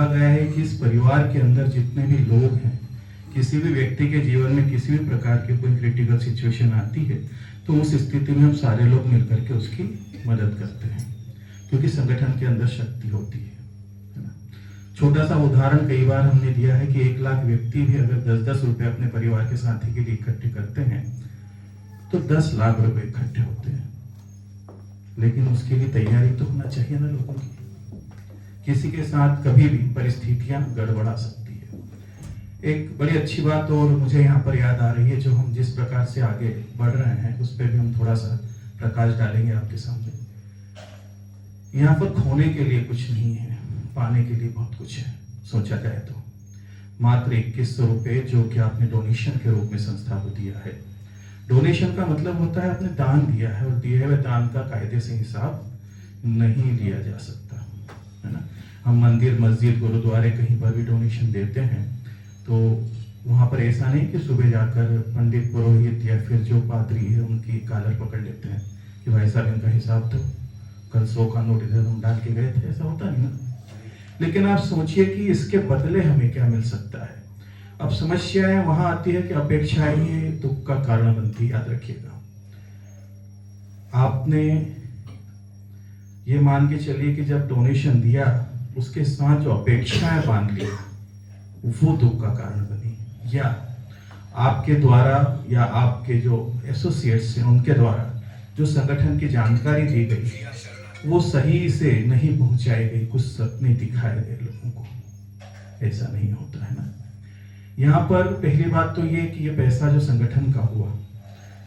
कहा गया है कि इस परिवार के अंदर जितने भी लोग हैं, किसी भी व्यक्ति के जीवन में किसी भी प्रकार की कोई क्रिटिकल सिचुएशन आती है तो उस स्थिति में हम सारे लोग मिलकर के उसकी मदद करते हैं, क्योंकि संगठन के अंदर शक्ति होती है ना। छोटा सा उदाहरण कई बार हमने दिया है कि 1 लाख व्यक्ति भी अगर 10-10 रुपए अपने परिवार के साथी के लिए इकट्ठे करते हैं तो 10 लाख रुपए इकट्ठे होते हैं। लेकिन उसके लिए तैयारी तो होना चाहिए ना लोगों की। किसी के साथ कभी भी परिस्थितियां गड़बड़ा सकती है। एक बड़ी अच्छी बात और मुझे यहाँ पर याद आ रही है, जो हम जिस प्रकार से आगे बढ़ रहे हैं उस पर भी हम थोड़ा सा प्रकाश डालेंगे आपके सामने। यहाँ पर खोने के लिए कुछ नहीं है, पाने के लिए बहुत कुछ है। सोचा जाए तो मात्र 2100 रुपए जो कि आपने डोनेशन के रूप में संस्था को दिया है। डोनेशन का मतलब होता है आपने दान दिया है, और दिए हुए दान का कायदे से हिसाब नहीं लिया जा सकता, है ना। हम मंदिर, मस्जिद, गुरुद्वारे कहीं पर भी डोनेशन देते हैं तो वहाँ पर ऐसा नहीं कि सुबह जाकर पंडित, पुरोहित या फिर जो पादरी है उनकी कॉलर पकड़ लेते हैं कि भाई साहब इनका हिसाब दो, कल 100 का नोट इधर हम डाल के गए थे। ऐसा होता नहीं ना। लेकिन आप सोचिए कि इसके बदले हमें क्या मिल सकता है। अब समस्याएं वहां आती है कि अपेक्षाएं ही दुख का कारण बनती है। याद रखिएगा, आपने ये मान के चलिए कि जब डोनेशन दिया उसके साथ जो अपेक्षाएं बांध ली वो दुख का कारण बनी, या आपके द्वारा या आपके जो एसोसिएट्स हैं उनके द्वारा जो संगठन की जानकारी दी गई वो सही से नहीं पहुंचाई गई, कुछ सपने दिखाए गए लोगों को। ऐसा नहीं होता है ना। यहाँ पर पहली बात तो ये कि ये पैसा जो संगठन का हुआ,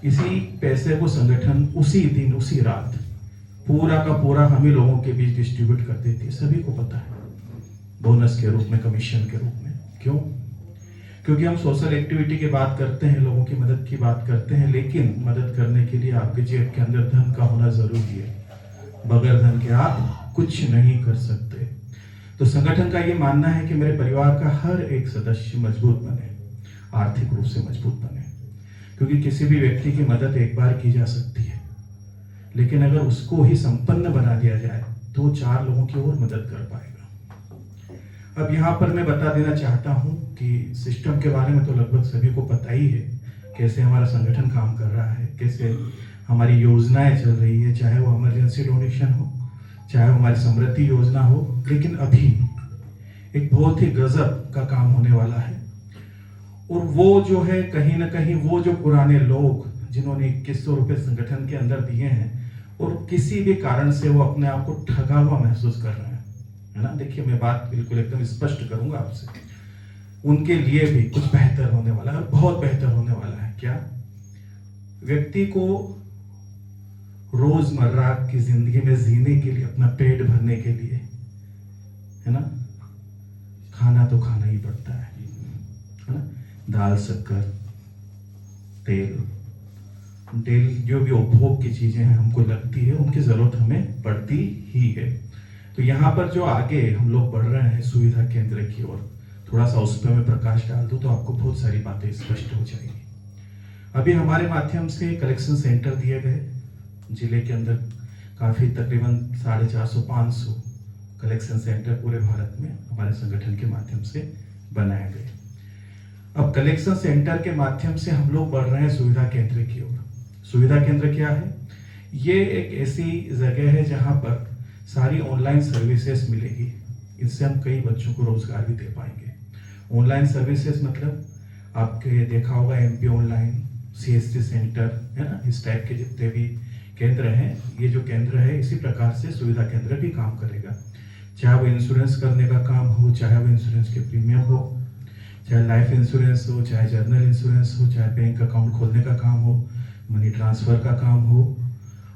इसी पैसे को संगठन उसी दिन उसी रात पूरा का पूरा हम ही लोगों के बीच डिस्ट्रीब्यूट कर देती है। सभी को पता है, बोनस के रूप में, कमीशन के रूप में। क्यों? क्योंकि हम सोशल एक्टिविटी की बात करते हैं, लोगों की मदद की बात करते हैं, लेकिन मदद करने के लिए आपके जेब के अंदर धन का होना जरूरी है। बगैर धन के आप कुछ नहीं कर सकते। तो संगठन का ये मानना है कि मेरे परिवार का हर एक सदस्य मजबूत बने, आर्थिक रूप से मजबूत बने, क्योंकि किसी भी व्यक्ति की मदद एक बार की जा सकती है, लेकिन अगर उसको ही संपन्न बना दिया जाए तो 4 लोगों की और मदद कर पाएगा। अब यहाँ पर मैं बता देना चाहता हूँ कि सिस्टम के बारे में तो लगभग सभी को पता ही है, कैसे हमारा संगठन काम कर रहा है, कैसे हमारी योजनाएं चल रही है, चाहे वो इमरजेंसी डोनेशन हो, चाहे वो हमारी समृद्धि योजना हो। लेकिन अभी एक बहुत ही गजब का काम होने वाला है, और वो जो है कहीं ना कहीं वो जो पुराने लोग जिन्होंने 2100 रुपये संगठन के अंदर दिए हैं और किसी भी कारण से वो अपने आप को ठगा हुआ महसूस कर रहे हैं, है ना। देखिए, मैं बात बिल्कुल एकदम स्पष्ट करूंगा आपसे, उनके लिए भी कुछ बेहतर होने वाला है, बहुत बेहतर होने वाला है। क्या? व्यक्ति को रोजमर्रा की जिंदगी में जीने के लिए, अपना पेट भरने के लिए, है ना, खाना तो खाना ही पड़ता है ना। दाल, शक्कर, तेल जो भी उपभोग की चीजें हैं हमको लगती है, उनकी जरूरत हमें पड़ती ही है। तो यहाँ पर जो आगे हम लोग बढ़ रहे हैं सुविधा केंद्र की ओर, थोड़ा सा उस पर मैं प्रकाश डाल दूं तो आपको बहुत सारी बातें स्पष्ट हो जाएगी। अभी हमारे माध्यम से कलेक्शन सेंटर दिए गए, जिले के अंदर काफी तकरीबन 450-500 कलेक्शन सेंटर पूरे भारत में हमारे संगठन के माध्यम से बनाए गए। अब कलेक्शन सेंटर के माध्यम से हम लोग बढ़ रहे हैं सुविधा केंद्र की ओर। सुविधा केंद्र क्या है? ये एक ऐसी जगह है जहां पर सारी ऑनलाइन सर्विसेज मिलेगी। इससे हम कई बच्चों को रोजगार भी दे पाएंगे। ऑनलाइन सर्विसेज मतलब आपके देखा होगा एमपी ऑनलाइन, सीएससी सेंटर, है ना, इस टाइप के जितने भी केंद्र हैं, ये जो केंद्र है इसी प्रकार से सुविधा केंद्र भी काम करेगा। चाहे वो इंश्योरेंस करने का काम हो, चाहे वो इंश्योरेंस के प्रीमियम हो, चाहे लाइफ इंश्योरेंस हो, चाहे जर्नल इंश्योरेंस हो, चाहे बैंक अकाउंट खोलने का काम हो, मनी ट्रांसफर का काम हो,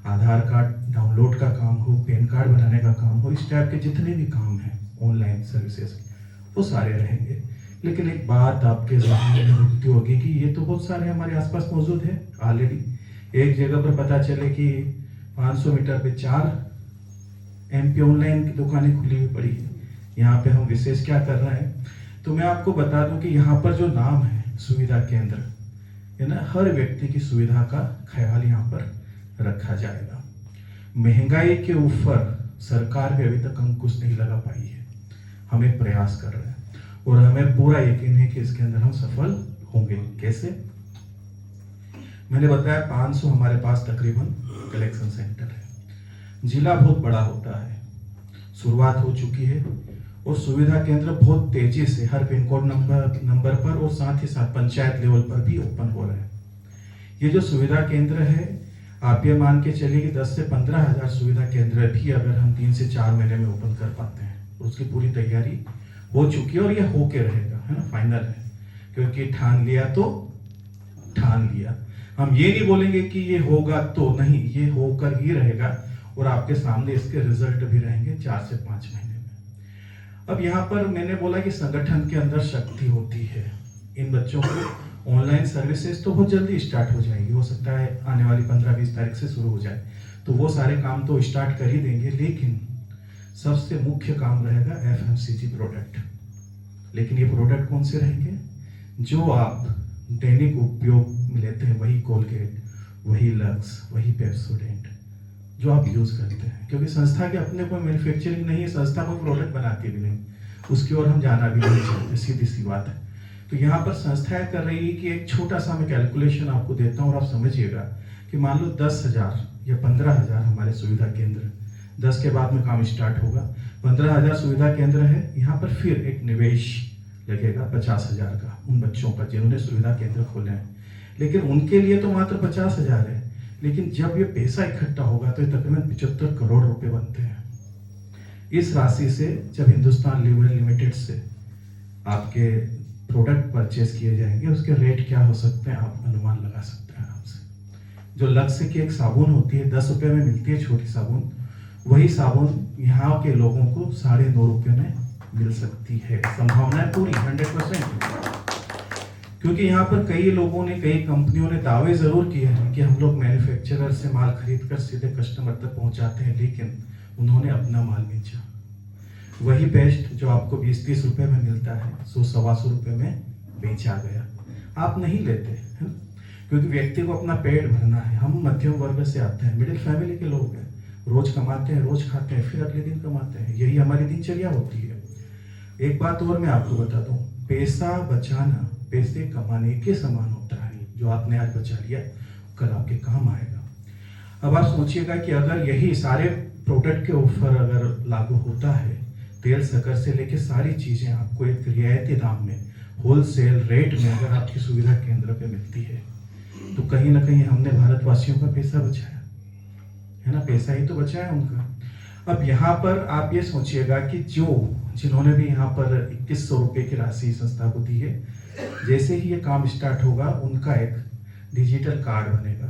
आधार कार्ड डाउनलोड का काम हो, पैन कार्ड बनाने का काम हो, इस टाइप के जितने भी काम हैं ऑनलाइन सर्विसेज वो सारे रहेंगे। लेकिन एक बात आपके ज़हन में उठती होगी कि ये तो बहुत सारे हमारे आसपास मौजूद है ऑलरेडी। एक जगह पर पता चले कि 500 मीटर पे 4 एमपी ऑनलाइन की दुकानें खुली हुई पड़ी है। यहाँ पे हम विशेष क्या कर रहे हैं, तो मैं आपको बता दूं कि यहाँ पर जो नाम है सुविधा केंद्र, है ना, हर व्यक्ति की सुविधा का ख्याल यहाँ पर रखा जाएगा। महंगाई के ऊपर सरकार भी अभी तक अंकुश नहीं लगा पाई है। हम एक प्रयास कर रहे हैं और हमें पूरा यकीन है कि इसके अंदर हम सफल होंगे। कैसे? मैंने बताया 500 हमारे पास तकरीबन कलेक्शन सेंटर है। जिला बहुत बड़ा होता है, शुरुआत हो चुकी है और सुविधा केंद्र बहुत तेजी से हर पिन कोड नंबर पर और साथ ही साथ पंचायत लेवल पर भी ओपन हो रहे हैं। ये जो सुविधा केंद्र है, आप ये मान के चलिए कि 10 से 15 हजार सुविधा केंद्र भी अगर हम 3 से 4 महीने में ओपन कर पाते हैं, उसकी पूरी तैयारी हो चुकी है और ये होके रहेगा, है ना, फाइनल है। क्योंकि ठान लिया तो ठान लिया। हम ये नहीं बोलेंगे कि ये होगा तो नहीं, ये होकर ही रहेगा और आपके सामने इसके रिजल्ट भी रहेंगे 4 से 5 महीने में। अब यहाँ पर मैंने बोला कि संगठन के अंदर शक्ति होती है। इन बच्चों को ऑनलाइन सर्विसेज तो बहुत जल्दी स्टार्ट हो जाएगी, हो सकता है आने वाली 15-20 तारीख से शुरू हो जाए, तो वो सारे काम तो स्टार्ट कर ही देंगे। लेकिन सबसे मुख्य काम रहेगा FMCG प्रोडक्ट। लेकिन ये प्रोडक्ट कौन से रहेंगे? जो आप दैनिक उपयोग में लेते हैं, वही कोलगेट, वही लक्स, वही पेप्सोडेंट जो आप यूज करते हैं। क्योंकि संस्था के अपने कोई मैन्युफैक्चरिंग नहीं है, संस्था कोई प्रोडक्ट बनाती भी नहीं, उसकी ओर हम जाना भी नहीं चाहते, सीधी सी बात है। तो यहाँ पर संस्थाएं कर रही है कि एक छोटा सा मैं कैलकुलेशन आपको देता हूँ और आप समझिएगा कि मान लो 10,000 या 15,000 हमारे सुविधा केंद्र, 10 के बाद में काम स्टार्ट होगा, 15,000 सुविधा केंद्र है। यहाँ पर फिर एक निवेश लगेगा 50,000 का उन बच्चों पर जिन्होंने सुविधा केंद्र खोले हैं। लेकिन उनके लिए तो मात्र 50,000 है, लेकिन जब ये पैसा इकट्ठा होगा तो तकरीबन 75 करोड़ रुपए बनते हैं। इस राशि से जब हिंदुस्तान लीवर लिमिटेड से आपके प्रोडक्ट परचेज किए जाएंगे, उसके रेट क्या हो सकते हैं आप अनुमान लगा सकते हैं आराम से। जो लक्ष्य की एक साबुन होती है 10 रुपए में मिलती है, छोटी साबुन, वही साबुन यहाँ के लोगों को 9.5 रुपए में मिल सकती है। संभावना है पूरी 100%। क्योंकि यहाँ पर कई लोगों ने, कई कंपनियों ने दावे जरूर किए हैं कि हम लोग मैन्युफैक्चरर से माल खरीद कर सीधे कस्टमर तक पहुंचाते हैं, लेकिन उन्होंने अपना माल बेचा। वही पेस्ट जो आपको 20-30 रुपए में मिलता है, 100-125 रुपए में बेचा गया। आप नहीं लेते हैं क्योंकि व्यक्ति को अपना पेट भरना है। हम मध्यम वर्ग से आते हैं, मिडिल फैमिली के लोग हैं, रोज कमाते हैं, रोज खाते हैं, फिर अगले दिन कमाते हैं, यही हमारी दिनचर्या होती है। एक बात और मैं आपको बता दूं, पैसा बचाना पैसे कमाने के समान होता है। जो आपने आज बचा लिया कल आपके काम आएगा। अब आप सोचिएगा कि अगर यही सारे प्रोडक्ट के ऑफर अगर लागू होता है, तेल शक्कर से लेके सारी चीजें आपको एक रियायती दाम में, होलसेल रेट में अगर आपकी सुविधा केंद्र पे मिलती है, तो कहीं ना कहीं हमने भारतवासियों का पैसा बचाया है ना, पैसा ही तो बचा है उनका। अब यहाँ पर आप ये सोचिएगा कि जिन्होंने भी यहाँ पर 2100 रुपए की राशि संस्था को दी है, जैसे ही ये काम स्टार्ट होगा उनका एक डिजिटल कार्ड बनेगा,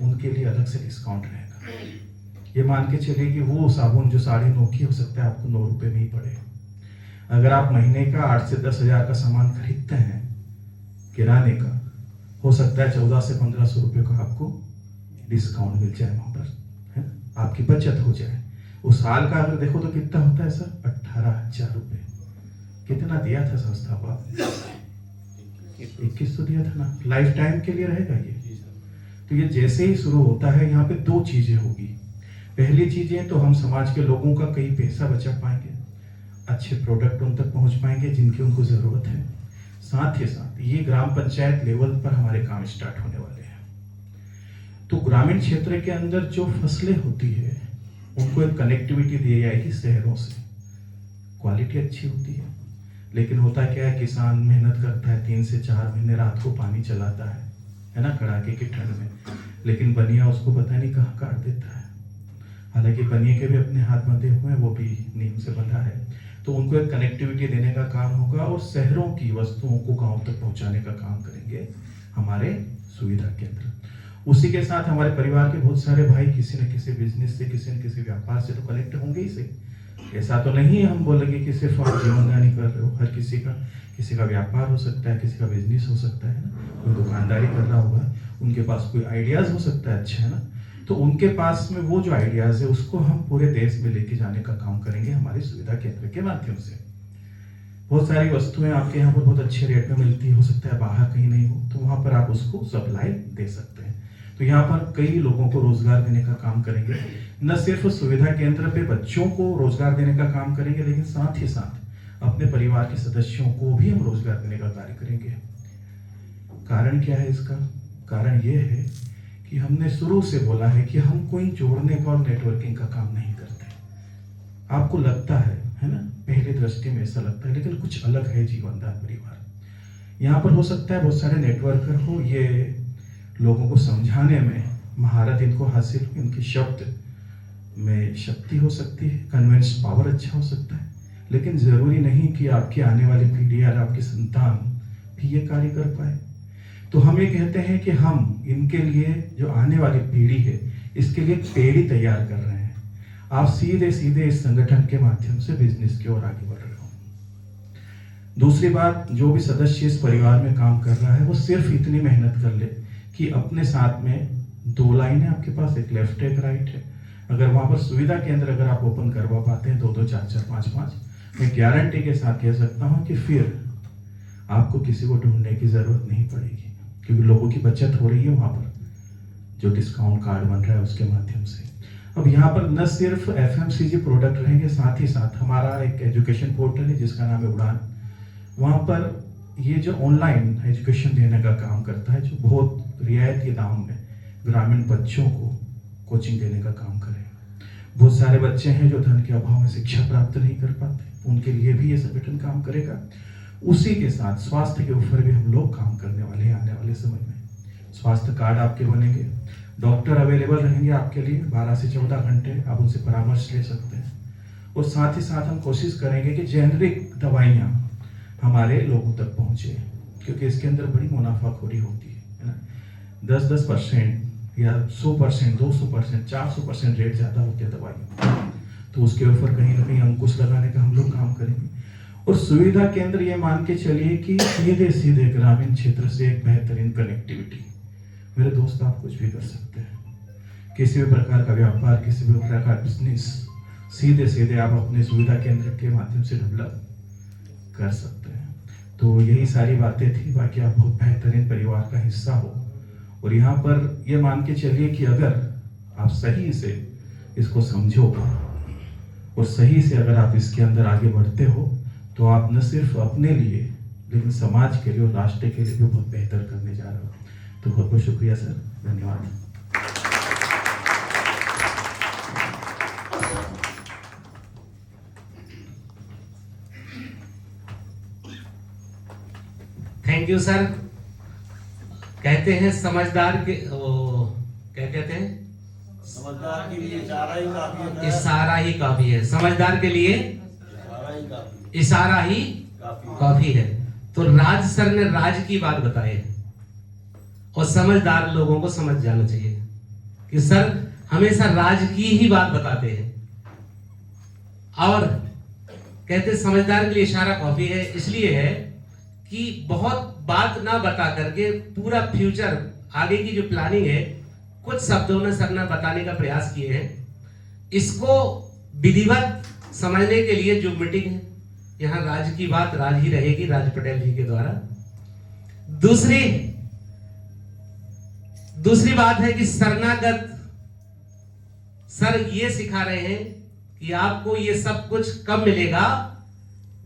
उनके लिए अलग से डिस्काउंट रहेगा। ये मान के चलिए कि वो साबुन जो 9.5 की हो सकता है आपको 9 रुपए में ही पड़े। अगर आप महीने का 8 से 10 हजार का सामान खरीदते हैं किराने का, हो सकता है 14 से 1500 रुपए का आपको डिस्काउंट मिल जाए, वहां पर है आपकी बचत हो जाए। उस साल का अगर देखो तो कितना होता है सर, 18,000 रुपए। कितना दिया था संस्था को आपने? 2100 दिया था ना, लाइफ टाइम के लिए रहेगा ये। तो ये जैसे ही शुरू होता है, यहाँ पे 2 चीजें होगी। पहली चीजें तो हम समाज के लोगों का कई पैसा बचा पाएंगे, अच्छे प्रोडक्ट उन तक पहुंच पाएंगे जिनकी उनको जरूरत है। साथ ही साथ ये ग्राम पंचायत लेवल पर हमारे काम स्टार्ट होने वाले हैं। तो ग्रामीण क्षेत्र के अंदर जो फसलें होती है उनको एक कनेक्टिविटी दी जाएगी शहरों से, क्वालिटी अच्छी होती है। लेकिन होता क्या है, किसान मेहनत करता है, 3 से 4 महीने रात को पानी चलाता है ना, कड़ाके की ठंड में, लेकिन बनिया उसको पता नहीं कहाँ काट देता है। हालांकि बनिए के भी अपने हाथ बंधे हुए हैं, वो भी नीम से बंधा है। तो उनको एक कनेक्टिविटी देने का काम होगा और शहरों की वस्तुओं को गांव तक पहुंचाने का काम करेंगे हमारे सुविधा केंद्र। उसी के साथ हमारे परिवार के बहुत सारे भाई किसी न किसी बिजनेस से, किसी न किसी व्यापार से तो कनेक्ट होंगे ही से। ऐसा तो नहीं हम बोलेंगे कि सिर्फ आप जीवनदानी कर रहे हो, हर किसी का व्यापार हो सकता है, किसी का बिजनेस हो सकता है ना, कोई दुकानदारी कर रहा होगा, उनके पास कोई आइडियाज हो सकता है, अच्छा है ना। तो उनके पास में वो जो आइडियाज है उसको हम पूरे देश में लेके जाने का काम करेंगे हमारी सुविधा केंद्र के माध्यम से। बहुत सारी वस्तुएं आपके यहाँ पर बहुत अच्छे रेट में मिलती हो सकता है बाहर कहीं नहीं हो, तो वहां पर आप उसको सप्लाई दे सकते हैं। तो यहाँ पर कई लोगों को रोजगार देने का काम करेंगे। न सिर्फ सुविधा केंद्र पे बच्चों को रोजगार देने का काम करेंगे, लेकिन साथ ही साथ अपने परिवार के सदस्यों को भी हम रोजगार देने का कार्य करेंगे। कारण क्या है इसका? कारण ये है कि हमने शुरू से बोला है कि हम कोई जोड़ने का और नेटवर्किंग का काम नहीं करते। आपको लगता है ना, पहली दृष्टि में ऐसा लगता है, लेकिन कुछ अलग है जीवनदान परिवार। यहाँ पर हो सकता है बहुत सारे नेटवर्कर हो, ये लोगों को समझाने में महारत इनको हासिल हो, इनकी शब्द में शक्ति हो सकती है, कन्विंस पावर अच्छा हो सकता है, लेकिन जरूरी नहीं कि आपकी आने वाली पीढ़ी या आपकी संतान भी ये कार्य कर पाए। तो हम ये कहते हैं कि हम इनके लिए जो आने वाली पीढ़ी है, इसके लिए पेड़ तैयार कर रहे हैं। आप सीधे सीधे इस संगठन के माध्यम से बिजनेस की ओर आगे बढ़ रहे हो। दूसरी बात, जो भी सदस्य इस परिवार में काम कर रहा है वो सिर्फ इतनी मेहनत कर ले कि अपने साथ में 2 लाइन है आपके पास, एक लेफ्ट एक राइट है। अगर वहां पर सुविधा केंद्र अगर आप ओपन करवा पाते हैं 2-2, 4-4, 5-5, मैं गारंटी के साथ कह सकता हूं कि फिर आपको किसी को ढूंढने की जरूरत नहीं पड़ेगी, क्योंकि लोगों की बचत हो रही है वहां पर, जो डिस्काउंट कार्ड बन रहा है उसके माध्यम से। अब यहाँ पर न सिर्फ FMCG प्रोडक्ट रहेंगे, साथ ही साथ हमारा एक एजुकेशन पोर्टल है जिसका नाम है उड़ान। वहाँ पर ये जो ऑनलाइन एजुकेशन देने का काम करता है, जो बहुत रियायती दाम में ग्रामीण बच्चों को कोचिंग देने का काम करेगा। बहुत सारे बच्चे हैं जो धन के अभाव में शिक्षा प्राप्त नहीं कर पाते, उनके लिए भी ये संगठन काम करेगा। उसी के साथ स्वास्थ्य के ऊपर भी हम लोग काम करने वाले हैं आने वाले समय में। स्वास्थ्य कार्ड आपके बनेंगे, डॉक्टर अवेलेबल रहेंगे आपके लिए 12 से 14 घंटे, आप उनसे परामर्श ले सकते हैं। और साथ ही साथ हम कोशिश करेंगे कि जेनरिक दवाइयाँ हमारे लोगों तक पहुँचे, क्योंकि इसके अंदर बड़ी मुनाफाखोरी होती है ना। 10% या 100%, 200%, 400% रेट ज़्यादा होते हैं दवाइयों, तो उसके ऊपर कहीं ना कहीं अंकुश लगाने का हम लोग काम करेंगे। और सुविधा केंद्र ये मान के चलिए कि सीधे सीधे ग्रामीण क्षेत्र से एक बेहतरीन कनेक्टिविटी। मेरे दोस्त, आप कुछ भी कर सकते हैं, किसी भी प्रकार का व्यापार, किसी भी प्रकार का बिजनेस सीधे सीधे आप अपने सुविधा केंद्र के माध्यम से डेवलप कर सकते हैं। तो यही सारी बातें थी। बाकी आप बहुत बेहतरीन परिवार का हिस्सा हो, और यहाँ पर ये मान के चलिए कि अगर आप सही से इसको समझो और सही से अगर आप इसके अंदर आगे बढ़ते हो, तो आप न सिर्फ अपने लिए लेकिन समाज के लिए और राष्ट्र के लिए भी बहुत बेहतर करने जा रहे हो। तो बहुत बहुत शुक्रिया सर, धन्यवाद। Thank you sir. कहते हैं समझदार के क्या कहते हैं, समझदार के लिए इशारा ही काफी है। इशारा ही काफी है। समझदार के लिए इशारा ही काफी है। तो राज सर ने राज की बात बताई है, और समझदार लोगों को समझ जाना चाहिए कि सर हमेशा राज की ही बात बताते हैं। और कहते समझदार के लिए इशारा काफी है, इसलिए है कि बहुत बात ना बता करके पूरा फ्यूचर आगे की जो प्लानिंग है कुछ शब्दों में सर ने बताने का प्रयास किए हैं। इसको विधिवत समझने के लिए जो मीटिंग है, यहाँ राज की बात राज ही रहेगी, राज पटेल जी के द्वारा। दूसरी बात है कि शरणागत सर ये सिखा रहे हैं कि आपको ये सब कुछ कब मिलेगा,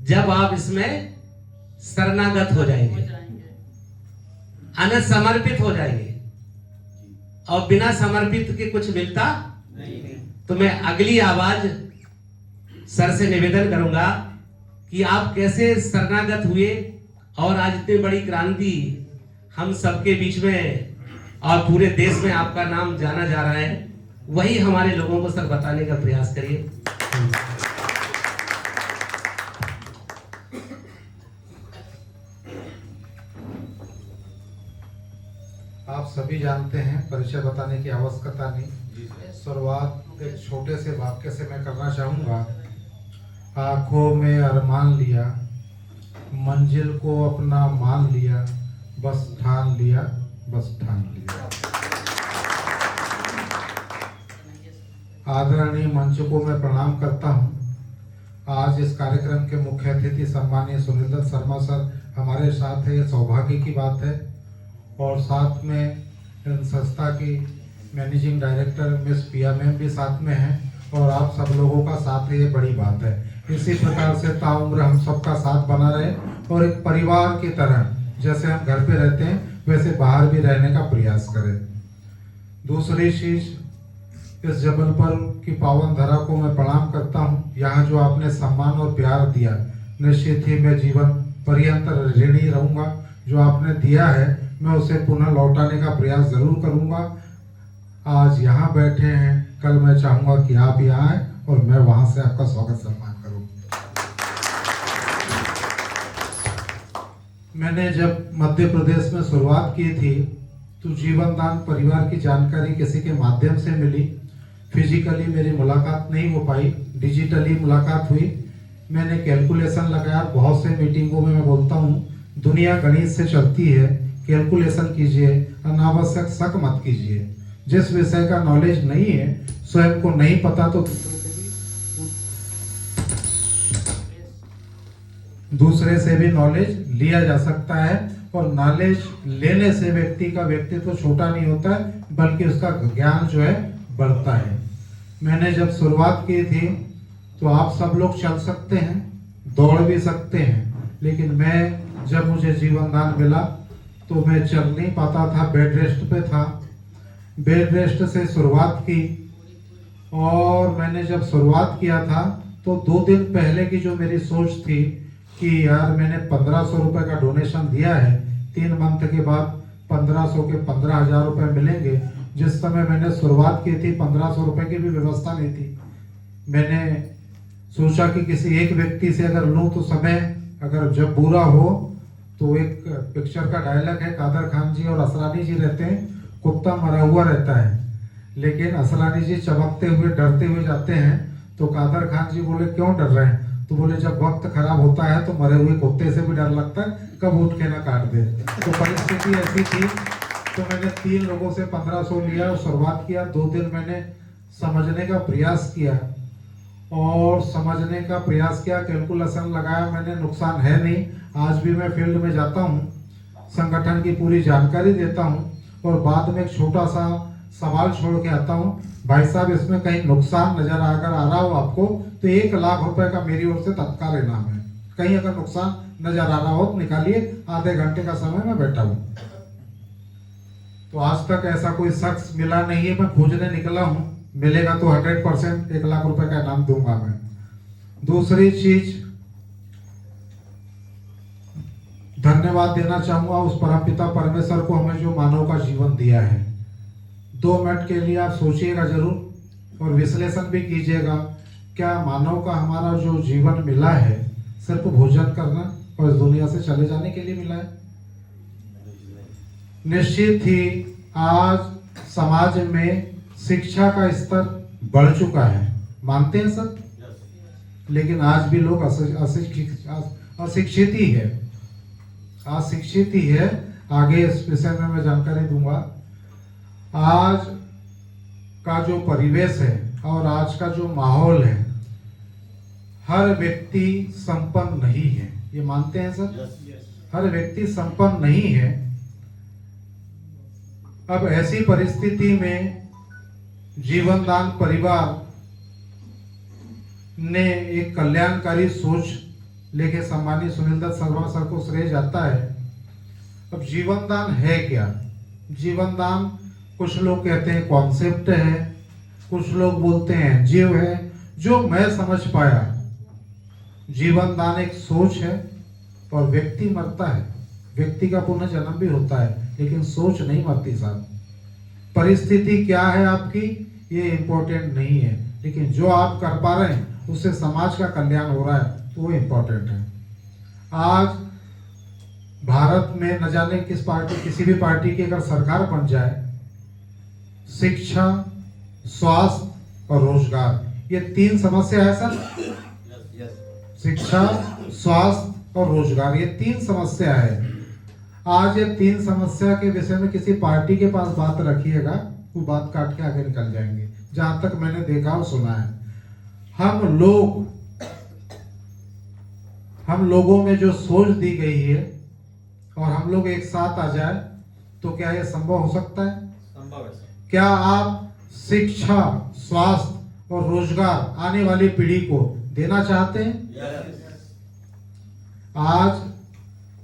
जब आप इसमें शरणागत हो जाएंगे, समर्पित हो जाएंगे। और बिना समर्पित के कुछ मिलता नहीं। तो मैं अगली आवाज सर से निवेदन करूंगा कि आप कैसे शरणागत हुए और आज इतनी बड़ी क्रांति हम सबके बीच में और पूरे देश में आपका नाम जाना जा रहा है, वही हमारे लोगों को सर बताने का प्रयास करिए। आप सभी जानते हैं, परिचय बताने की आवश्यकता नहीं। शुरुआत एक छोटे से वाक्य से मैं करना चाहूँगा। आँखों में अरमान लिया, मंजिल को अपना मान लिया, बस ठान लिया, बस ठान लिया। आदरणीय मंच को मैं प्रणाम करता हूँ। आज इस कार्यक्रम के मुख्य अतिथि सम्मानीय सुनील दत्त शर्मा सर हमारे साथ है, ये सौभाग्य की बात है। और साथ में संस्था की मैनेजिंग डायरेक्टर मिस पिया मैम भी साथ में हैं, और आप सब लोगों का साथ है, ये बड़ी बात है। इसी प्रकार से ताउम्र हम सबका साथ बना रहे और एक परिवार की तरह जैसे हम घर पे रहते हैं वैसे बाहर भी रहने का प्रयास करें। दूसरी चीज, इस जबलपुर की पावन धरा को मैं प्रणाम करता हूँ। यहाँ जो आपने सम्मान और प्यार दिया, निश्चित ही मैं जीवन पर्यंत ऋणी रहूंगा। जो आपने दिया है मैं उसे पुनः लौटाने का प्रयास जरूर करूंगा। आज यहाँ बैठे हैं, कल मैं चाहूंगा कि आप यहाँ आए और मैं वहां से आपका स्वागत सम्मान करूं। मैंने जब मध्य प्रदेश में शुरुआत की थी तो जीवन दान परिवार की जानकारी किसी के माध्यम से मिली। फिजिकली मेरी मुलाकात नहीं हो पाई, डिजिटली मुलाकात हुई। मैंने कैलकुलेशन लगाया, बहुत से मीटिंगों में मैं बोलता हूँ दुनिया गणित से चलती है, कैलकुलेशन कीजिए, अनावश्यक शक मत कीजिए। जिस विषय का नॉलेज नहीं है, स्वयं को नहीं पता तो दूसरे से भी नॉलेज लिया जा सकता है। और नॉलेज लेने से व्यक्ति का व्यक्तित्व तो छोटा नहीं होता है, बल्कि उसका ज्ञान जो है बढ़ता है। मैंने जब शुरुआत की थी तो आप सब लोग चल सकते हैं, दौड़ भी सकते हैं, लेकिन मैं जब मुझे जीवन दान मिला तो मैं चल नहीं पाता था, बेड रेस्ट पे था। बेड रेस्ट से शुरुआत की और मैंने जब शुरुआत किया था तो 2 दिन पहले की जो मेरी सोच थी कि यार मैंने 1500 रुपये का डोनेशन दिया है, 3 मंथ के बाद 1500 के 15,000 रुपये मिलेंगे। जिस समय मैंने शुरुआत की थी 1500 रुपये की भी व्यवस्था नहीं थी। मैंने सोचा कि किसी एक व्यक्ति से अगर लूँ तो समय अगर जब बुरा हो तो एक पिक्चर का डायलॉग है, कादर खान जी और असरानी जी रहते हैं, कुत्ता मरा हुआ रहता है, लेकिन असरानी जी चमकते हुए डरते हुए जाते हैं। तो कादर खान जी बोले क्यों डर रहे हैं? तो बोले जब वक्त खराब होता है तो मरे हुए कुत्ते से भी डर लगता है, कब उठ के ना काट दे। तो परिस्थिति ऐसी थी तो मैंने 3 लोगों से 1500 लिया और शुरुआत किया। 2 दिन मैंने समझने का प्रयास किया और समझने का प्रयास किया, कैलकुलेशन लगाया मैंने, नुकसान है नहीं। आज भी मैं फील्ड में जाता हूँ, संगठन की पूरी जानकारी देता हूँ और बाद में एक छोटा सा सवाल छोड़ के आता हूँ, भाई साहब इसमें कहीं नुकसान नजर अगर आ रहा हो आपको तो 1 लाख रुपए का मेरी ओर से तत्काल इनाम है। कहीं अगर नुकसान नजर आ रहा हो तो निकालिए, आधे घंटे का समय मैं बैठा हूँ। तो आज तक ऐसा कोई शख्स मिला नहीं है, मैं खोजने निकला हूँ, मिलेगा तो 100% 1 लाख रुपए का इनाम दूंगा मैं। दूसरी चीज, धन्यवाद देना चाहूंगा उस परमपिता परमेश्वर को, हमें जो मानव का जीवन दिया है। 2 मिनट के लिए आप सोचिएगा जरूर और विश्लेषण भी कीजिएगा, क्या मानव का हमारा जो जीवन मिला है सिर्फ भोजन करना और इस दुनिया से चले जाने के लिए मिला है? निश्चित ही आज समाज में शिक्षा का स्तर बढ़ चुका है, मानते हैं सब, लेकिन आज भी लोग अशिक्षित ही है, अशिक्षित ही है। आगे इस विषय में मैं जानकारी दूंगा। आज का जो परिवेश है और आज का जो माहौल है, हर व्यक्ति संपन्न नहीं है, ये मानते हैं सर? हर व्यक्ति संपन्न नहीं है। अब ऐसी परिस्थिति में जीवन दान परिवार ने एक कल्याणकारी सोच लेके सम्मानित सुनील दत्त शर्मा सर को श्रेय जाता है। अब जीवन दान है क्या? जीवन दान कुछ लोग कहते हैं कॉन्सेप्ट है, कुछ लोग बोलते हैं जीव है। जो मैं समझ पाया, जीवन दान एक सोच है और व्यक्ति मरता है, व्यक्ति का पुनः जन्म भी होता है, लेकिन सोच नहीं मरती साहब। परिस्थिति क्या है आपकी ये इम्पोर्टेंट नहीं है, लेकिन जो आप कर पा रहे हैं उससे समाज का कल्याण हो रहा है तो वो इम्पोर्टेंट है। आज भारत में न जाने किस पार्टी, किसी भी पार्टी की अगर सरकार बन जाए, शिक्षा, स्वास्थ्य और रोजगार, ये 3 समस्या है सर। शिक्षा, स्वास्थ्य और रोजगार, ये 3 समस्या है। आज ये 3 समस्या के विषय में किसी पार्टी के पास बात रखिएगा, वो बात काट के आगे निकल जाएंगे, जहां तक मैंने देखा और सुना है। हम लोगों में जो सोच दी गई है और हम लोग एक साथ आ जाए तो क्या ये संभव हो सकता है? संभव है। क्या आप शिक्षा, स्वास्थ्य और रोजगार आने वाली पीढ़ी को देना चाहते हैं? यस। आज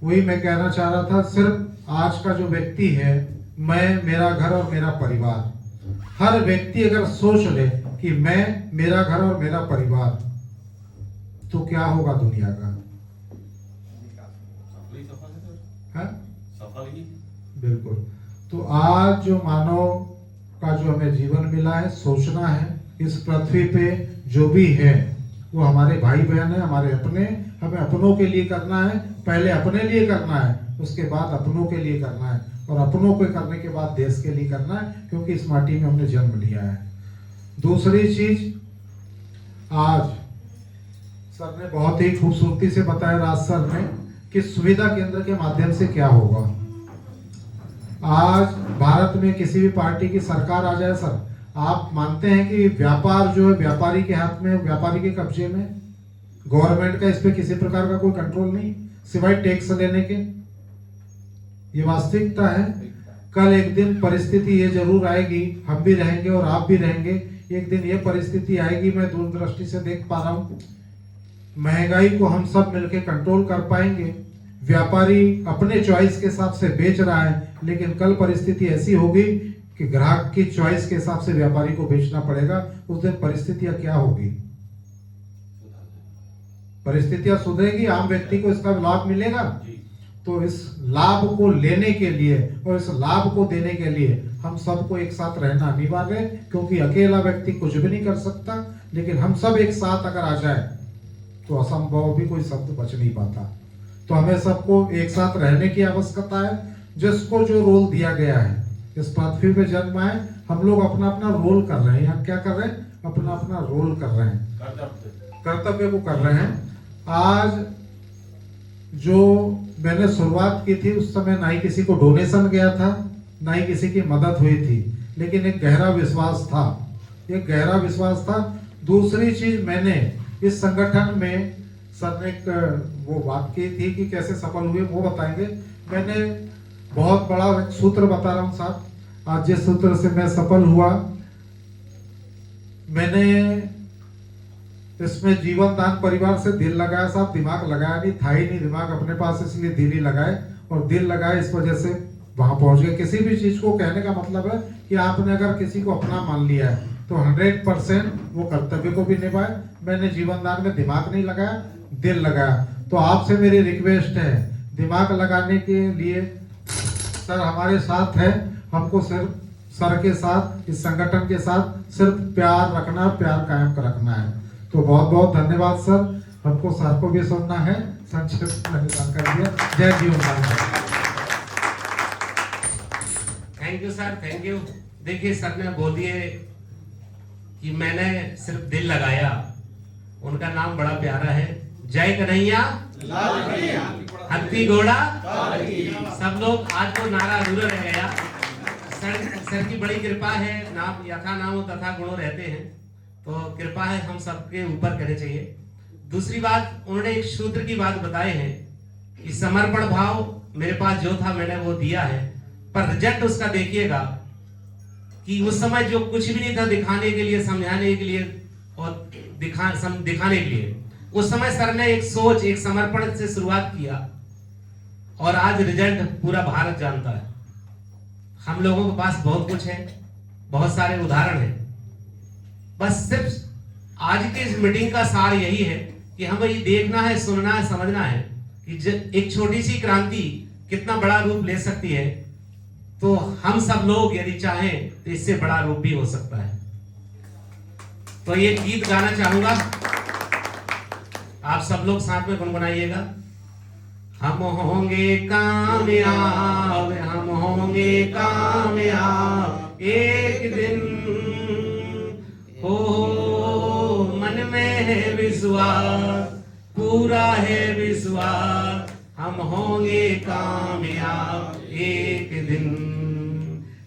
वही मैं कहना चाह रहा था, सिर्फ आज का जो व्यक्ति है, मैं, मेरा घर और मेरा परिवार, हर व्यक्ति अगर सोच ले कि मैं, मेरा घर और मेरा परिवार, तो क्या होगा दुनिया का? है? सफल ही। बिल्कुल। तो आज जो मानव का जो हमें जीवन मिला है, सोचना है इस पृथ्वी पे जो भी है वो हमारे भाई बहन है, हमारे अपने, हमें अपनों के लिए करना है। पहले अपने लिए करना है, उसके बाद अपनों के लिए करना है, और अपनों को करने के बाद देश के लिए करना है, क्योंकि इस माटी में हमने जन्म लिया है। दूसरी चीज, आज सर ने बहुत ही खूबसूरती से बताया, राज सर ने, कि सुविधा केंद्र के माध्यम से क्या होगा। आज भारत में किसी भी पार्टी की सरकार आ जाए सर, आप मानते हैं कि व्यापार जो है व्यापारी के हाथ में, व्यापारी के कब्जे में, गवर्नमेंट का इस पे किसी प्रकार का कोई कंट्रोल नहीं, सिवाय टैक्स लेने के। ये वास्तविकता है। कल एक दिन परिस्थिति ये जरूर आएगी, हम भी रहेंगे और आप भी रहेंगे, एक दिन ये परिस्थिति आएगी, मैं दूरदृष्टि से देख पा रहा हूँ, महंगाई को हम सब मिलकर कंट्रोल कर पाएंगे। व्यापारी अपने चॉइस के हिसाब से बेच रहा है, लेकिन कल परिस्थिति ऐसी होगी कि ग्राहक की चॉइस के हिसाब से व्यापारी को बेचना पड़ेगा। उस दिन परिस्थितियां क्या होगी? परिस्थितियां सुधरेगी, आम व्यक्ति को इसका लाभ मिलेगा। तो इस लाभ को लेने के लिए और इस लाभ को देने के लिए हम सबको एक साथ रहना अनिवार्य है, क्योंकि अकेला व्यक्ति कुछ भी नहीं कर सकता। लेकिन हम सब एक साथ अगर आ जाए तो असंभव भी कोई शब्द बच नहीं पाता। तो हमें सबको एक साथ रहने की आवश्यकता है। जिसको जो रोल दिया गया है, इस पृथ्वी पे जन्म आए, हम लोग अपना अपना रोल कर रहे हैं। यहाँ क्या कर रहे हैं? अपना अपना रोल कर रहे हैं, कर्तव्य को कर रहे हैं। आज जो मैंने शुरुआत की थी, उस समय ना ही किसी को डोनेशन गया था, ना ही किसी की मदद हुई थी, लेकिन एक गहरा विश्वास था, एक गहरा विश्वास था। दूसरी चीज, मैंने इस संगठन में, सर ने एक वो बात की थी कि कैसे सफल हुए, वो बताएंगे। मैंने बहुत बड़ा एक सूत्र बता रहा हूँ साहब, आज जिस सूत्र से मैं सफल हुआ, मैंने इसमें जीवन दान परिवार से दिल लगाया साहब, दिमाग लगाया नहीं, था ही नहीं दिमाग अपने पास, इसलिए दिल ही लगाए, और दिल लगाए इस वजह से वहां पहुंच गए। किसी भी चीज को कहने का मतलब है कि आपने अगर किसी को अपना मान लिया है तो 100% वो कर्तव्य को भी निभाए। मैंने जीवन दान में दिमाग नहीं लगाया, दिल लगाया। तो आपसे मेरी रिक्वेस्ट है, दिमाग लगाने के लिए सर हमारे साथ है, हमको सिर्फ सर के साथ, इस संगठन के साथ सिर्फ प्यार रखना, प्यार कायम रखना है। तो बहुत बहुत धन्यवाद सर, हमको सर को भी सुनना है, संक्षिप्त में कर दिया। जय जीवन। Thank you sir, thank you. देखिए सर ने बोल दिए कि मैंने सिर्फ दिल लगाया, उनका नाम बड़ा प्यारा है, जय कन्हैया हत्ती घोड़ा। सब लोग आज तो नारा अधूरा रह गया। सर की बड़ी कृपा है, नाम यथा नाम तथा गुणों रहते हैं, तो कृपा है हम सबके ऊपर करनी चाहिए। दूसरी बात, उन्होंने एक सूत्र की बात बताए हैं कि समर्पण भाव मेरे पास जो था मैंने वो दिया है, पर रिजल्ट उसका देखिएगा कि उस समय जो कुछ भी नहीं था दिखाने के लिए, समझाने के लिए और दिखाने के लिए, उस समय सर ने एक सोच, एक समर्पण से शुरुआत किया, और आज रिजल्ट पूरा भारत जानता है। हम लोगों के पास बहुत कुछ है, बहुत सारे उदाहरण हैं। बस सिर्फ आज की इस मीटिंग का सार यही है कि हमें ये देखना है, सुनना है, समझना है कि एक छोटी सी क्रांति कितना बड़ा रूप ले सकती है। तो हम सब लोग यदि चाहें तो इससे बड़ा रूप भी हो सकता है। तो ये गीत गाना चाहूंगा, आप सब लोग साथ में गुनगुनाइएगा। हम होंगे कामयाब, हम होंगे कामयाब एक दिन, हो मन में है विश्वास, पूरा है विश्वास, हम होंगे कामयाब एक दिन।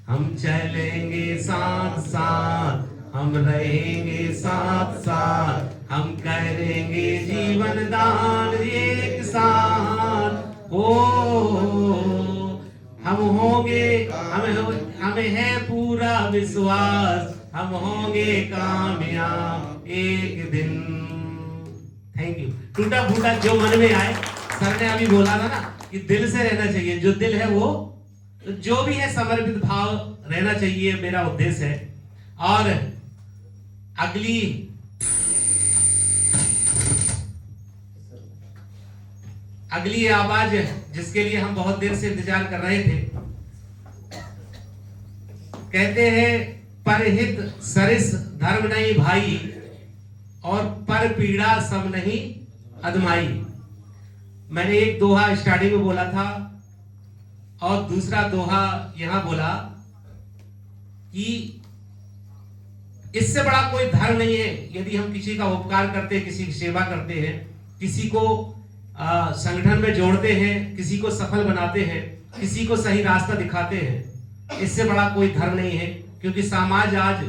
हम चलेंगे साथ साथ, हम रहेंगे साथ साथ, हम करेंगे जीवन दान एक साथ। हो हम होंगे, हमें है पूरा विश्वास, हम होंगे कामयाब एक दिन। Thank you. टूटा फूटा जो मन में आए, सर ने अभी बोला था ना कि दिल से रहना चाहिए, जो दिल है वो, तो जो भी है समर्पित भाव रहना चाहिए, मेरा उद्देश्य है। और अगली आवाज जिसके लिए हम बहुत देर से इंतजार कर रहे थे, कहते हैं परहित सरिस धर्म नहीं भाई, और पर पीड़ा सब नहीं अदमाई। मैंने एक दोहा स्टार्टिंग में बोला था और दूसरा दोहा यहां बोला कि इससे बड़ा कोई धर्म नहीं है यदि हम किसी का उपकार करते हैं, किसी की सेवा करते हैं, किसी को संगठन में जोड़ते हैं, किसी को सफल बनाते हैं, किसी को सही रास्ता दिखाते हैं। इससे बड़ा कोई धर्म नहीं है, क्योंकि समाज आज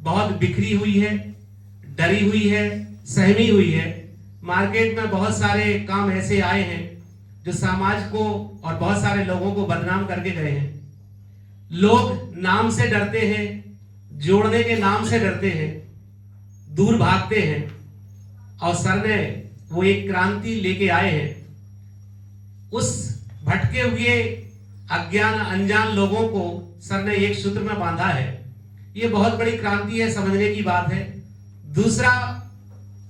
बहुत बिखरी हुई है, डरी हुई है, सहमी हुई है। मार्केट में बहुत सारे काम ऐसे आए हैं जो समाज को और बहुत सारे लोगों को बदनाम करके गए हैं। लोग नाम से डरते हैं, जोड़ने के नाम से डरते हैं, दूर भागते हैं। और सर ने वो एक क्रांति लेके आए हैं। उस भटके हुए अज्ञान अनजान लोगों को सर ने एक सूत्र में बांधा है। ये बहुत बड़ी क्रांति है, समझने की बात है। दूसरा,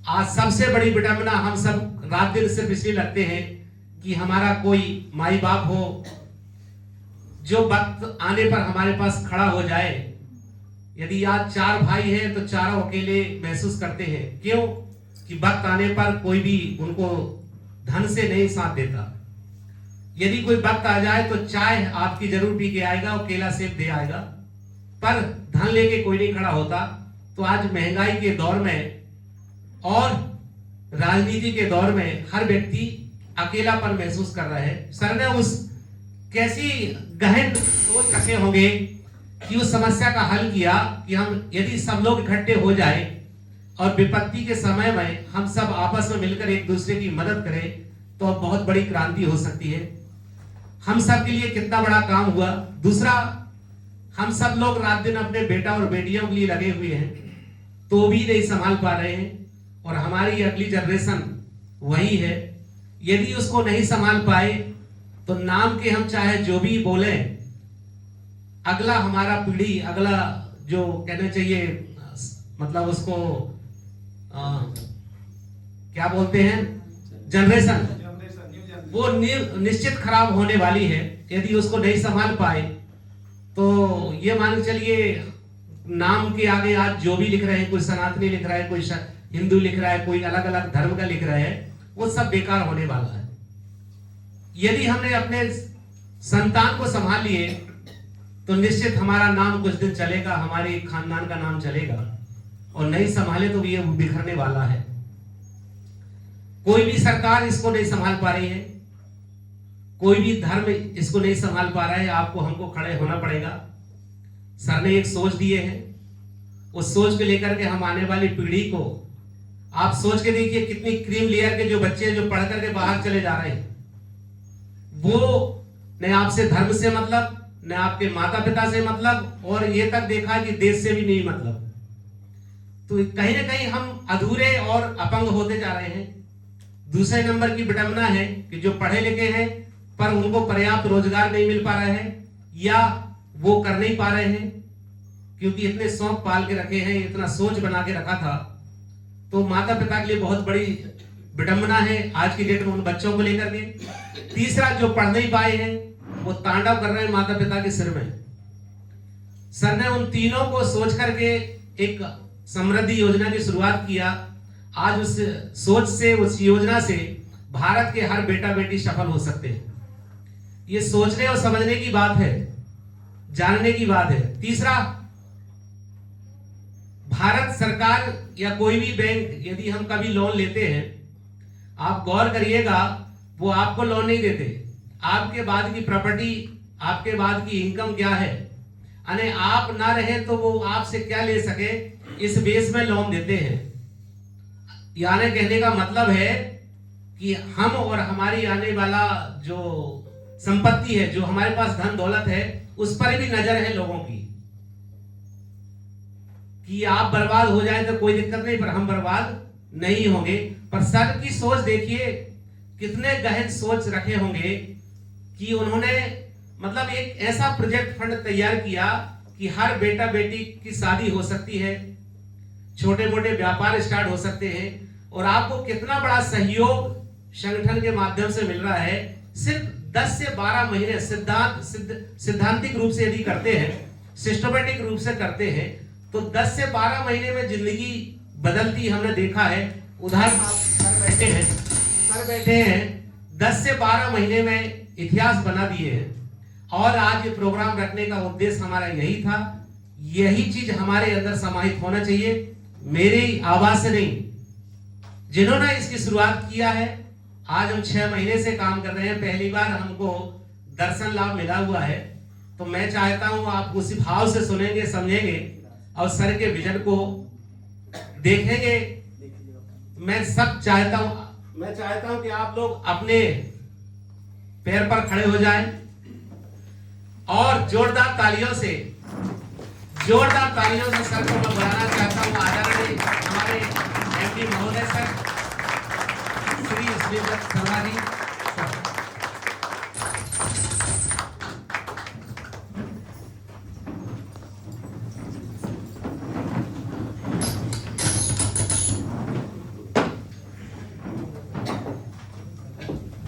आज सबसे बड़ी विडंबना हम सब रात दिन सिर्फ इसलिए लगते हैं कि हमारा कोई माई बाप हो जो वक्त आने पर हमारे पास खड़ा हो जाए। यदि आज 4 भाई हैं तो चारों अकेले महसूस करते हैं। क्यों? कि वक्त आने पर कोई भी उनको धन से नहीं साथ देता। यदि कोई वक्त आ जाए तो चाय आपकी जरूर पी के आएगा और केला सेब दे आएगा, पर धन लेके कोई नहीं खड़ा होता। तो आज महंगाई के दौर में और राजनीति के दौर में हर व्यक्ति अकेलापन महसूस कर रहा है। सर ने उस कैसी गहन सोच रखे होंगे कि उस समस्या का हल किया कि हम यदि सब लोग इकट्ठे हो जाए और विपत्ति के समय में हम सब आपस में मिलकर एक दूसरे की मदद करें तो बहुत बड़ी क्रांति हो सकती है। हम सब के लिए कितना बड़ा काम हुआ। दूसरा, हम सब लोग रात दिन अपने बेटा और बेटियों के लिए लगे हुए हैं तो भी नहीं संभाल पा रहे हैं, और हमारी अगली जनरेशन वही है। यदि उसको नहीं संभाल पाए तो नाम के हम चाहे जो भी बोले, अगला हमारा पीढ़ी, अगला जो कहना चाहिए, मतलब उसको क्या बोलते हैं, जनरेशन, वो निश्चित खराब होने वाली है। यदि उसको नहीं संभाल पाए तो ये मान के चलिए, नाम के आगे आज जो भी लिख रहे हैं, कोई सनातनी लिख रहा है, कोई हिंदू लिख रहा है, कोई अलग अलग धर्म का लिख रहा है, वो सब बेकार होने वाला है। यदि हमने अपने संतान को संभाल लिए तो निश्चित हमारा नाम कुछ दिन चलेगा, हमारे खानदान का नाम चलेगा, और नहीं संभाले तो ये बिखरने वाला है। कोई भी सरकार इसको नहीं संभाल पा रही है, कोई भी धर्म इसको नहीं संभाल पा रहा है। आपको हमको खड़े होना पड़ेगा। सर ने एक सोच दिए है, उस सोच को लेकर के हम आने वाली पीढ़ी को, आप सोच के देखिए कितनी क्रीम लेयर के जो बच्चे जो पढ़ करके बाहर चले जा रहे हैं, वो न आपसे धर्म से मतलब, न आपके माता पिता से मतलब, और ये तक देखा है कि देश से भी नहीं मतलब। तो कहीं ना कहीं हम अधूरे और अपंग होते जा रहे हैं। दूसरे नंबर की विडंबना है कि जो पढ़े लिखे हैं पर उनको पर्याप्त रोजगार नहीं मिल पा रहे हैं, या वो कर नहीं पा रहे हैं क्योंकि इतने शौक पाल के रखे हैं, इतना सोच बना के रखा था। तो माता पिता के लिए बहुत बड़ी विडंबना है आज की डेट में उन बच्चों को लेकर के। तीसरा, जो पढ़ नहीं पाए हैं वो तांडव कर रहे हैं माता पिता के सिर में। सर ने उन तीनों को सोच करके एक समृद्धि योजना की शुरुआत किया। आज उस सोच से, उस योजना से भारत के हर बेटा बेटी सफल हो सकते हैं। ये सोचने और समझने की बात है, जानने की बात है। तीसरा, भारत सरकार या कोई भी बैंक यदि हम कभी लोन लेते हैं, आप गौर करिएगा, वो आपको लोन नहीं देते। आपके बाद की प्रॉपर्टी, आपके बाद की इनकम क्या है, यानी आप ना रहे तो वो आपसे क्या ले सके, इस बेस में लोन देते हैं। यानी कहने का मतलब है कि हम और हमारी आने वाला जो संपत्ति है, जो हमारे पास धन दौलत है, उस पर भी नजर है लोगों की कि आप बर्बाद हो जाए तो कोई दिक्कत नहीं, पर हम बर्बाद नहीं होंगे। पर सर की सोच देखिए, कितने गहन सोच रखे होंगे कि उन्होंने मतलब एक ऐसा प्रोजेक्ट फंड तैयार किया कि हर बेटा बेटी की शादी हो सकती है, छोटे मोटे व्यापार स्टार्ट हो सकते हैं, और आपको कितना बड़ा सहयोग संगठन के माध्यम से मिल रहा है। सिर्फ 10 से 12 महीने सिद्धांतिक रूप से यदि करते हैं, सिस्टमेटिक रूप से करते हैं, तो 10 से 12 महीने में जिंदगी बदलती हमने देखा है। उदाहरण आप सर बैठे हैं 10 से 12 महीने में इतिहास बना दिए हैं। और आज ये प्रोग्राम रखने का उद्देश्य हमारा यही था, यही चीज हमारे अंदर समाहित होना चाहिए। मेरी आवाज से नहीं, जिन्होंने इसकी शुरुआत किया है, आज हम 6 महीने से काम कर रहे हैं, पहली बार हमको दर्शन लाभ मिला हुआ है। तो मैं चाहता हूं आप उसी भाव से सुनेंगे, समझेंगे और सर के विजन को देखेंगे। मैं चाहता हूं कि आप लोग अपने पैर पर खड़े हो जाएं और जोरदार तालियों से सर को मैं बुलाना चाहता हूं। आदरणीय हमारे एमडी महोदय सर, श्री श्रीदत्त शर्मा जी सर।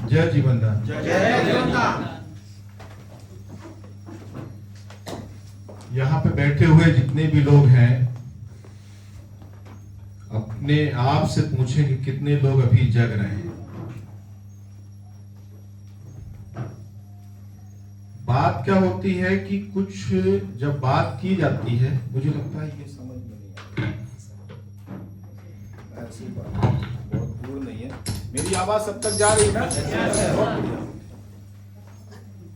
जय जीवनदान। यहाँ पे बैठे हुए जितने भी लोग हैं, अपने आप से पूछें कि कितने लोग अभी जग रहे हैं। बात क्या होती है कि कुछ जब बात की जाती है, मुझे लगता है ये समझ में नहीं आता। ऐसी बात बहुत दूर नहीं है। मेरी आवाज सब तक जा रही है ना? बहुत बढ़िया।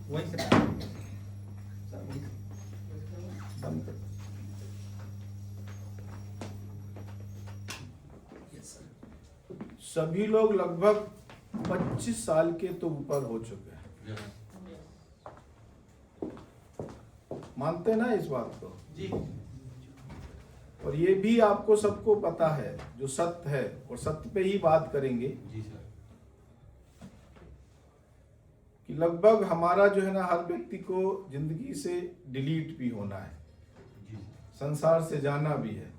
वहीं से सभी लोग लगभग 25 साल के तो ऊपर हो चुके हैं। मानते हैं ना इस बात को? जी। और ये भी आपको सबको पता है जो सत्य है, और सत्य पे ही बात करेंगे। जी सर। कि लगभग हमारा जो है ना, हर व्यक्ति को जिंदगी से डिलीट भी होना है, संसार से जाना भी है।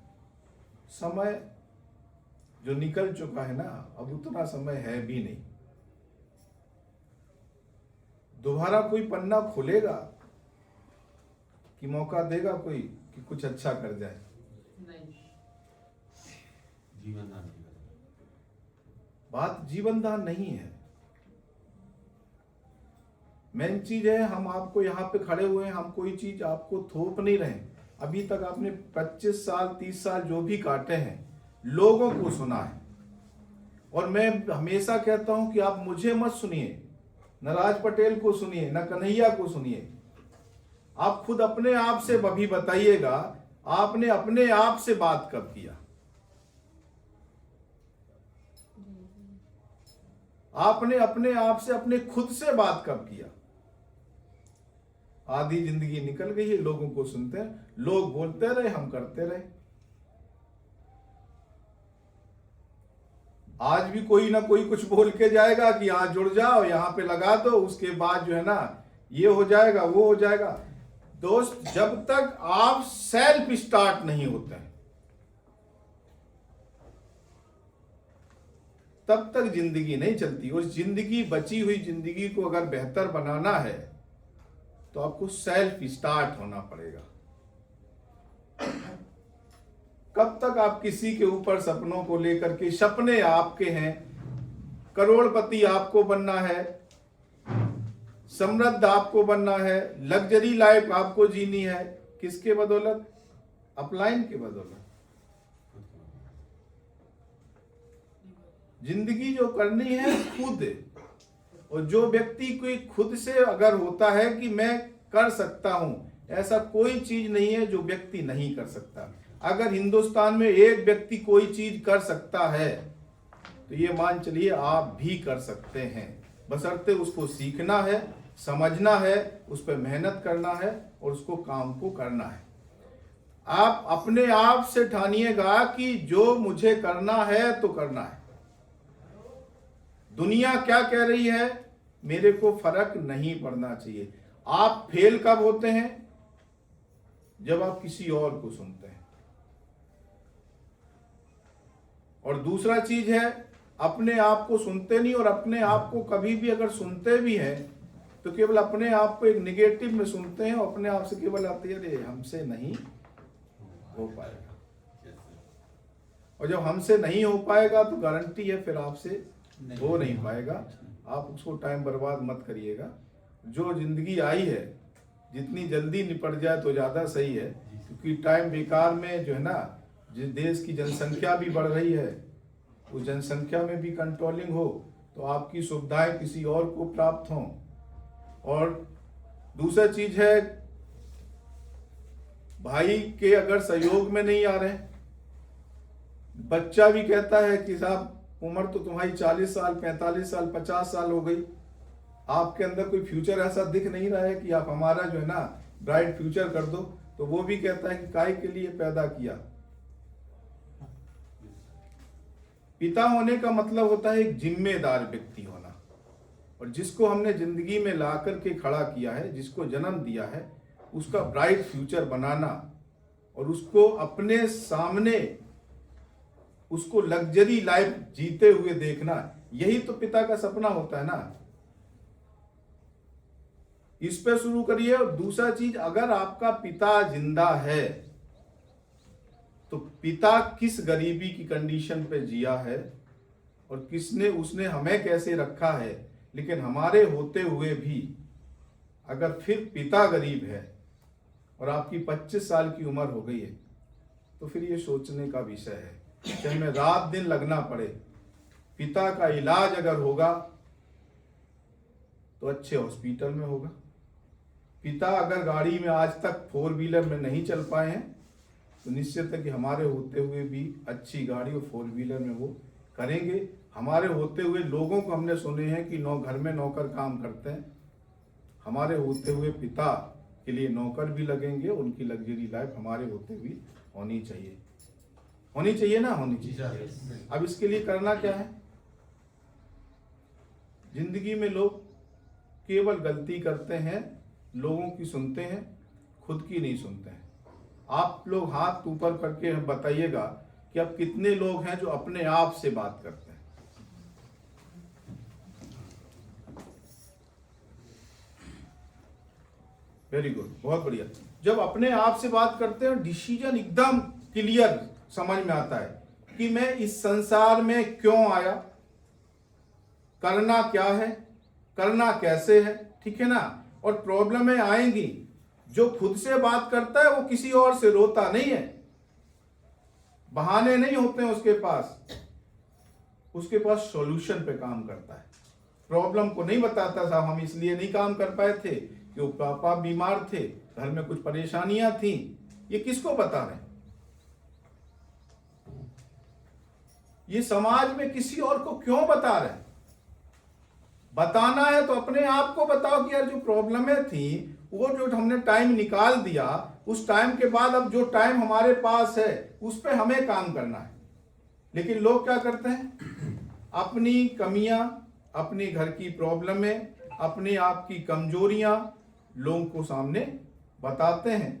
समय जो निकल चुका है ना, अब उतना समय है भी नहीं। दोबारा कोई पन्ना खुलेगा कि मौका देगा कोई कि कुछ अच्छा कर जाए? जीवन दान की बात जीवन दान नहीं है। मेन चीज है, हम आपको यहाँ पे खड़े हुए हैं, हम कोई चीज आपको थोप नहीं रहे। अभी तक आपने 25 साल 30 साल जो भी काटे हैं, लोगों को सुना है। और मैं हमेशा कहता हूं कि आप मुझे मत सुनिए, न राज पटेल को सुनिए, न कन्हैया को सुनिए। आप खुद अपने आप से अभी बताइएगा, आपने अपने आप से बात कब किया? आपने अपने आप से, अपने खुद से बात कब किया? आधी जिंदगी निकल गई है, लोगों को सुनते हैं, लोग बोलते रहे, हम करते रहे। आज भी कोई ना कोई कुछ बोल के जाएगा कि यहां जुड़ जाओ, यहां पे लगा दो, उसके बाद जो है ना ये हो जाएगा, वो हो जाएगा। दोस्त, जब तक आप सेल्फ स्टार्ट नहीं होते हैं, तब तक जिंदगी नहीं चलती। उस जिंदगी, बची हुई जिंदगी को अगर बेहतर बनाना है तो आपको सेल्फ स्टार्ट होना पड़ेगा। कब तक आप किसी के ऊपर सपनों को लेकर के, सपने आपके हैं, करोड़पति आपको बनना है, समृद्ध आपको बनना है, लग्जरी लाइफ आपको जीनी है, किसके बदौलत? अपलाइन के बदौलत। जिंदगी जो करनी है खुद, और जो व्यक्ति कोई खुद से अगर होता है कि मैं कर सकता हूं, ऐसा कोई चीज नहीं है जो व्यक्ति नहीं कर सकता। अगर हिंदुस्तान में एक व्यक्ति कोई चीज कर सकता है तो ये मान चलिए आप भी कर सकते हैं, बशर्ते उसको सीखना है, समझना है, उस पर मेहनत करना है और उसको काम को करना है। आप अपने आप से ठानिएगा कि जो मुझे करना है तो करना है। दुनिया क्या कह रही है मेरे को फर्क नहीं पड़ना चाहिए। आप फेल कब होते हैं? जब आप किसी और को सुनते हैं। और दूसरा चीज है, अपने आप को सुनते नहीं, और अपने आप को कभी भी अगर सुनते भी हैं तो केवल अपने आप को एक निगेटिव में सुनते हैं, और अपने आप से केवल आते हैं अरे हमसे नहीं हो पाएगा। और जब हमसे नहीं हो पाएगा तो गारंटी है फिर आपसे हो नहीं पाएगा। आप उसको टाइम बर्बाद मत करिएगा। जो जिंदगी आई है जितनी जल्दी निपट जाए तो ज़्यादा सही है, क्योंकि टाइम बेकार में जो है ना, जिस देश की जनसंख्या भी बढ़ रही है, उस जनसंख्या में भी कंट्रोलिंग हो तो आपकी सुविधाएं किसी और को प्राप्त हों। और दूसरा चीज है, भाई के अगर सहयोग में नहीं आ रहे, बच्चा भी कहता है कि साहब उम्र तो तुम्हारी 40 साल 45 साल 50 साल हो गई, आपके अंदर कोई फ्यूचर ऐसा दिख नहीं रहा है कि आप हमारा जो है ना ब्राइट फ्यूचर कर दो, तो वो भी कहता है कि काहे के लिए पैदा किया। पिता होने का मतलब होता है एक जिम्मेदार व्यक्ति होना, और जिसको हमने जिंदगी में ला करके खड़ा किया है, जिसको जन्म दिया है, उसका ब्राइट फ्यूचर बनाना और उसको अपने सामने उसको लग्जरी लाइफ जीते हुए देखना, यही तो पिता का सपना होता है ना। इस पे शुरू करिए। और दूसरा चीज, अगर आपका पिता जिंदा है तो पिता किस गरीबी की कंडीशन पे जिया है और किसने उसने हमें कैसे रखा है, लेकिन हमारे होते हुए भी अगर फिर पिता गरीब है और आपकी 25 साल की उम्र हो गई है, तो फिर ये सोचने का विषय है, चाहे हमें रात दिन लगना पड़े। पिता का इलाज अगर होगा तो अच्छे हॉस्पिटल में होगा। पिता अगर गाड़ी में आज तक 4 व्हीलर में नहीं चल पाए हैं तो निश्चित है कि हमारे होते हुए भी अच्छी गाड़ी और 4 व्हीलर में वो करेंगे। हमारे होते हुए लोगों को हमने सुने हैं कि घर में नौकर काम करते हैं, हमारे होते हुए पिता के लिए नौकर भी लगेंगे। उनकी लग्जरी लाइफ हमारे होते हुए होनी चाहिए, होनी चाहिए ना, होनी चाहिए। अब इसके लिए करना क्या है? जिंदगी में लोग केवल गलती करते हैं, लोगों की सुनते हैं, खुद की नहीं सुनते हैं। आप लोग हाथ ऊपर करके बताइएगा कि अब कितने लोग हैं जो अपने आप से बात करते हैं। वेरी गुड, बहुत बढ़िया। जब अपने आप से बात करते हैं, डिसीजन एकदम क्लियर समझ में आता है कि मैं इस संसार में क्यों आया, करना क्या है, करना कैसे है, ठीक है ना। और प्रॉब्लमें आएंगी। जो खुद से बात करता है वो किसी और से रोता नहीं है, बहाने नहीं होते हैं उसके पास सॉल्यूशन पे काम करता है। प्रॉब्लम को नहीं बताता साहब हम इसलिए नहीं काम कर पाए थे कि पापा बीमार थे, घर में कुछ परेशानियां थी। ये किसको बता रहे हैं? ये समाज में किसी और को क्यों बता रहे हैं? बताना है तो अपने आप को बताओ कि यार जो प्रॉब्लमें थी वो जो हमने टाइम निकाल दिया, उस टाइम के बाद अब जो टाइम हमारे पास है उस पे हमें काम करना है। लेकिन लोग क्या करते हैं? अपनी कमियां, अपने घर की प्रॉब्लमें, अपने आप की कमजोरियां लोगों को सामने बताते हैं।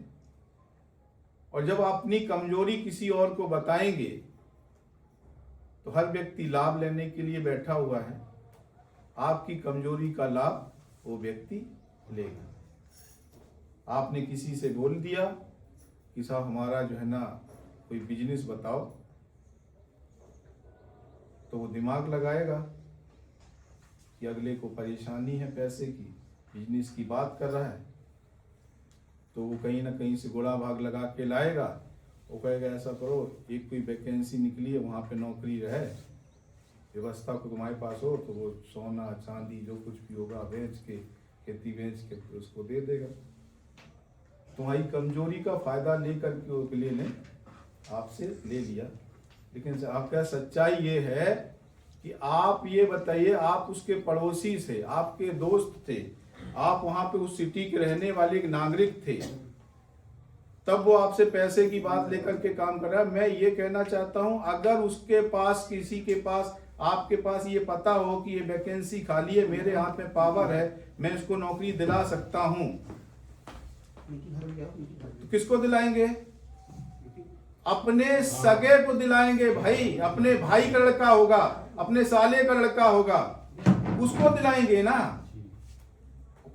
और जब अपनी कमजोरी किसी और को बताएंगे तो हर व्यक्ति लाभ लेने के लिए बैठा हुआ है। आपकी कमजोरी का लाभ वो व्यक्ति लेगा। आपने किसी से बोल दिया कि साहब हमारा जो है ना कोई बिजनेस बताओ, तो वो दिमाग लगाएगा कि अगले को परेशानी है पैसे की, बिजनेस की बात कर रहा है, तो वो कहीं ना कहीं से गोला भाग लगा के लाएगा। वो कहेगा ऐसा करो, एक कोई वैकेंसी निकली है वहाँ पे नौकरी रहे, व्यवस्था को तुम्हारे पास हो, तो वो सोना चांदी जो कुछ भी होगा बेच के, खेती बेच के उसको दे देगा। तुम्हारी कमजोरी का फायदा लेकर के वो अगले ने आपसे ले लिया। लेकिन आपका सच्चाई ये है कि आप ये बताइए, आप उसके पड़ोसी से, आपके दोस्त थे, आप वहां पे उस सिटी के रहने वाले एक नागरिक थे, तब वो आपसे पैसे की बात लेकर के काम कर रहा है। मैं ये कहना चाहता हूं, अगर उसके पास, किसी के पास आपके पास ये पता हो कि ये वैकेंसी खाली है, मेरे हाथ में पावर है, मैं इसको नौकरी दिला सकता हूं, तो किसको दिलाएंगे? अपने सगे को दिलाएंगे भाई। अपने भाई का लड़का होगा, अपने साले का लड़का होगा, उसको दिलाएंगे ना।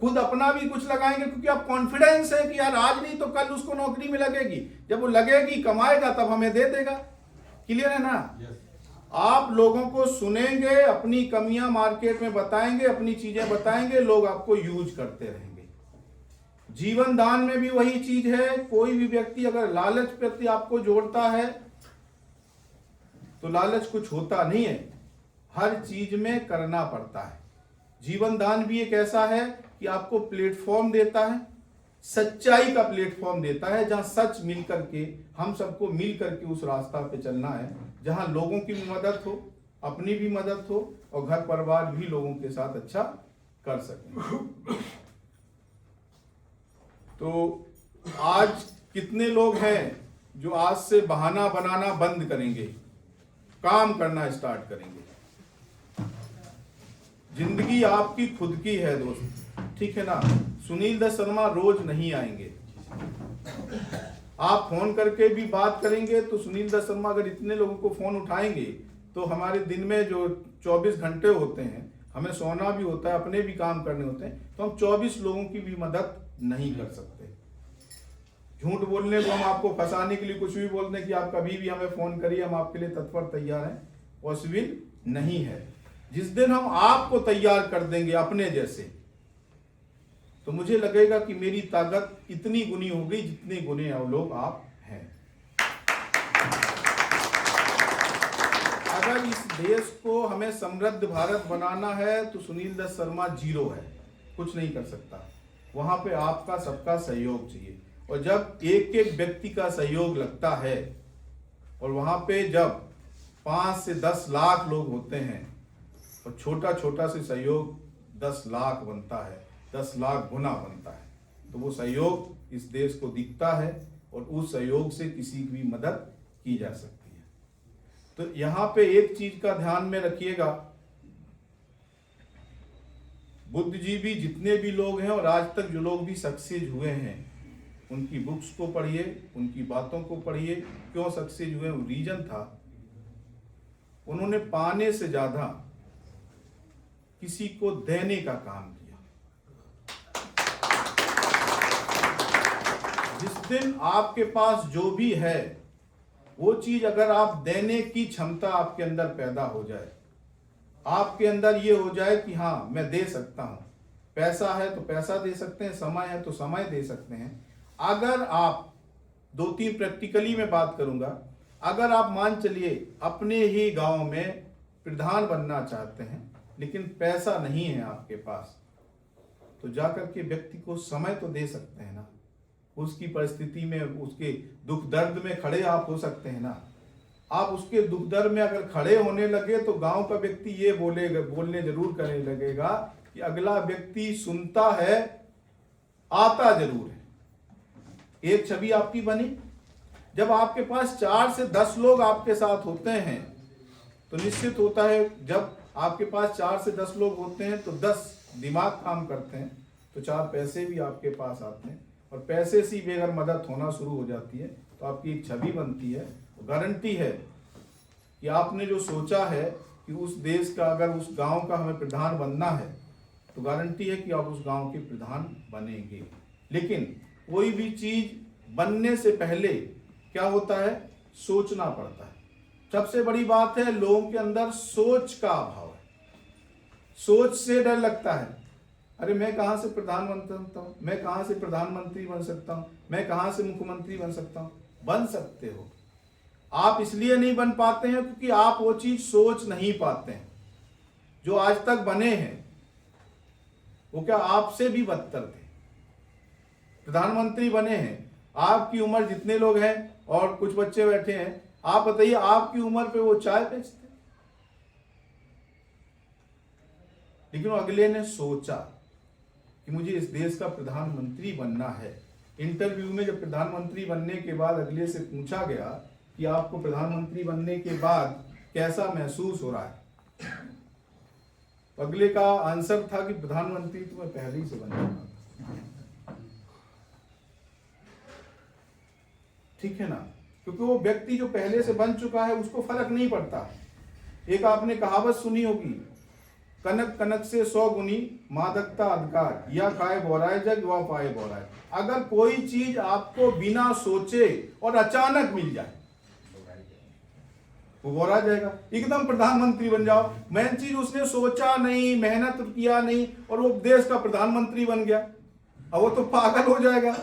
खुद अपना भी कुछ लगाएंगे, क्योंकि आप कॉन्फिडेंस है कि यार आज नहीं तो कल उसको नौकरी में लगेगी। जब वो लगेगी, कमाएगा, तब हमें दे देगा। क्लियर है ना? आप लोगों को सुनेंगे, अपनी कमियां मार्केट में बताएंगे, अपनी चीजें बताएंगे, लोग आपको यूज करते रहेंगे। जीवन दान में भी वही चीज है। कोई भी व्यक्ति अगर लालच प्रति आपको जोड़ता है तो लालच कुछ होता नहीं है, हर चीज में करना पड़ता है। जीवन दान भी एक ऐसा है कि आपको प्लेटफॉर्म देता है, सच्चाई का प्लेटफॉर्म देता है, जहां सच मिल करके हम सबको मिल करके उस रास्ता पे चलना है, जहां लोगों की भी मदद हो, अपनी भी मदद हो, और घर परिवार भी लोगों के साथ अच्छा कर सकें। तो आज कितने लोग हैं जो आज से बहाना बनाना बंद करेंगे, काम करना स्टार्ट करेंगे? जिंदगी आपकी खुद की है दोस्त, ठीक है ना? सुनील दत्त शर्मा रोज नहीं आएंगे। आप फोन करके भी बात करेंगे तो सुनील दत्त शर्मा अगर इतने लोगों को फोन उठाएंगे तो हमारे दिन में जो 24 घंटे होते हैं, हमें सोना भी होता है, अपने भी काम करने होते हैं, तो हम 24 लोगों की भी मदद नहीं कर सकते। झूठ बोलने को, हम आपको फंसाने के लिए कुछ भी बोलते हैं कि आप कभी भी हमें फोन करिए, हम आपके लिए तत्पर तैयार हैं, पॉसिबल नहीं है। जिस दिन हम आपको तैयार कर देंगे अपने जैसे, तो मुझे लगेगा कि मेरी ताकत इतनी गुनी हो गई जितने गुने लोग आप हैं। अगर इस देश को हमें समृद्ध भारत बनाना है तो सुनील दत्त शर्मा जीरो है, कुछ नहीं कर सकता। वहां पे आपका सबका सहयोग चाहिए, और जब एक एक व्यक्ति का सहयोग लगता है, और वहां पे जब 5 से 10 लाख लोग होते हैं, और छोटा छोटा से सहयोग 10 लाख बनता है, 10 लाख गुना बनता है, तो वो सहयोग इस देश को दिखता है, और उस सहयोग से किसी की भी मदद की जा सकती है। तो यहाँ पे एक चीज का ध्यान में रखिएगा, बुद्धिजीवी जितने भी लोग हैं और आज तक जो लोग भी सक्सेस हुए हैं, उनकी बुक्स को पढ़िए, उनकी बातों को पढ़िए। क्यों सक्सेस हुए? रीजन था, उन्होंने पाने से ज्यादा किसी को देने का काम किया। जिस दिन आपके पास जो भी है वो चीज अगर आप देने की क्षमता आपके अंदर पैदा हो जाए, आपके अंदर ये हो जाए कि हाँ मैं दे सकता हूं, पैसा है तो पैसा दे सकते हैं, समय है तो समय दे सकते हैं। अगर आप 2-3 प्रैक्टिकली में बात करूंगा, अगर आप मान चलिए अपने ही गांव में प्रधान बनना चाहते हैं लेकिन पैसा नहीं है आपके पास, तो जाकर के व्यक्ति को समय तो दे सकते हैं ना, उसकी परिस्थिति में, उसके दुख दर्द में खड़े आप हो सकते हैं ना। आप उसके दुख दर्द में अगर खड़े होने लगे तो गांव का व्यक्ति ये बोलने जरूर करने लगेगा कि अगला व्यक्ति सुनता है, आता जरूर है। एक छवि आपकी बनी। जब आपके पास 4 से 10 लोग आपके साथ होते हैं तो निश्चित होता है, जब आपके पास 4 से 10 लोग होते हैं तो 10 दिमाग काम करते हैं, तो 4 पैसे भी आपके पास आते हैं, और पैसे से भी अगर मदद होना शुरू हो जाती है तो आपकी एक छवि बनती है। गारंटी है कि आपने जो सोचा है कि उस देश का, अगर उस गांव का हमें प्रधान बनना है, तो गारंटी है कि आप उस गांव के प्रधान बनेंगे। लेकिन कोई भी चीज बनने से पहले क्या होता है? सोचना पड़ता है। सबसे बड़ी बात है, लोगों के अंदर सोच का अभाव है। सोच से डर लगता है, अरे मैं कहां से प्रधान बन सकता हूं, मैं कहां से प्रधानमंत्री बन सकता हूं, मैं कहां से मुख्यमंत्री बन सकता हूं। बन सकते हो, आप इसलिए नहीं बन पाते हैं क्योंकि आप वो चीज सोच नहीं पाते हैं। जो आज तक बने हैं वो क्या आपसे भी बदतर थे, प्रधानमंत्री बने हैं। आपकी उम्र जितने लोग हैं और कुछ बच्चे बैठे हैं, आप बताइए आपकी उम्र पे वो चाय बेचते, लेकिन वो अगले ने सोचा कि मुझे इस देश का प्रधानमंत्री बनना है। इंटरव्यू में जब प्रधानमंत्री बनने के बाद अगले से पूछा गया कि आपको प्रधानमंत्री बनने के बाद कैसा महसूस हो रहा है, अगले का आंसर था कि प्रधानमंत्री तो मैं पहले ही से बन चुका था। ठीक है ना, क्योंकि वो व्यक्ति जो पहले से बन चुका है उसको फर्क नहीं पड़ता। एक आपने कहावत सुनी होगी, कनक कनक से 100 गुनी मादकता अधिकार, या खाए बोराए जग व पाए बोराए। अगर कोई चीज आपको बिना सोचे और अचानक मिल जाए वो बोरा जाएगा। एकदम प्रधानमंत्री बन जाओ, मेन चीज उसने सोचा नहीं, मेहनत किया नहीं, और वो देश का प्रधानमंत्री बन गया, अब वो तो पागल हो जाएगा।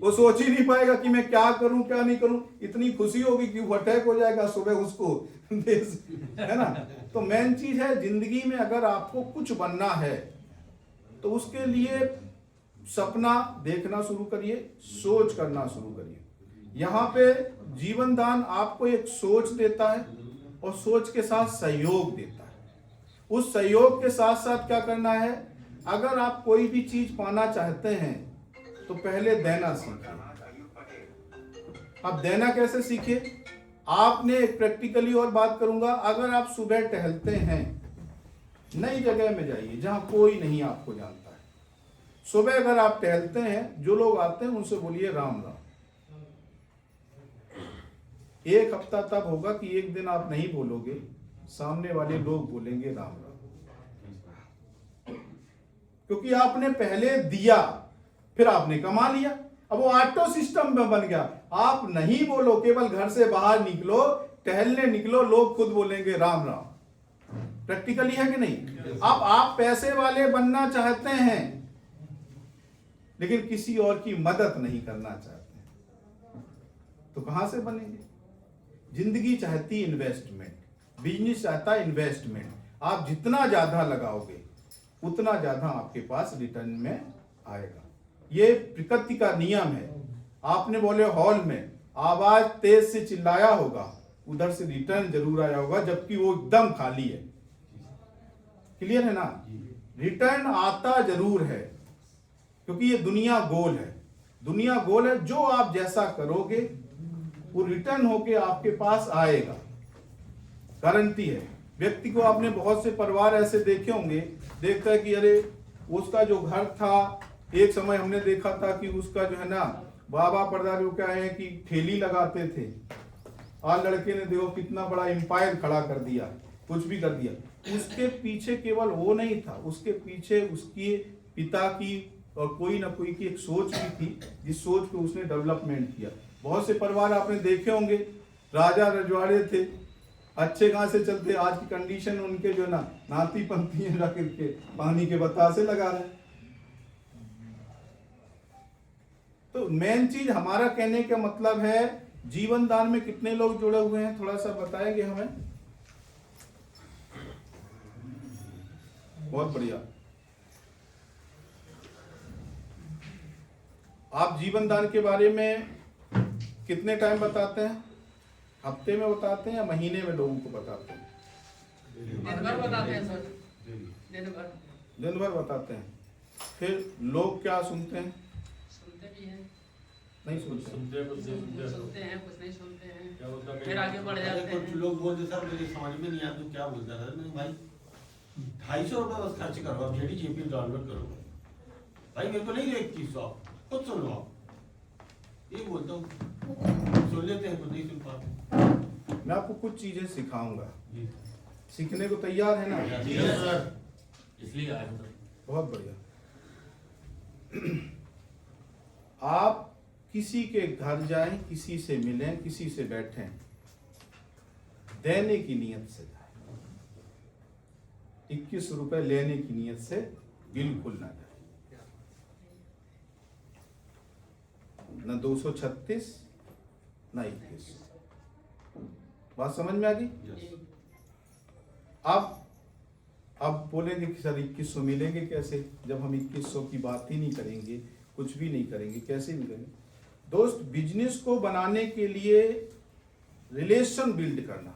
वो सोच ही नहीं पाएगा कि मैं क्या करूं क्या नहीं करूं। इतनी खुशी होगी कि वो अटैक हो जाएगा सुबह उसको देश, है ना। तो मेन चीज है जिंदगी में, अगर आपको कुछ बनना है तो उसके लिए सपना देखना शुरू करिए, सोच करना शुरू करिए। यहाँ पे जीवन दान आपको एक सोच देता है और सोच के साथ सहयोग देता है। उस सहयोग के साथ साथ क्या करना है, अगर आप कोई भी चीज पाना चाहते हैं तो पहले देना सीखिए। अब देना कैसे सीखिए, आपने एक प्रैक्टिकली और बात करूंगा। अगर आप सुबह टहलते हैं, नई जगह में जाइए जहां कोई नहीं आपको जानता है। सुबह अगर आप टहलते हैं, जो लोग आते हैं उनसे बोलिए राम राम। एक हफ्ता तब होगा कि एक दिन आप नहीं बोलोगे, सामने वाले लोग बोलेंगे राम राम, क्योंकि आपने पहले दिया, फिर आपने कमा लिया। अब वो ऑटो सिस्टम में बन गया। आप नहीं बोलो, केवल घर से बाहर निकलो, टहलने निकलो, लोग खुद बोलेंगे राम राम। प्रैक्टिकली है कि नहीं। अब आप पैसे वाले बनना चाहते हैं लेकिन किसी और की मदद नहीं करना चाहते हैं, तो कहां से बनेंगे। जिंदगी चाहती इन्वेस्टमेंट, बिजनेस चाहता है इन्वेस्टमेंट। आप जितना ज्यादा लगाओगे उतना ज्यादा आपके पास रिटर्न में आएगा। ये प्रकृति का नियम है। आपने बोले हॉल में आवाज तेज से चिल्लाया होगा, उधर से रिटर्न जरूर आया होगा, जबकि वो एकदम खाली है। क्लियर है ना। रिटर्न आता जरूर है, क्योंकि ये दुनिया गोल है। दुनिया गोल है, जो आप जैसा करोगे वो रिटर्न होके आपके पास आएगा, गारंटी है। व्यक्ति को आपने बहुत से परिवार ऐसे देखे होंगे, देखता है कि अरे उसका जो घर था, एक समय हमने देखा था कि उसका जो है ना बाबा परदादा क्या है कि ठेली लगाते थे। आज लड़के ने देखो कितना बड़ा एम्पायर खड़ा कर दिया, कुछ भी कर दिया। उसके पीछे केवल वो नहीं था, उसके पीछे उसके पिता की और कोई ना कोई की एक सोच भी थी, जिस सोच पे उसने डेवलपमेंट किया। बहुत से परिवार आपने देखे होंगे, राजा रजवाड़े थे, अच्छे कहां से चलते, आज की कंडीशन उनके जो ना नाती पंथी रख के पानी के बतासे लगा रहे हैं। तो मेन चीज हमारा कहने का मतलब है, जीवन दान में कितने लोग जुड़े हुए हैं, थोड़ा सा बताएंगे हमें। बहुत बढ़िया। आप जीवन दान के बारे में कितने टाइम बताते हैं, हफ्ते में बताते हैं या महीने में लोगों को बताते हैं? दिन भर बताते हैं सर, दिन भर बताते हैं। फिर लोग क्या सुनते हैं? सुनते भी हैं, नहीं सुनते। सुनते हैं, कुछ नहीं सुनते हैं, फिर आगे बढ़ जाते हैं। कुछ लोग बोलते सर मुझे समझ में नहीं आया तू क्या बोलता था। मैं भाई 250 रुपये बस खर्च करो, अब जेडीजेपी डाउनलोड करो भाई, मेरे को नहीं दे 2100, खुद सुन लो आप। ये बोलता हूँ, सुन लेते हैं तो नहीं सुन पाते। मैं आपको कुछ चीजें सिखाऊंगा, जी सीखने को तैयार है ना? जी सर, इसलिए आया हूं। बहुत बढ़िया। आप किसी के घर जाएं, किसी से मिलें, किसी से बैठें, देने की नीयत से जाएं। 21 रुपए लेने की नीयत से बिल्कुल ना जाए। न 236 न 21। बात समझ में आ गई? अब बोलेंगे कि सर 2100 मिलेंगे कैसे, जब हम 2100 की बात ही नहीं करेंगे, कुछ भी नहीं करेंगे, कैसे मिलेंगे? दोस्त, बिजनेस को बनाने के लिए रिलेशन बिल्ड करना,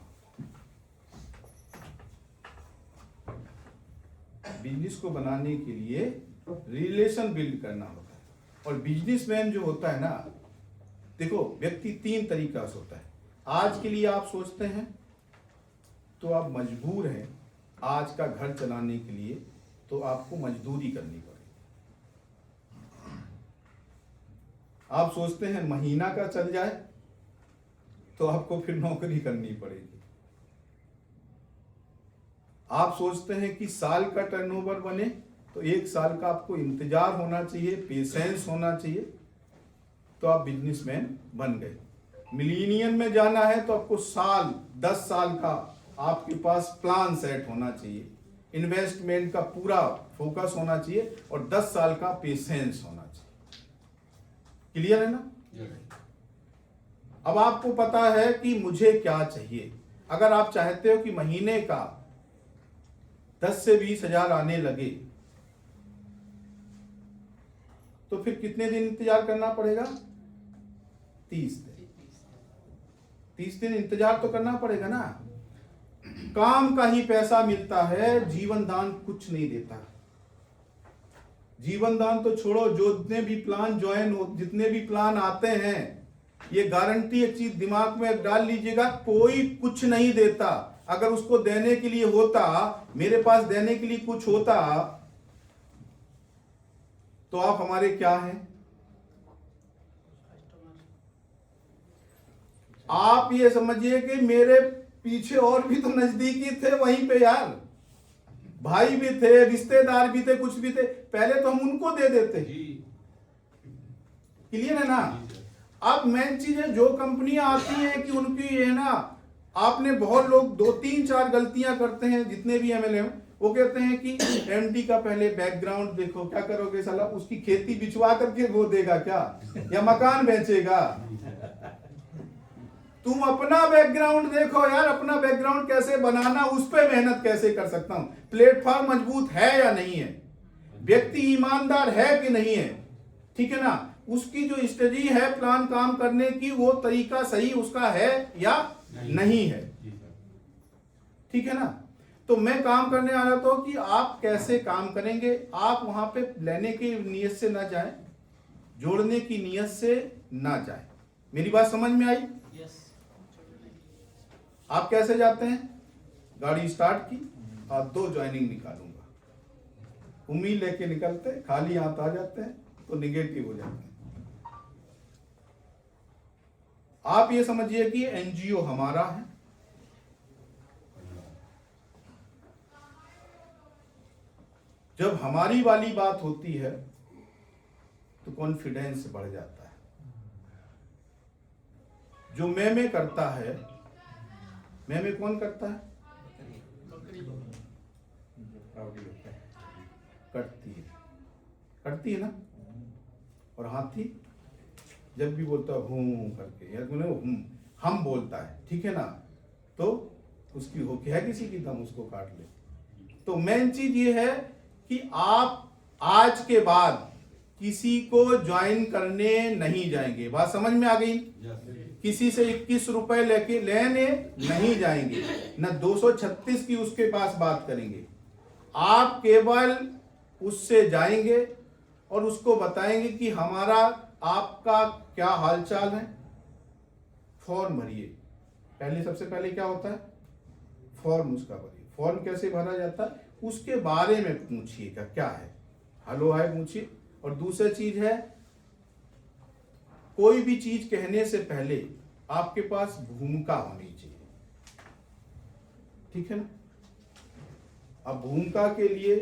बिजनेस को बनाने के लिए रिलेशन बिल्ड करना होता है। और बिजनेसमैन जो होता है ना, देखो व्यक्ति 3 तरीका से होता है। आज के लिए आप सोचते हैं तो आप मजबूर हैं आज का घर चलाने के लिए, तो आपको मजदूरी करनी पड़ेगी। आप सोचते हैं महीना का चल जाए, तो आपको फिर नौकरी करनी पड़ेगी। आप सोचते हैं कि साल का टर्नओवर बने, तो 1 साल का आपको इंतजार होना चाहिए, पेशेंस होना चाहिए, तो आप बिजनेसमैन बन गए। मिलीनियम में जाना है तो आपको 10 साल का आपके पास प्लान सेट होना चाहिए, इन्वेस्टमेंट का पूरा फोकस होना चाहिए और 10 साल का पेशेंस होना चाहिए। क्लियर है ना? अब आपको पता है कि मुझे क्या चाहिए। अगर आप चाहते हो कि महीने का 10 से 20 हजार आने लगे, तो फिर कितने दिन इंतजार करना पड़ेगा? 30 दिन। 30 दिन इंतजार तो करना पड़ेगा ना। काम का ही पैसा मिलता है, जीवन दान कुछ नहीं देता। जीवन दान तो छोड़ो, जो जितने भी प्लान जितने भी प्लान आते हैं, ये गारंटी एक चीज दिमाग में डाल लीजिएगा, कोई कुछ नहीं देता। अगर उसको देने के लिए होता, मेरे पास देने के लिए कुछ होता, तो आप हमारे क्या हैं? आप ये समझिए कि मेरे पीछे और भी तो नजदीकी थे वहीं पे यार, भाई भी थे, रिश्तेदार भी थे, कुछ भी थे, पहले तो हम उनको दे देते। क्लियर है ना? अब मेन चीज है, जो कंपनियां आती हैं कि उनकी है ना, आपने बहुत लोग 2-3-4 गलतियां करते हैं, जितने भी एमएलए हैं, वो कहते हैं कि एमडी का पहले बैकग्राउंड देखो। क्या करोगे साला? उसकी खेती बिचवा करके वो देगा क्या, या मकान बेचेगा? तुम अपना बैकग्राउंड देखो यार, अपना बैकग्राउंड कैसे बनाना, उस पर मेहनत कैसे कर सकता हूं, प्लेटफॉर्म मजबूत है या नहीं है, व्यक्ति ईमानदार है कि नहीं है, ठीक है ना, उसकी जो स्ट्रेटजी है प्लान काम करने की, वो तरीका सही उसका है या नहीं है, ठीक है ना। तो मैं काम करने आ रहा था कि आप कैसे काम करेंगे। आप वहां पे लेने की नीयत से ना जाएं, जोड़ने की नीयत से ना जाएं। मेरी बात समझ में आई? आप कैसे जाते हैं? गाड़ी स्टार्ट की और 2 ज्वाइनिंग निकालूंगा, उम्मीद लेके निकलते, खाली हाथ आ जाते हैं तो निगेटिव हो जाते हैं। आप ये समझिए कि एनजीओ हमारा है, जब हमारी वाली बात होती है तो कॉन्फिडेंस बढ़ जाता है। जो मैं करता है, मैं कौन करता है? कटती है ना। और हाथी जब भी बोलता है हूं करके, या हम बोलता है, ठीक है ना, तो उसकी हो क्या है, किसी की दम उसको काट ले। तो मेन चीज ये है कि आप आज के बाद किसी को ज्वाइन करने नहीं जाएंगे। बात समझ में आ गई? किसी से 21 रुपए लेके लेने नहीं जाएंगे, न 236 की उसके पास बात करेंगे। आप केवल उससे जाएंगे और उसको बताएंगे कि हमारा आपका क्या हालचाल है। फॉर्म भरिए। पहले सबसे पहले क्या होता है? फॉर्म उसका भरिए। फॉर्म कैसे भरा जाता है उसके बारे में पूछिएगा, क्या है, हेलो हाय पूछिए। और दूसरी चीज है, कोई भी चीज कहने से पहले आपके पास भूमिका होनी चाहिए, ठीक है ना। अब भूमिका के लिए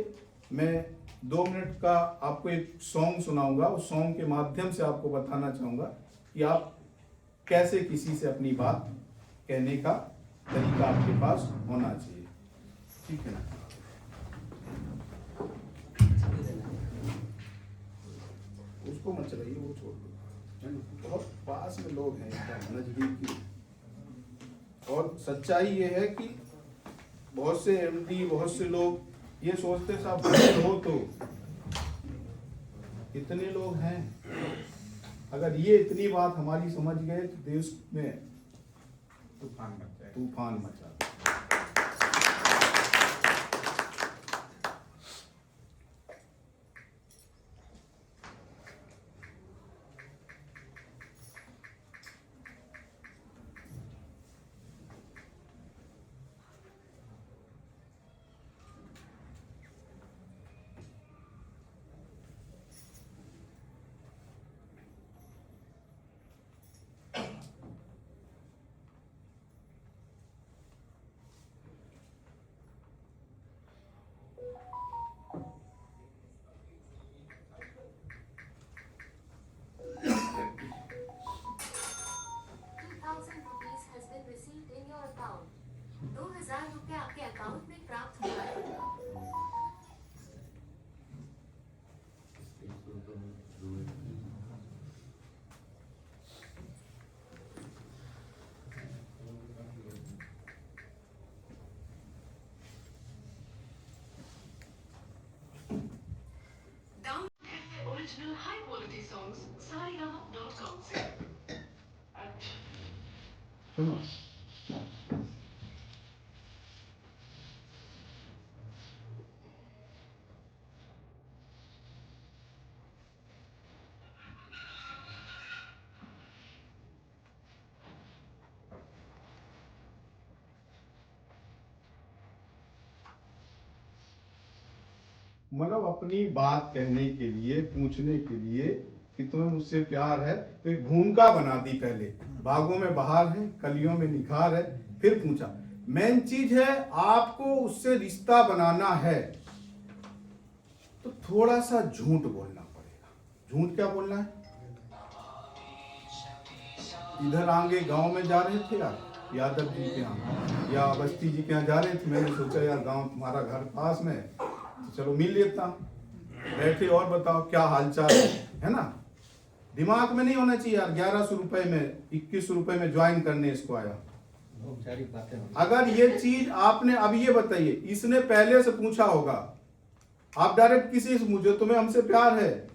मैं 2 मिनट का आपको एक सॉन्ग सुनाऊंगा। उस सॉन्ग के माध्यम से आपको बताना चाहूंगा कि आप कैसे किसी से अपनी बात कहने का तरीका आपके पास होना चाहिए, ठीक है ना। उसको मत चलाइए, वो छोड़ दो, बहुत पास में लोग हैं, नजदीकी। और सच्चाई ये है कि बहुत से एमडी, बहुत से लोग ये सोचते साहब बड़े हो तो कितने लोग हैं। अगर ये इतनी बात हमारी समझ गए तो देश में तूफान मचा। Original high quality songs saregama.com से। सुनो, मतलब अपनी बात कहने के लिए, पूछने के लिए कि तुम्हें मुझसे प्यार है, तो एक भूमिका बना दी पहले। बागों में बहार है, कलियों में निखार है, फिर पूछा। मेन चीज है आपको उससे रिश्ता बनाना है तो थोड़ा सा झूठ बोलना पड़ेगा। झूठ क्या बोलना है? इधर आगे गांव में जा रहे थे यार, यादव जी के यहाँ या अवस्थी जी के यहाँ जा रहे थे। मैंने सोचा यार गांव तुम्हारा घर पास में, तो चलो मिल लेता हूँ। बैठे और बताओ क्या हालचाल है ना। दिमाग में नहीं होना चाहिए यार 1100 रुपए में, 2100 रुपए में ज्वाइन करने इसको आया। अगर ये चीज आपने, अब ये बताइए, इसने पहले से पूछा होगा, आप डायरेक्ट किसी से पूछो तुम्हें हमसे प्यार है,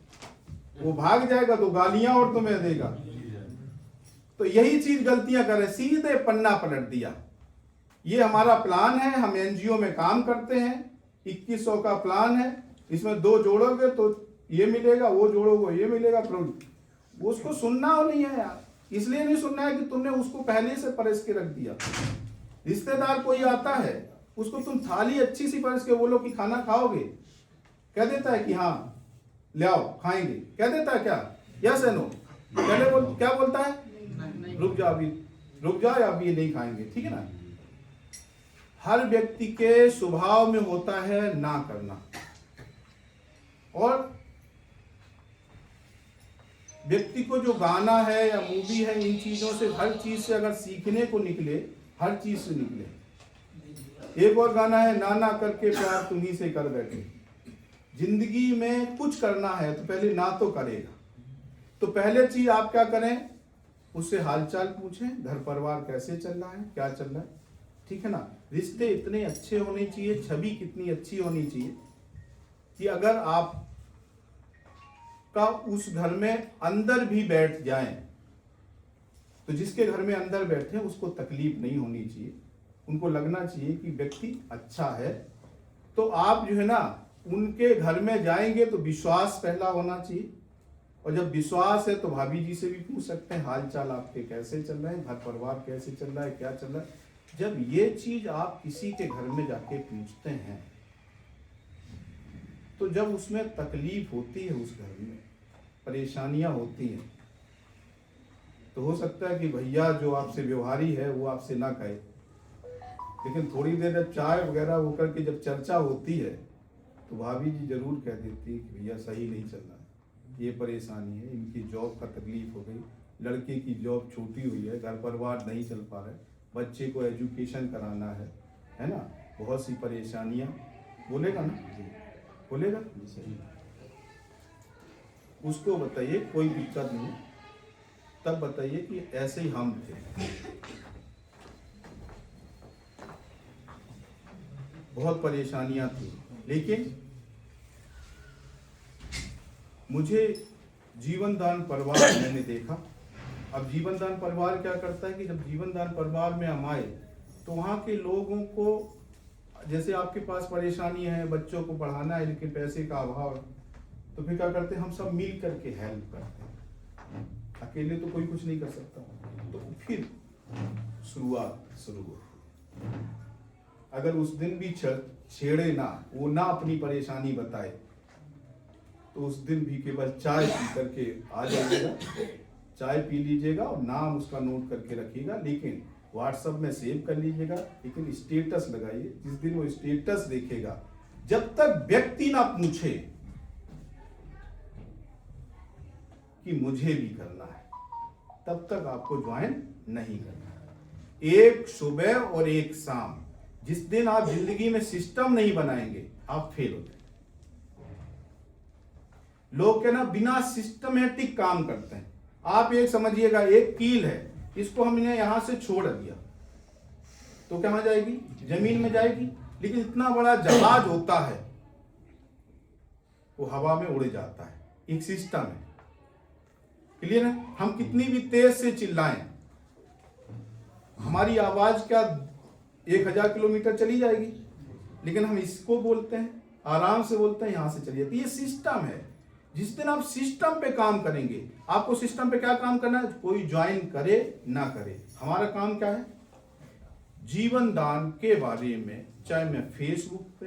वो भाग जाएगा तो गालियां और तुम्हें देगा। तो यही चीज गलतियां कर रहे, सीधे पन्ना पलट दिया। ये हमारा प्लान है, हम एनजीओ में काम करते हैं, 2100 का प्लान है, इसमें 2 जोड़ोगे तो ये मिलेगा, वो जोड़ोगे ये मिलेगा। उसको सुनना हो नहीं है यार, इसलिए नहीं सुनना है कि तुमने उसको पहले से परस के रख दिया। रिश्तेदार कोई आता है, उसको तुम थाली अच्छी सी परस के बोलो कि खाना खाओगे, कह देता है कि हाँ ले आओ खाएंगे, कह देता है क्या? Yes no? पहले क्या बोलता है? रुक जा अभी, रुक जा, अभी ये नहीं खाएंगे, ठीक है ना। हर व्यक्ति के स्वभाव में होता है ना करना, और व्यक्ति को जो गाना है या मूवी है, इन चीजों से, हर चीज से अगर सीखने को निकले, हर चीज से निकले। एक और गाना है, ना ना करके प्यार तुम्ही से कर बैठे। जिंदगी में कुछ करना है तो पहले ना तो करेगा, तो पहले चीज आप क्या करें, उससे हालचाल पूछें, घर परिवार कैसे चल रहा है, क्या चल रहा है, ठीक है ना। रिश्ते इतने अच्छे होने चाहिए, छवि कितनी अच्छी होनी चाहिए कि अगर आप का उस घर में अंदर भी बैठ जाएं तो जिसके घर में अंदर बैठे उसको तकलीफ नहीं होनी चाहिए, उनको लगना चाहिए कि व्यक्ति अच्छा है। तो आप जो है ना उनके घर में जाएंगे तो विश्वास पहला होना चाहिए, और जब विश्वास है तो भाभी जी से भी पूछ सकते हैं हाल चाल आपके कैसे चल रहे हैं, घर परिवार कैसे चल रहा है, क्या चल रहा है। जब ये चीज आप किसी के घर में जाके पूछते हैं तो जब उसमें तकलीफ होती है, उस घर में परेशानियां होती हैं, तो हो सकता है कि भैया जो आपसे व्यवहारी है वो आपसे ना कहे, लेकिन थोड़ी देर जब चाय वगैरह होकर के जब चर्चा होती है तो भाभी जी जरूर कह देती है कि भैया सही नहीं चल रहा है, ये परेशानी है, इनकी जॉब का तकलीफ हो गई, लड़के की जॉब छूटी हुई है, घर परिवार नहीं चल पा रहा है, बच्चे को एजुकेशन कराना है ना, बहुत सी परेशानियां। बोलेगा ना? बोलेगा? उसको बताइए कोई दिक्कत नहीं, तब बताइए कि ऐसे ही हम थे, बहुत परेशानियां थी, लेकिन मुझे जीवन दान परिवार मैंने देखा। अब जीवन दान परिवार क्या करता है कि जब जीवन दान परिवार में हम आए तो वहाँ के लोगों को, जैसे आपके पास परेशानी है, बच्चों को पढ़ाना है लेकिन पैसे का अभाव है, तो फिर क्या करते हैं, हम सब मिल करके हेल्प करते हैं, अकेले तो कोई कुछ नहीं कर सकता। तो फिर शुरुआत शुरू हो। अगर उस दिन भी छेड़े ना, वो ना अपनी परेशानी बताए, तो उस दिन भी केवल चाय पी करके आ जाइएगा, चाय पी लीजिएगा और नाम उसका नोट करके रखिएगा, लेकिन व्हाट्सएप में सेव कर लीजिएगा, लेकिन स्टेटस लगाइए। जिस दिन वो स्टेटस देखेगा, जब तक व्यक्ति ना पूछे कि मुझे भी करना है, तब तक आपको ज्वाइन नहीं करना। एक सुबह और एक शाम, जिस दिन आप जिंदगी में सिस्टम नहीं बनाएंगे, आप फेल हो जाएंगे। लोग क्या ना बिना सिस्टमेटिक काम करते हैं। आप एक समझिएगा, एक कील है, इसको हमने यहां से छोड़ दिया तो कहां जाएगी? जमीन में जाएगी। लेकिन इतना बड़ा जहाज होता है वो हवा में उड़ जाता है, एक सिस्टम है। क्लियर है? हम कितनी भी तेज से चिल्लाएं, हमारी आवाज क्या 1000 किलोमीटर चली जाएगी, लेकिन हम इसको बोलते हैं, आराम से बोलते हैं, यहां से चली जाती है। ये सिस्टम है। जिस दिन आप सिस्टम पे काम करेंगे, आपको सिस्टम पे क्या काम करना है? कोई ज्वाइन करे ना करे, हमारा काम क्या है? जीवन दान के बारे में, चाहे मैं फेसबुक पे,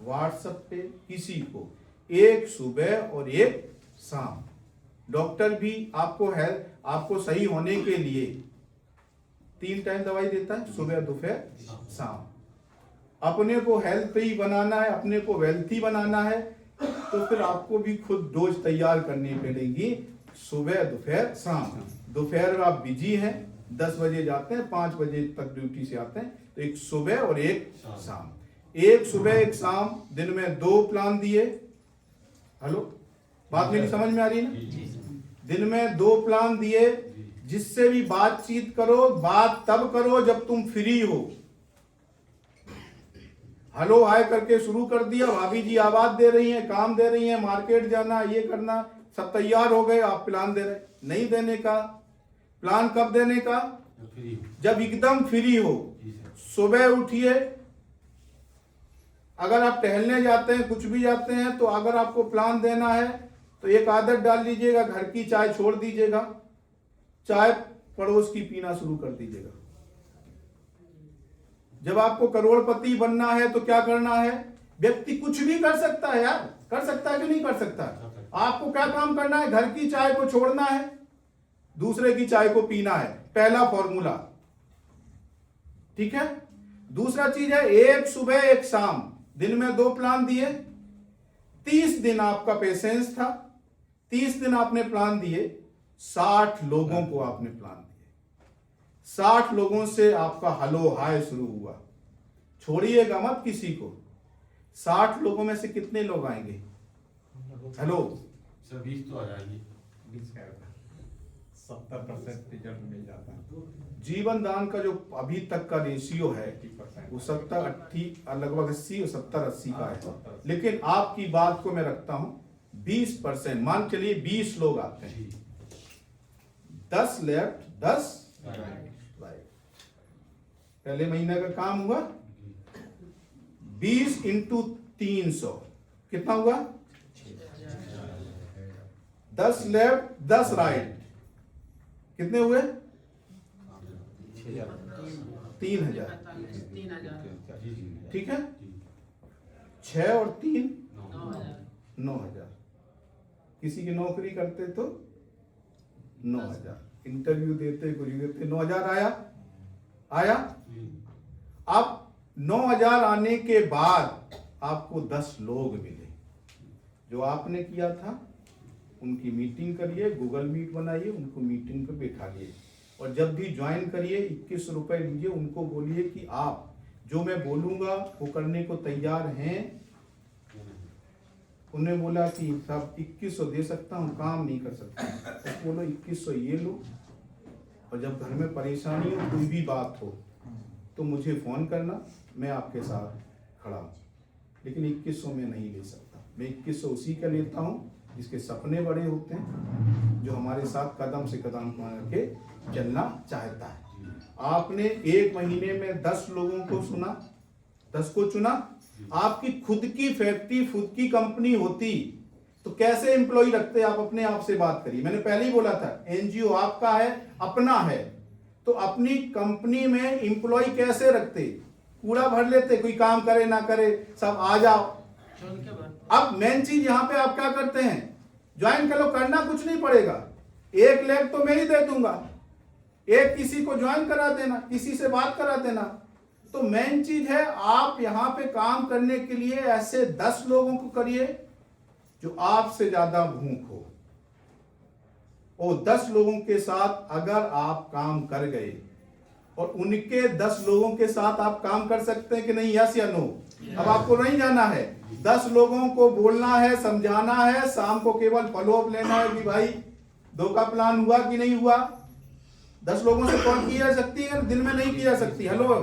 व्हाट्सएप पे किसी को, एक सुबह और एक शाम, डॉक्टर भी आपको सही होने के लिए 3 टाइम दवाई देता है, सुबह, दोपहर, शाम। अपने को हेल्थी बनाना है, अपने को वेल्थी बनाना है, तो फिर आपको भी खुद डोज तैयार करनी पड़ेगी, सुबह, दोपहर, शाम। दोपहर में आप बिजी हैं, 10 बजे जाते हैं, 5 बजे तक ड्यूटी से आते हैं, तो एक सुबह और एक शाम। एक सुबह एक शाम, दिन में 2 प्लान दिए। हेलो, बात मेरी समझ में आ रही है ना? दिन में 2 प्लान दिए, जिससे भी बातचीत करो, बात तब करो जब तुम फ्री हो। हेलो हाय करके शुरू कर दिया, भाभी जी आवाज दे रही हैं, काम दे रही हैं, मार्केट जाना, ये करना, सब तैयार हो गए, आप प्लान दे रहे, नहीं देने का। प्लान कब देने का? जब एकदम फ्री हो। सुबह उठिए, अगर आप टहलने जाते हैं, कुछ भी जाते हैं, तो अगर आपको प्लान देना है तो एक आदत डाल लीजिएगा, घर की चाय छोड़ दीजिएगा, चाय पड़ोस की पीना शुरू कर दीजिएगा। जब आपको करोड़पति बनना है तो क्या करना है? व्यक्ति कुछ भी कर सकता है यार, कर सकता है कि नहीं कर सकता? आपको क्या काम करना है? घर की चाय को छोड़ना है, दूसरे की चाय को पीना है, पहला फॉर्मूला। ठीक है? दूसरा चीज है, एक सुबह एक शाम, दिन में 2 प्लान दिए। 30 दिन आपका पेशेंस था, 30 दिन आपने प्लान दिए, 60 लोगों को आपने प्लान दिए, 60 लोगों से आपका हलो हाय शुरू हुआ। छोड़िएगा मत किसी को। 60 लोगों में से कितने लोग आएंगे? हेलो, 20 तो आ जाएंगे। 70% रिजल्ट मिल जाता है। जीवन दान का जो अभी तक का रेशियो है वो 70-80, लगभग 80 और 70-80 का है। लेकिन आपकी बात को मैं रखता हूं 20%। मान चलिए 20 लोग आते हैं, 10 लेफ्ट, 10 राइट। पहले महीने का काम हुआ 20 × 300 कितना हुआ? 10 लेफ्ट, 10 राइट, कितने हुए? 3000। 3000। ठीक है? 6 और 3 9000। किसी की नौकरी करते तो 9000, इंटरव्यू देते, कुछ देते, 9000 आया। अब 9000 आने के बाद आपको 10 लोग मिले, जो आपने किया था उनकी मीटिंग करिए, गूगल मीट बनाइए, उनको मीटिंग पर बैठाइए, और जब भी ज्वाइन करिए 21 रुपए लीजिए। उनको बोलिए कि आप जो मैं बोलूंगा वो करने को तैयार हैं। उन्हें बोला कि साहब 2100 दे सकता हूँ, काम नहीं कर सकता, तो बोलो 2100 ये लो, और जब घर में परेशानी हो, कोई भी बात हो, तो मुझे फ़ोन करना, मैं आपके साथ खड़ा हूँ। लेकिन 2100 में नहीं ले सकता। मैं 2100 उसी का लेता हूँ जिसके सपने बड़े होते हैं, जो हमारे साथ कदम से कदम मार के चलना चाहता है। आपने 1 महीने में 10 लोगों को सुना, 10 को चुना। आपकी खुद की फैक्ट्री, खुद की कंपनी होती तो कैसे एम्प्लॉय रखते? आप अपने आप से बात करिए। मैंने पहले ही बोला था, एनजीओ आपका है, अपना है, तो अपनी कंपनी में एम्प्लॉय कैसे रखते? कूड़ा भर लेते, कोई काम करे ना करे, सब आ जाओ। अब मेन चीज यहां पे आप क्या करते हैं? ज्वाइन कर लो, करना कुछ नहीं पड़ेगा। 1 लैब तो मैं ही दे दूंगा, एक किसी को ज्वाइन करा देना, किसी से बात करा देना। तो मेन चीज है, आप यहां पे काम करने के लिए ऐसे 10 लोगों को करिए जो आपसे ज्यादा भूख हो, और 10 लोगों के साथ अगर आप काम कर गए, और उनके 10 लोगों के साथ आप काम कर सकते हैं कि नहीं? यस या नो? अब आपको नहीं जाना है, 10 लोगों को बोलना है, समझाना है, शाम को केवल फॉलो अप लेना है कि भाई 2 का प्लान हुआ कि नहीं हुआ। 10 लोगों से कॉल की जा सकती है, दिन में नहीं की जा सकती। हेलो,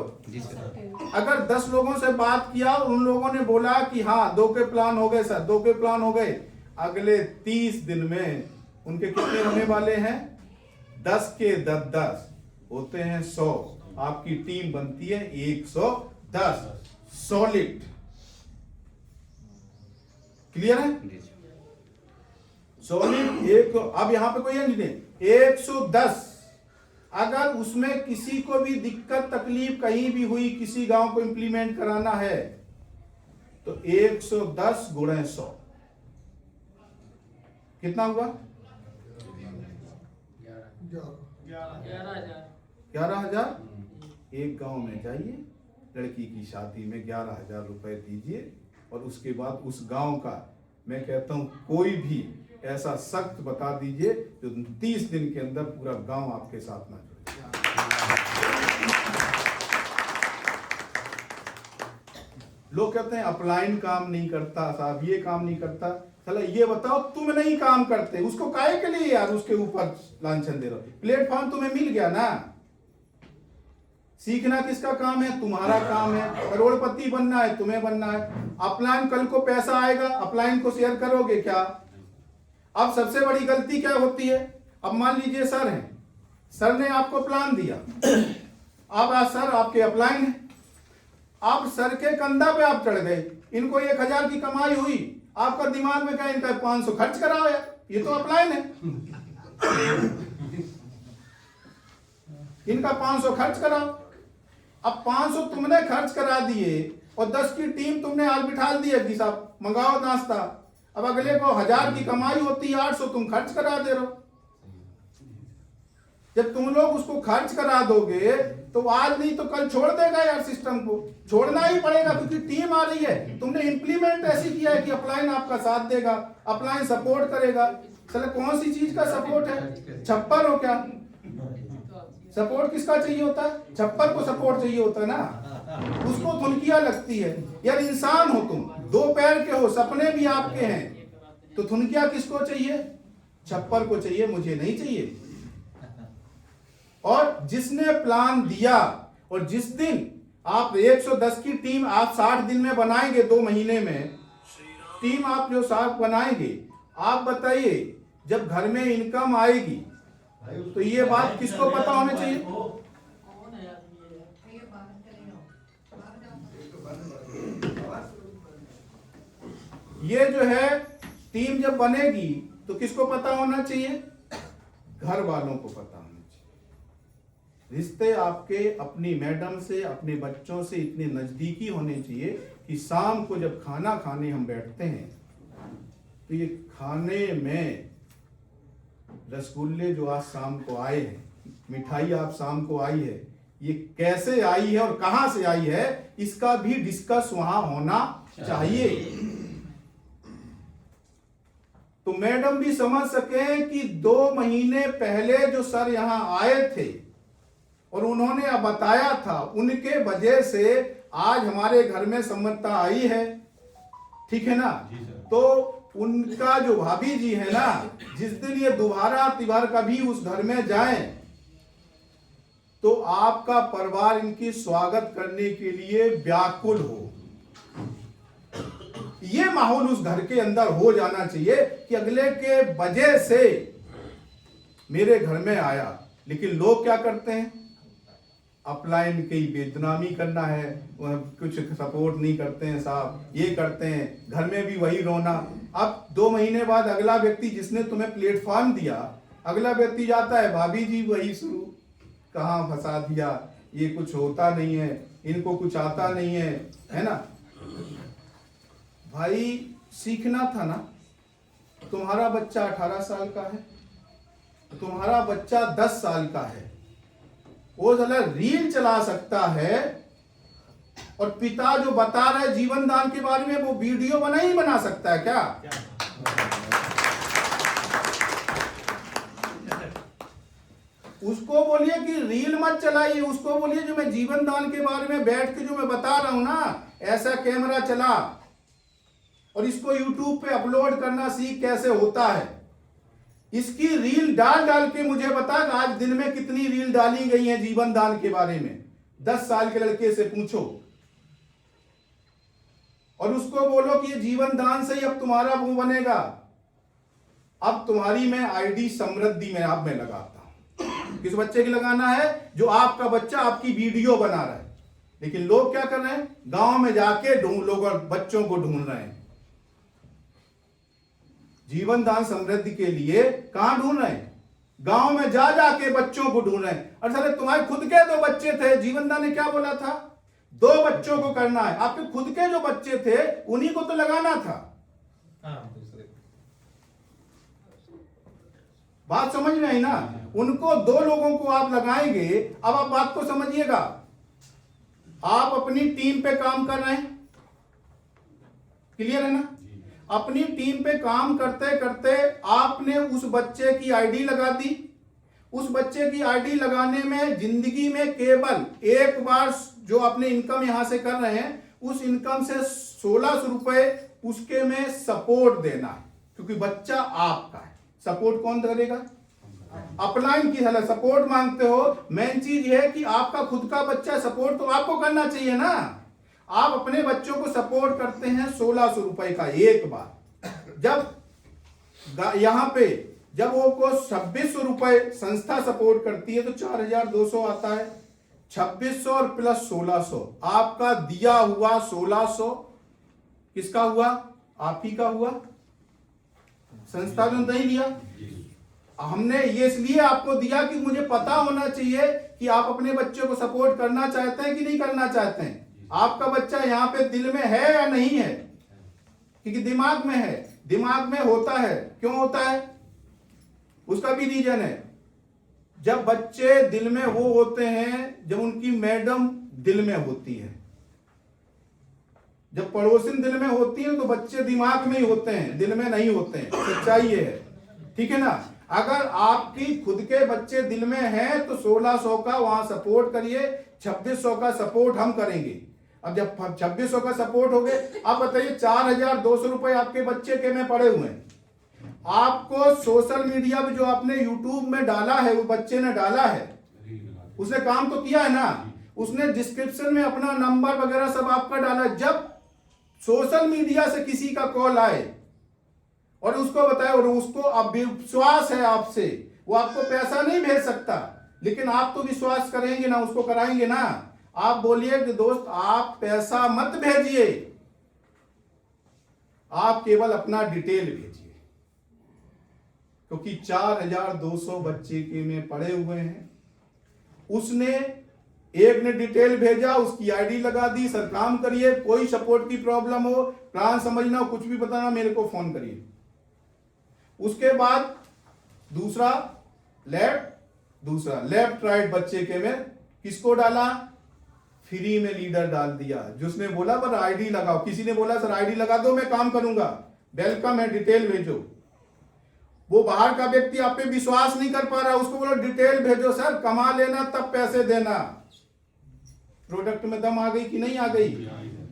अगर 10 लोगों से बात किया और उन लोगों ने बोला कि हाँ 2 के प्लान हो गए सर, 2 के प्लान हो गए, अगले 30 दिन में उनके कितने होने वाले हैं? 10 के 10 होते हैं 100। आपकी टीम बनती है 110 सॉलिड। क्लियर है? सॉलिड एक। अब यहां पे कोई नहीं, 110। अगर उसमें किसी को भी दिक्कत तकलीफ कहीं भी हुई, किसी गांव को इंप्लीमेंट कराना है, तो 110 गुणे 100 कितना हुआ? 11,000। एक गांव में जाइए, लड़की की शादी में 11,000 रुपए दीजिए, और उसके बाद उस गांव का, मैं कहता हूं कोई भी ऐसा सख्त बता दीजिए जो 30 दिन के अंदर पूरा गांव आपके साथ ना जुड़े। लोग कहते हैं अपलाइन काम नहीं करता साहब, ये काम नहीं करता। चलो ये बताओ, तुम नहीं काम करते, उसको काहे के लिए यार उसके ऊपर लांछन दे रहे हो? प्लेटफॉर्म तुम्हें मिल गया ना। सीखना किसका काम है? तुम्हारा काम है। करोड़पति बनना है, तुम्हें बनना है। अपलाइन कल को पैसा आएगा, अपलाइन को शेयर करोगे क्या? अब सबसे बड़ी गलती क्या होती है? अब मान लीजिए सर हैं, सर ने आपको प्लान दिया, अब आज सर आपके अपलाइन है, आप सर के कंधा पे आप चढ़ गए, इनको 1,000 की कमाई हुई, आपका दिमाग में क्या इनका 500 खर्च कराओ यार, ये तो अपलाइन है, इनका 500 खर्च कराओ। अब 500 तुमने खर्च करा दिए और 10 की टीम तुमने आल बिठाल दी है कि साहब मंगाओ नाश्ता। अब अगले को 1,000 की कमाई होती है, 800 तुम खर्च करा दे रहे हो। जब तुम लोग उसको खर्च करा दोगे तो आज नहीं तो कल छोड़ देगा यार, सिस्टम को छोड़ना ही पड़ेगा, क्योंकि टीम आ रही है। तुमने इंप्लीमेंट ऐसी किया है कि अपलाइन आपका साथ देगा, अपलाइन सपोर्ट करेगा। चलो कौन सी चीज का सपोर्ट है? छप्पर हो क्या? सपोर्ट किसका चाहिए होता है? छप्पर को सपोर्ट चाहिए होता है ना, उसको थुनकिया लगती है यार। इंसान हो तुम, 2 पैर के हो, सपने भी आपके हैं, तो थुनकिया किसको चाहिए? छप्पर को चाहिए, मुझे नहीं चाहिए। और जिसने प्लान दिया, और जिस दिन आप 110 की टीम आप 60 दिन में बनाएंगे, 2 महीने में टीम आप जो साथ बनाएंगे, आप बताइए जब घर में इनकम आएगी तो ये बात किसको पता होनी चाहिए? ये जो है टीम जब बनेगी तो किसको पता होना चाहिए? घर वालों को पता होना चाहिए। रिश्ते आपके अपनी मैडम से, अपने बच्चों से इतने नजदीकी होने चाहिए कि शाम को जब खाना खाने हम बैठते हैं तो ये खाने में रसगुल्ले जो आज शाम को आए हैं, मिठाई आप शाम को आई है, ये कैसे आई है और कहां से आई है, इसका भी डिस्कस वहां होना चाहिए। तो मैडम भी समझ सके कि 2 महीने पहले जो सर यहां आए थे और उन्होंने बताया था, उनके वजह से आज हमारे घर में सम्मतता आई है, ठीक है ना? तो उनका जो भाभी जी है ना, जिस दिन ये दोबारा तिबार कभी उस घर में जाएं तो आपका परिवार इनकी स्वागत करने के लिए व्याकुल हो। ये माहौल उस घर के अंदर हो जाना चाहिए कि अगले के वजह से मेरे घर में आया। लेकिन लोग क्या करते हैं? अपलाइन की बेदनामी करना है, कुछ सपोर्ट नहीं करते हैं साहब, ये करते हैं, घर में भी वही रोना। अब 2 महीने बाद अगला व्यक्ति जिसने तुम्हें प्लेटफॉर्म दिया, अगला व्यक्ति जाता है, भाभी जी वही शुरू, कहाँ फंसा दिया, ये कुछ होता नहीं है, इनको कुछ आता नहीं है ना? भाई सीखना था ना। तुम्हारा बच्चा 18 साल का है, तुम्हारा बच्चा 10 साल का है, वो जरा रील चला सकता है और पिता जो बता रहा है जीवन दान के बारे में, वो वीडियो बना सकता है क्या? उसको बोलिए कि रील मत चलाइए, उसको बोलिए जो मैं जीवन दान के बारे में बैठ के जो मैं बता रहा हूं ना, ऐसा कैमरा चला, और इसको यूट्यूब पे अपलोड करना सीख कैसे होता है। इसकी रील डाल डाल के मुझे बता कि आज दिन में कितनी रील डाली गई है जीवन दान के बारे में। 10 साल के लड़के से पूछो और उसको बोलो कि ये जीवन दान से ही अब तुम्हारा मुंह बनेगा। अब तुम्हारी मैं आईडी समृद्धि में आप में लगाता हूं। किस बच्चे की लगाना है? जो आपका बच्चा आपकी वीडियो बना रहा है। लेकिन लोग क्या कर रहे हैं? गांव में जाके लोग और बच्चों को ढूंढ रहे हैं। जीवन दान समृद्धि के लिए कहां ढूंढ रहे हैं? गांव में जा जाके बच्चों को ढूंढ रहे हैं। और सारे तुम्हारे खुद के 2 बच्चे थे, जीवन दान ने क्या बोला था? 2 बच्चों को करना है। आपके खुद के जो बच्चे थे उन्हीं को तो लगाना था। बात समझ में आई ना? उनको 2 लोगों को आप लगाएंगे। अब आप बात को समझिएगा। आप अपनी टीम पे काम कर रहे हैं, क्लियर है ना? अपनी टीम पे काम करते करते आपने उस बच्चे की आईडी लगा दी। उस बच्चे की आईडी लगाने में जिंदगी में केवल एक बार जो अपने इनकम यहां से कर रहे हैं, उस इनकम से 1600 रुपए उसके में सपोर्ट देना है, क्योंकि बच्चा आपका है। सपोर्ट कौन करेगा? अपलाइन की हालत सपोर्ट मांगते हो। मेन चीज ये है कि आपका खुद का बच्चा, सपोर्ट तो आपको करना चाहिए ना। आप अपने बच्चों को सपोर्ट करते हैं 1600 रुपए का एक बार। जब यहां पे जब वो को 2600 रुपए संस्था सपोर्ट करती है तो 4200 आता है। 2600 और प्लस 1600 आपका दिया हुआ 1600 किसका हुआ? आप ही का हुआ। संस्था ने नहीं दिया। हमने ये इसलिए आपको दिया कि मुझे पता होना चाहिए कि आप अपने बच्चे को सपोर्ट करना चाहते हैं कि नहीं करना चाहते हैं। आपका बच्चा यहाँ पे दिल में है या नहीं है? क्योंकि दिमाग में है। दिमाग में होता है। क्यों होता है? उसका भी रीजन है। जब बच्चे दिल में वो होते हैं जब उनकी मैडम दिल में होती है। जब पड़ोसिन दिल में होती है तो बच्चे दिमाग में ही होते हैं, दिल में नहीं होते हैं। सच्चाई ये है, ठीक है ना? अगर आपकी खुद के बच्चे दिल में हैं तो 1600 का वहां सपोर्ट करिए। 2600 का सपोर्ट हम करेंगे। अब जब 2600 का सपोर्ट हो गए, आप बताइए 4200 रुपए आपके बच्चे के में पड़े हुए हैं। आपको सोशल मीडिया पे जो आपने यूट्यूब में डाला है, वो बच्चे ने डाला है, उसने काम तो किया है ना। उसने डिस्क्रिप्शन में अपना नंबर वगैरह सब आपका डाला। जब सोशल मीडिया से किसी का कॉल आए और उसको बताए और उसको अब विश्वास है आपसे, वो आपको पैसा नहीं भेज सकता, लेकिन आप तो विश्वास करेंगे ना, उसको कराएंगे ना। आप बोलिए कि दोस्त आप पैसा मत भेजिए, आप केवल अपना डिटेल भेजिए, क्योंकि 4200 बच्चे के में पड़े हुए हैं। उसने एक ने डिटेल भेजा, उसकी आईडी लगा दी। सर काम करिए, कोई सपोर्ट की प्रॉब्लम हो, प्लान समझना हो, कुछ भी बताना, मेरे को फोन करिए। उसके बाद दूसरा लेफ्ट राइट बच्चे के में किसको डाला? फ्री में लीडर डाल दिया। जिसने बोला पर आईडी लगाओ, किसी ने बोला सर आईडी लगा दो मैं काम करूंगा, वेलकम है, डिटेल भेजो। वो बाहर का व्यक्ति आप पे विश्वास नहीं कर पा रहा, उसको बोलो डिटेल भेजो सर, कमा लेना तब पैसे देना। प्रोडक्ट में दम आ गई कि नहीं आ गई?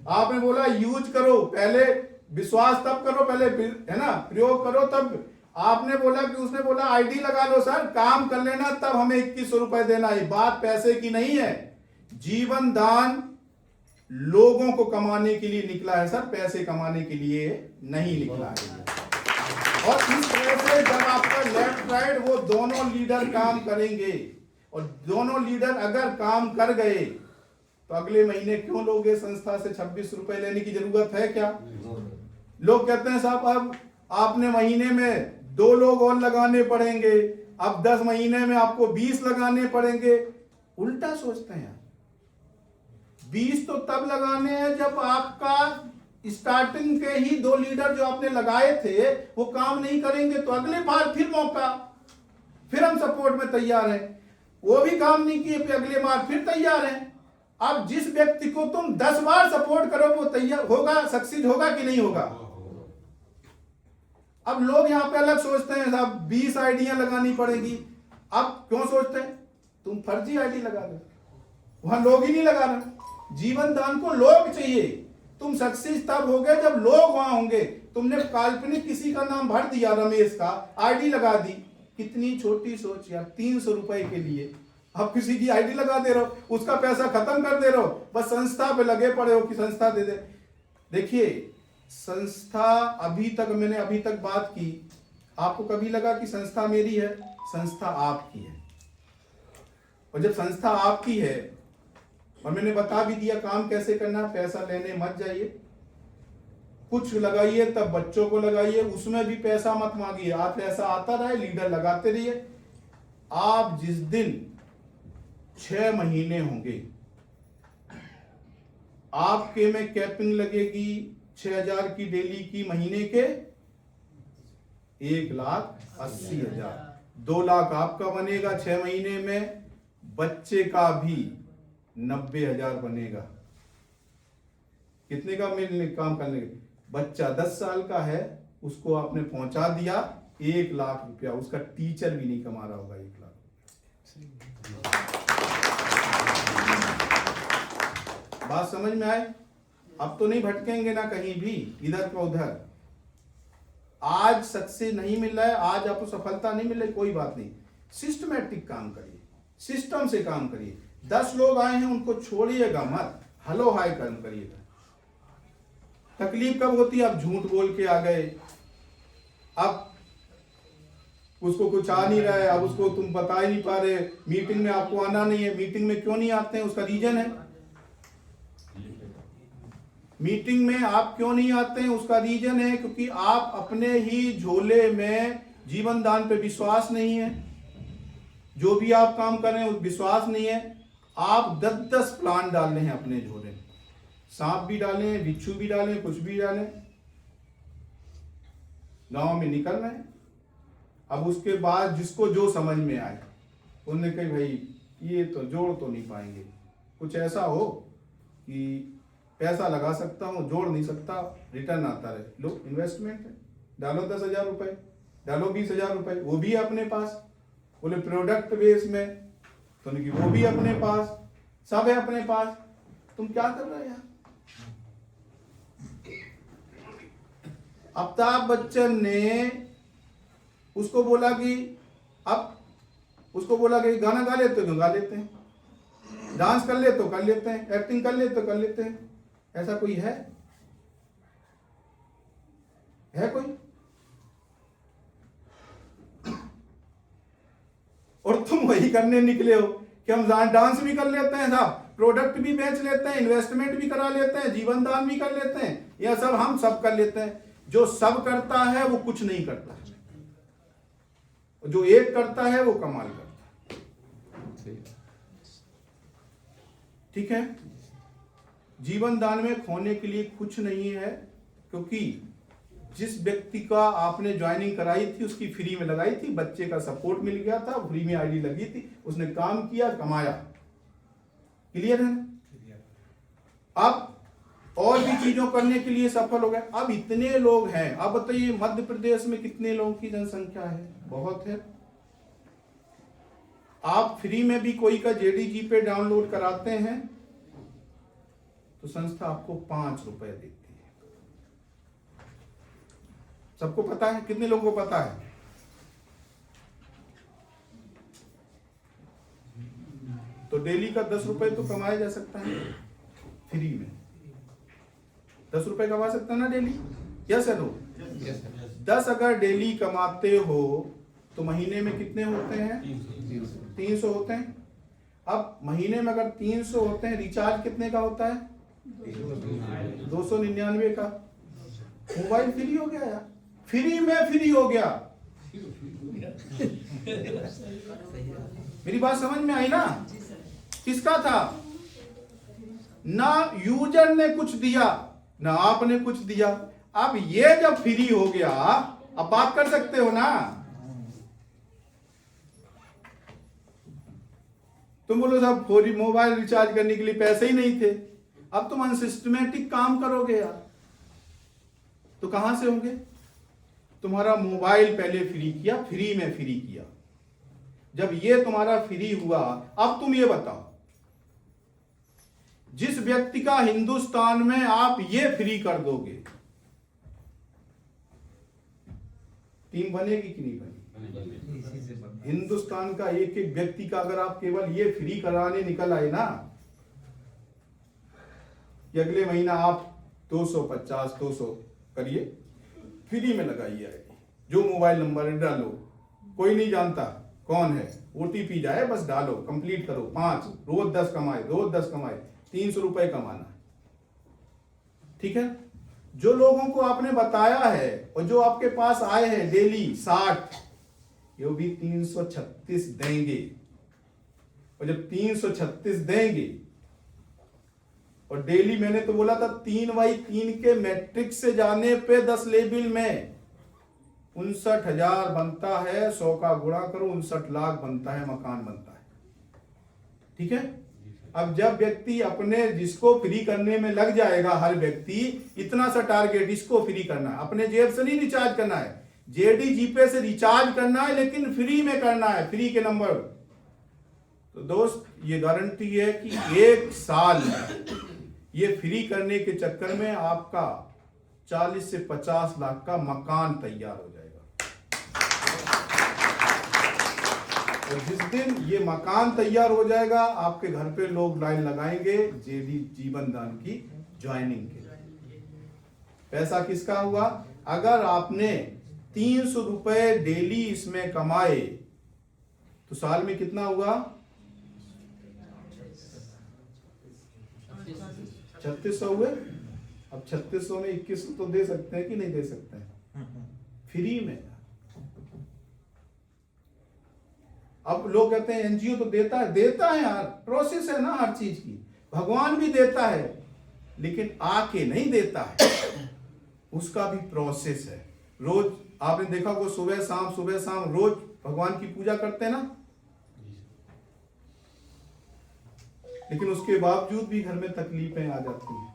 आपने बोला यूज करो, पहले विश्वास तब करो, पहले है ना प्रयोग करो तब। आपने बोला कि उसने बोला आईडी लगा लो सर, काम कर लेना तब हमें 2100 रुपए देना है। बात पैसे की नहीं है। जीवन दान लोगों को कमाने के लिए निकला है सर, पैसे कमाने के लिए नहीं निकला है। और इस तरह से जब आपका लेफ्ट राइट वो दोनों लीडर काम करेंगे, और दोनों लीडर अगर काम कर गए तो अगले महीने क्यों लोगे संस्था से 26 रुपए लेने की जरूरत है क्या? लोग कहते हैं साहब अब आपने महीने में 2 लोग और लगाने पड़ेंगे, अब 10 महीने में आपको 20 लगाने पड़ेंगे। उल्टा सोचते हैं। 20 तो तब लगाने हैं जब आपका स्टार्टिंग के ही 2 लीडर जो आपने लगाए थे वो काम नहीं करेंगे तो अगले बार फिर मौका, फिर हम सपोर्ट में तैयार हैं। वो भी काम नहीं किए, फिर अगले बार फिर तैयार हैं। अब जिस व्यक्ति को तुम 10 बार सपोर्ट करो वो तैयार होगा, सक्सीड होगा कि नहीं होगा? अब लोग यहां पे अलग सोचते हैं साहब 20 आईडियां लगानी पड़ेगी। अब क्यों सोचते हैं? तुम फर्जी आईडी लगा दो, वहां लोग ही नहीं लगा रहे। जीवन दान को लोग चाहिए, तुम सक्सेस तब होगे जब लोग वहां होंगे। तुमने काल्पनिक किसी का नाम भर दिया, रमेश का आईडी लगा दी। कितनी छोटी सोच यार, 300 रुपए के लिए आप किसी की आईडी लगा दे रहे हो, उसका पैसा खत्म कर दे रहे हो, बस संस्था पे लगे पड़े हो कि संस्था दे दे। देखिए संस्था, मैंने अभी तक बात की, आपको कभी लगा कि संस्था मेरी है? संस्था आपकी है। और जब संस्था आपकी है, और मैंने बता भी दिया काम कैसे करना, पैसा लेने मत जाइए, कुछ लगाइए तब बच्चों को लगाइए, उसमें भी पैसा मत मांगिए, आप पैसा आता रहे, लीडर लगाते रहिए। आप जिस दिन 6 महीने होंगे, आपके में कैपिंग लगेगी 6,000 की डेली की, महीने के 1,80,000, 2 लाख आपका बनेगा 6 महीने में, बच्चे का भी 90,000 बनेगा। कितने का मिलने काम करने के? बच्चा 10 साल का है, उसको आपने पहुंचा दिया 1 लाख रुपया, उसका टीचर भी नहीं कमा रहा होगा 1 लाख। बात समझ में आए? अब तो नहीं भटकेंगे ना कहीं भी इधर का उधर। आज सक्सेस नहीं मिल रहा है, आज आपको सफलता नहीं मिल रही, कोई बात नहीं, सिस्टमैटिक काम करिए, सिस्टम से काम करिए। 10 लोग आए हैं, उनको छोड़िएगा मत, हेलो हाय कर्म करिएगा। तकलीफ कब होती है? आप झूठ बोल के आ गए, अब उसको कुछ आ नहीं रहा है, अब उसको तुम बता ही नहीं पा रहे, मीटिंग में आपको आना नहीं है। मीटिंग में क्यों नहीं आते हैं? उसका रीजन है। मीटिंग में आप क्यों नहीं आते हैं? उसका रीजन है क्योंकि आप अपने ही झोले में जीवन दान पे विश्वास नहीं है, जो भी आप काम कर रहे हैं उस विश्वास नहीं है। आप 10-10 प्लान डाल रहे हैं अपने झोले में, सांप भी डाले, बिच्छू भी डाले, कुछ भी डाले, गांव में निकल रहे हैं। अब उसके बाद जिसको जो समझ में आए, उन्होंने कही भाई ये तो जोड़ तो नहीं पाएंगे, कुछ ऐसा हो कि पैसा लगा सकता हूं, जोड़ नहीं सकता, रिटर्न आता रहे। लो इन्वेस्टमेंट है, डालो 10,000 रुपए, डालो 20,000 रुपए, वो भी अपने पास। बोले प्रोडक्ट बेस में, तो नहीं, वो भी अपने पास, सब है अपने पास। तुम क्या कर रहे हो यार? अमिताभ बच्चन ने उसको बोला कि गाना गा लेते हो तो गा लेते हैं, डांस कर ले तो कर लेते हैं, एक्टिंग कर ले तो कर लेते हैं। ऐसा कोई है कोई? और तुम वही करने निकले हो कि हम डांस भी कर लेते हैं साहब, प्रोडक्ट भी बेच लेते हैं, इन्वेस्टमेंट भी करा लेते हैं, जीवन दान भी कर लेते हैं, यह सब हम सब कर लेते हैं। जो सब करता है वो कुछ नहीं करता, जो एक करता है वो कमाल करता है। ठीक है? जीवन दान में खोने के लिए कुछ नहीं है, क्योंकि जिस व्यक्ति का आपने ज्वाइनिंग कराई थी उसकी फ्री में लगाई थी, बच्चे का सपोर्ट मिल गया था, फ्री में आईडी लगी थी, उसने काम किया, कमाया। क्लियर है ना? अब और भी चीजों करने के लिए सफल हो गए। अब इतने लोग हैं, अब बताइए मध्य प्रदेश में कितने लोगों की जनसंख्या है? बहुत है। आप फ्री में भी कोई का जेडीजी पे डाउनलोड कराते हैं तो संस्था आपको 5 रुपए देती है। सबको पता है? कितने लोगों को पता है? तो डेली का 10 रुपए तो कमाया जा सकता है फ्री में। 10 रुपए कमा सकता है ना डेली? यस या नो? 10 अगर डेली कमाते हो तो महीने में कितने होते हैं? 300 होते हैं। अब महीने में अगर 300 होते हैं, रिचार्ज कितने का होता है? 299 का। मोबाइल फ्री हो गया यार, फ्री में फ्री हो गया। मेरी बात समझ में आई ना? किसका था? ना यूजर ने कुछ दिया ना आपने कुछ दिया। अब ये जब फ्री हो गया, अब बात कर सकते हो ना? तुम बोलो साहब मोबाइल रिचार्ज करने के लिए पैसे ही नहीं थे। अब तुम अनसिस्टमेटिक काम करोगे यार तो कहां से होंगे? तुम्हारा मोबाइल पहले फ्री किया, फ्री में फ्री किया। जब ये तुम्हारा फ्री हुआ, अब तुम ये बताओ जिस व्यक्ति का हिंदुस्तान में आप ये फ्री कर दोगे, टीम बनेगी कि नहीं बनेगी? हिंदुस्तान का एक एक व्यक्ति का अगर आप केवल ये फ्री कराने निकल आए ना कि अगले महीना आप 250-200 करिए, फ्री में लगाइए आईडी, जो मोबाइल नंबर है डालो, कोई नहीं जानता कौन है, ओटीपी जाए बस डालो, कंप्लीट करो, 5 रोज 10 कमाए, रोज 10 कमाए, 300 रुपए कमाना, ठीक है। जो लोगों को आपने बताया है और जो आपके पास आए हैं डेली 60, ये भी 336 देंगे, और जब 336 देंगे और डेली मैंने तो बोला था 3x3 के मैट्रिक से जाने पे 10 लेवल में 59,000 बनता है, 100 का गुणा करो 59 लाख बनता है, मकान बनता है, ठीक है। अब जब व्यक्ति अपने जिसको फ्री करने में लग जाएगा, हर व्यक्ति इतना सा टारगेट, इसको फ्री करना है, अपने जेब से नहीं रिचार्ज करना है, जेडी जीपे से रिचार्ज करना है, लेकिन फ्री में करना है, फ्री के नंबर। तो दोस्त ये गारंटी है कि 1 साल ये फ्री करने के चक्कर में आपका 40 से 50 लाख का मकान तैयार हो जाएगा। और जिस दिन ये मकान तैयार हो जाएगा, आपके घर पे लोग लाइन लगाएंगे जेडी जीवन दान की ज्वाइनिंग के लिए। पैसा किसका हुआ? अगर आपने 300 रुपए डेली इसमें कमाए तो साल में कितना हुआ? 3600 हुए। अब 3600 में 2100 तो दे सकते हैं कि नहीं दे सकते हैं? फ्री में। अब लोग कहते हैं एनजीओ तो देता है यार, प्रोसेस है ना हर चीज की, भगवान भी देता है लेकिन आके नहीं देता है, उसका भी प्रोसेस है। रोज आपने देखा वो सुबह शाम रोज भगवान की पूजा करते हैं ना, लेकिन उसके बावजूद भी घर में तकलीफें आ जाती हैं।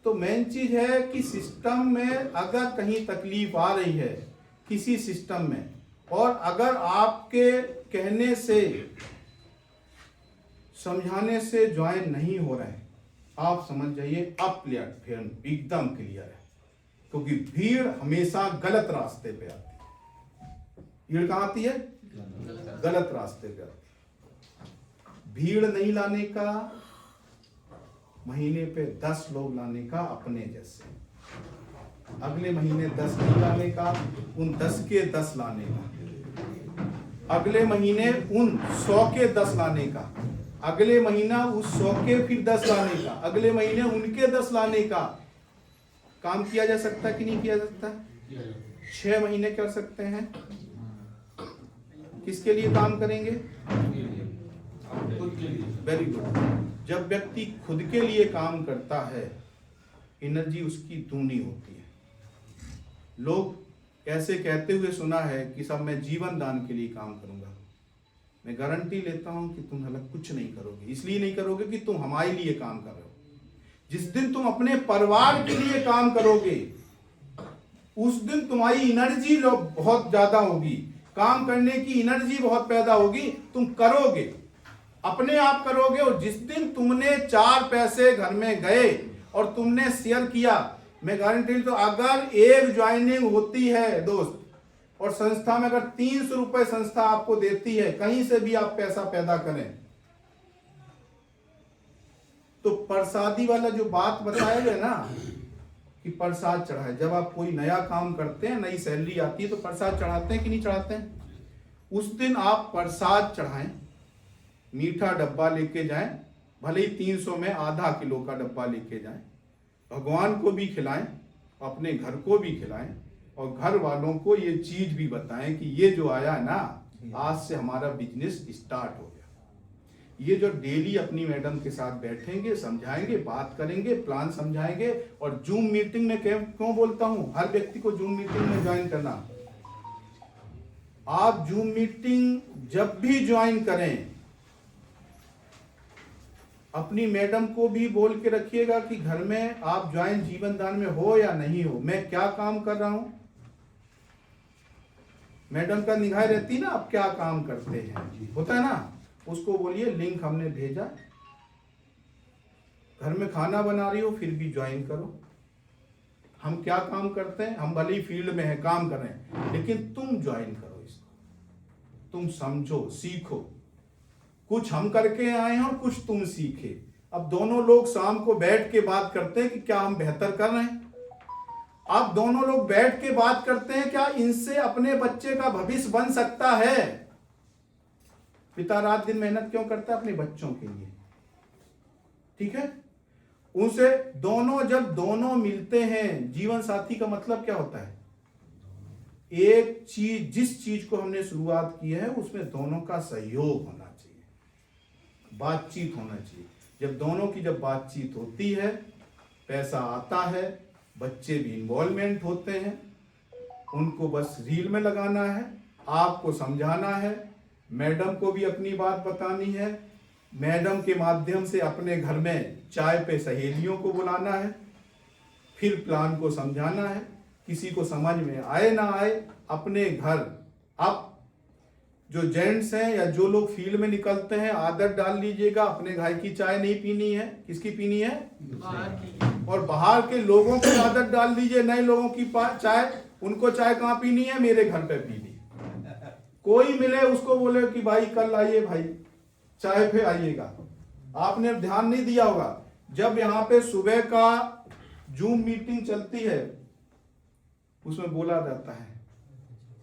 तो मेन चीज है कि सिस्टम में अगर कहीं तकलीफ आ रही है किसी सिस्टम में, और अगर आपके कहने से समझाने से ज्वाइन नहीं हो रहे हैं, आप समझ जाइए अब फिर एकदम क्लियर है, क्योंकि भीड़ हमेशा गलत रास्ते पे आती है। भीड़ कहाँ आती है? गलत रास्ते पे आती है। भीड़ नहीं लाने का, महीने पे 10 लोग लाने का अपने जैसे, अगले महीने 10 नहीं लाने का, उन 10 के 10 लाने का, अगले महीने उन 100 के 10 लाने का, अगले महीना उस 100 के फिर 10 लाने का, अगले महीने उनके 10 लाने का। काम किया जा सकता है कि नहीं किया जा सकता? 6 महीने कर सकते हैं। किसके लिए काम करेंगे? Very good. जब व्यक्ति खुद के लिए काम करता है, एनर्जी उसकी दूनी होती है। लोग ऐसे कहते हुए सुना है कि सब मैं जीवन दान के लिए काम करूंगा। मैं गारंटी लेता हूं कि तुम अलग कुछ नहीं करोगे। इसलिए नहीं करोगे कि तुम हमारे लिए काम कर रहे हो। जिस दिन तुम अपने परिवार के लिए काम करोगे, उस दिन तुम्हारी एनर्जी बहुत ज्यादा होगी, काम करने की एनर्जी बहुत पैदा होगी, तुम करोगे, अपने आप करोगे। और जिस दिन तुमने 4 पैसे घर में गए और तुमने शेयर किया, मैं गारंटी तो अगर एक ज्वाइनिंग होती है दोस्त, और संस्था में अगर 300 रुपए संस्था आपको देती है, कहीं से भी आप पैसा पैदा करें, तो प्रसादी वाला जो बात बताया गया ना कि प्रसाद चढ़ाए, जब आप कोई नया काम करते हैं, नई सैलरी आती है तो प्रसाद चढ़ाते हैं कि नहीं चढ़ाते हैं? उस दिन आप प्रसाद चढ़ाएं, मीठा डब्बा लेके जाएं, भले ही 300 में आधा किलो का डब्बा लेके जाएं, भगवान को भी खिलाएं, अपने घर को भी खिलाएं, और घर वालों को ये चीज भी बताएं कि ये जो आया ना, आज से हमारा बिजनेस स्टार्ट हो गया। ये जो डेली अपनी मैडम के साथ बैठेंगे, समझाएंगे, बात करेंगे, प्लान समझाएंगे। और जूम मीटिंग में क्यों बोलता हूं हर व्यक्ति को जूम मीटिंग में ज्वाइन करना? आप जूम मीटिंग जब भी ज्वाइन करें, अपनी मैडम को भी बोल के रखिएगा कि घर में आप ज्वाइन जीवन दान में हो या नहीं हो, मैं क्या काम कर रहा हूं। मैडम का निगाह रहती ना, आप क्या काम करते हैं, होता है ना, उसको बोलिए लिंक हमने भेजा, घर में खाना बना रही हो फिर भी ज्वाइन करो। हम क्या काम करते हैं, हम भले ही फील्ड में है, काम कर रहे हैं, लेकिन तुम ज्वाइन करो इसको, तुम समझो, सीखो। कुछ हम करके आए हैं और कुछ तुम सीखे। अब दोनों लोग शाम को बैठ के बात करते हैं कि क्या हम बेहतर कर रहे हैं। अब दोनों लोग बैठ के बात करते हैं क्या इनसे अपने बच्चे का भविष्य बन सकता है। पिता रात दिन मेहनत क्यों करता है, अपने बच्चों के लिए, ठीक है। उनसे दोनों, जब दोनों मिलते हैं, जीवन साथी का मतलब क्या होता है, एक चीज, जिस चीज को हमने शुरुआत की है उसमें दोनों का सहयोग होना चाहिए, बातचीत होना चाहिए। जब दोनों की जब बातचीत होती है, पैसा आता है, बच्चे भी इन्वॉल्वमेंट होते हैं, उनको बस रील में लगाना है, आपको समझाना है, मैडम को भी अपनी बात बतानी है, मैडम के माध्यम से अपने घर में चाय पे सहेलियों को बुलाना है, फिर प्लान को समझाना है। किसी को समझ में आए ना आए, अपने घर, आप जो जेंट्स हैं या जो लोग फील्ड में निकलते हैं, आदत डाल लीजिएगा, अपने घर की चाय नहीं पीनी है, किसकी पीनी है, और बाहर के लोगों को आदत डाल दीजिए, नए लोगों की चाय, उनको चाय कहाँ पीनी है, मेरे घर पे पीनी। कोई मिले उसको बोले कि भाई कल आइए, भाई चाय पे आइएगा। आपने ध्यान नहीं दिया होगा, जब यहाँ पे सुबह का जूम मीटिंग चलती है, उसमें बोला जाता है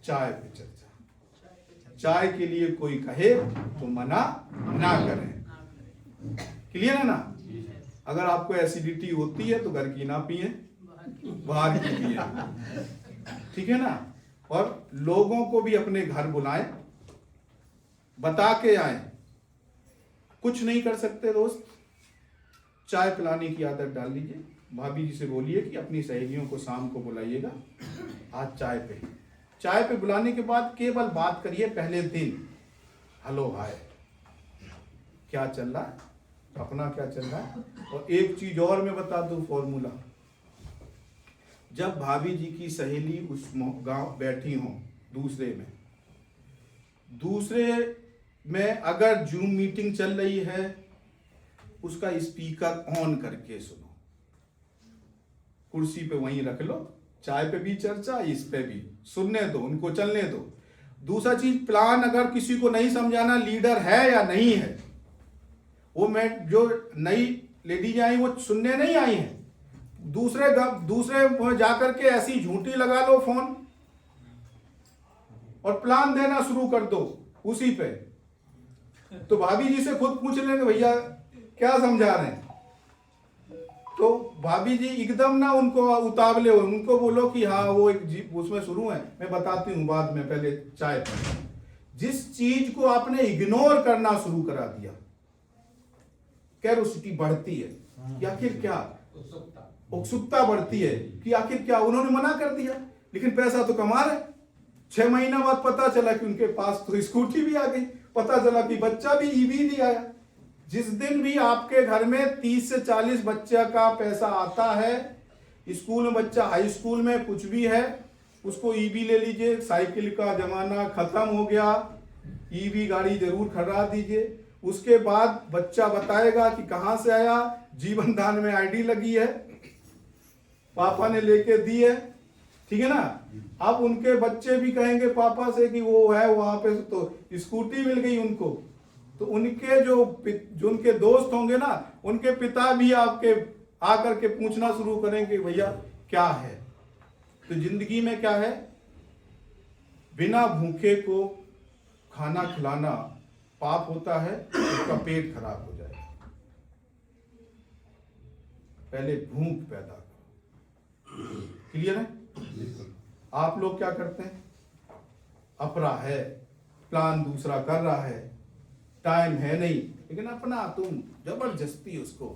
चाय पे चर्चा। चाय के लिए कोई कहे तो मना ना करें। क्लियर है ना। अगर आपको एसिडिटी होती है तो घर की ना पिए, बाहर की पिए, ठीक है ना। और लोगों को भी अपने घर बुलाएं, बता के आए। कुछ नहीं कर सकते दोस्त, चाय पिलाने की आदत डाल लीजिए। भाभी जी से बोलिए कि अपनी सहेलियों को शाम को बुलाइएगा, आज चाय पे। चाय पे बुलाने के बाद केवल बात करिए पहले दिन, हेलो हाय, क्या चल रहा है, अपना क्या चल रहा है। और एक चीज और मैं बता दूं फॉर्मूला, जब भाभी जी की सहेली उस गांव बैठी हो दूसरे में अगर जूम मीटिंग चल रही है, उसका स्पीकर ऑन करके सुनो, कुर्सी पे वहीं रख लो, चाय पे भी चर्चा, इस पे भी सुनने दो, उनको चलने दो। दूसरा चीज, प्लान अगर किसी को नहीं समझाना लीडर है या नहीं है, वो मैं जो नई लेडीज आई वो सुनने नहीं आई हैं, दूसरे जाकर के ऐसी झूठी लगा लो फोन और प्लान देना शुरू कर दो उसी पे। तो भाभी जी से खुद पूछ लेंगे भैया क्या समझा रहे हैं, तो भाभी जी एकदम ना उनको उतावले हो, उनको बोलो कि हाँ वो एक उसमें शुरू है, मैं बताती हूँ बाद में, पहले चाय पर। जिस चीज को आपने इग्नोर करना शुरू करा दिया, कैरोसिटी बढ़ती है कि आखिर क्या, उत्सुकता बढ़ती है कि आखिर क्या। उन्होंने मना कर दिया लेकिन पैसा तो कमा रहे। 6 महीना बाद पता चला कि उनके पास तो स्कूटी भी आ गई, पता चला कि बच्चा भी ईवी भी आया। जिस दिन भी आपके घर में 30 से 40 बच्चा का पैसा आता है, स्कूल में बच्चा, हाई स्कूल में कुछ भी है, उसको ईवी ले लीजिए। साइकिल का जमाना खत्म हो गया, ईवी गाड़ी जरूर खरीदा दीजिए। उसके बाद बच्चा बताएगा कि कहां से आया, जीवन दान में आईडी लगी है, पापा ने लेके दी है, ठीक है ना। अब उनके बच्चे भी कहेंगे पापा से कि वो है वहां पे, तो स्कूटी मिल गई उनको। तो उनके जो उनके दोस्त होंगे ना, उनके पिता भी आपके आकर के पूछना शुरू करेंगे भैया क्या है। तो जिंदगी में क्या है, बिना भूखे को खाना खिलाना पाप होता है, उसका पेट खराब हो जाएगा। पहले भूख पैदा करो। क्लियर है। आप लोग क्या करते हैं, अपरा है, प्लान दूसरा कर रहा है, टाइम है नहीं, लेकिन अपना तुम जबरदस्ती उसको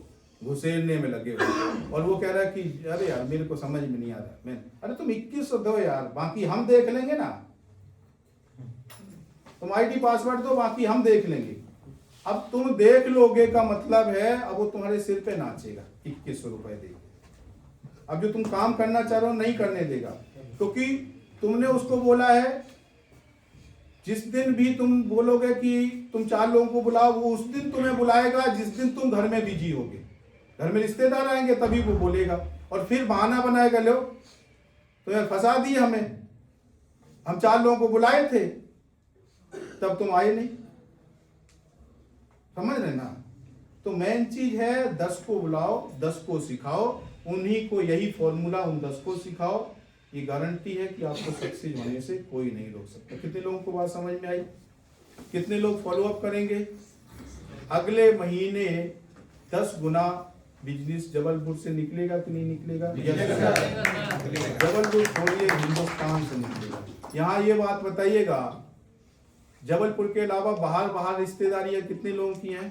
घुसेड़ने में लगे हो। और वो कह रहा है कि अरे यार मेरे को समझ में नहीं आ रहा, मैं, अरे तुम 2100 दो यार, बाकी हम देख लेंगे ना, तुम आईडी पासवर्ड दो, बाकी हम देख लेंगे। अब तुम देख लोगे का मतलब है अब वो तुम्हारे सिर पे नाचेगा 2100 रुपए देगा। अब जो तुम काम करना चाह रहे हो नहीं करने देगा, क्योंकि तुमने उसको बोला है, जिस दिन भी तुम बोलोगे कि तुम 4 लोगों को बुलाओ, वो उस दिन तुम्हें बुलाएगा जिस दिन तुम घर में बिजी होगे। घर में रिश्तेदार आएंगे तभी वो बोलेगा, और फिर बहाना बनाएगा, लो तो यार फंसा दिए हमें, हम 4 लोगों को बुलाए थे तब तुम आए नहीं। समझ रहे ना? तो मेन चीज है 10 को बुलाओ, 10 को सिखाओ, उन्हीं को यही फॉर्मूला उन 10 को सिखाओ। ये गारंटी है कि आपको सक्सेस होने से कोई नहीं रोक सकता। कितने लोगों को बात समझ में आई? कितने लोग फॉलो अप करेंगे? अगले महीने 10 गुना बिजनेस जबलपुर से निकलेगा कि नहीं निकलेगा? जबलपुर छोड़िए, हिंदुस्तान से निकलेगा। यहाँ ये बात बताइएगा, जबलपुर के अलावा बाहर रिश्तेदारियां कितने लोगों की हैं?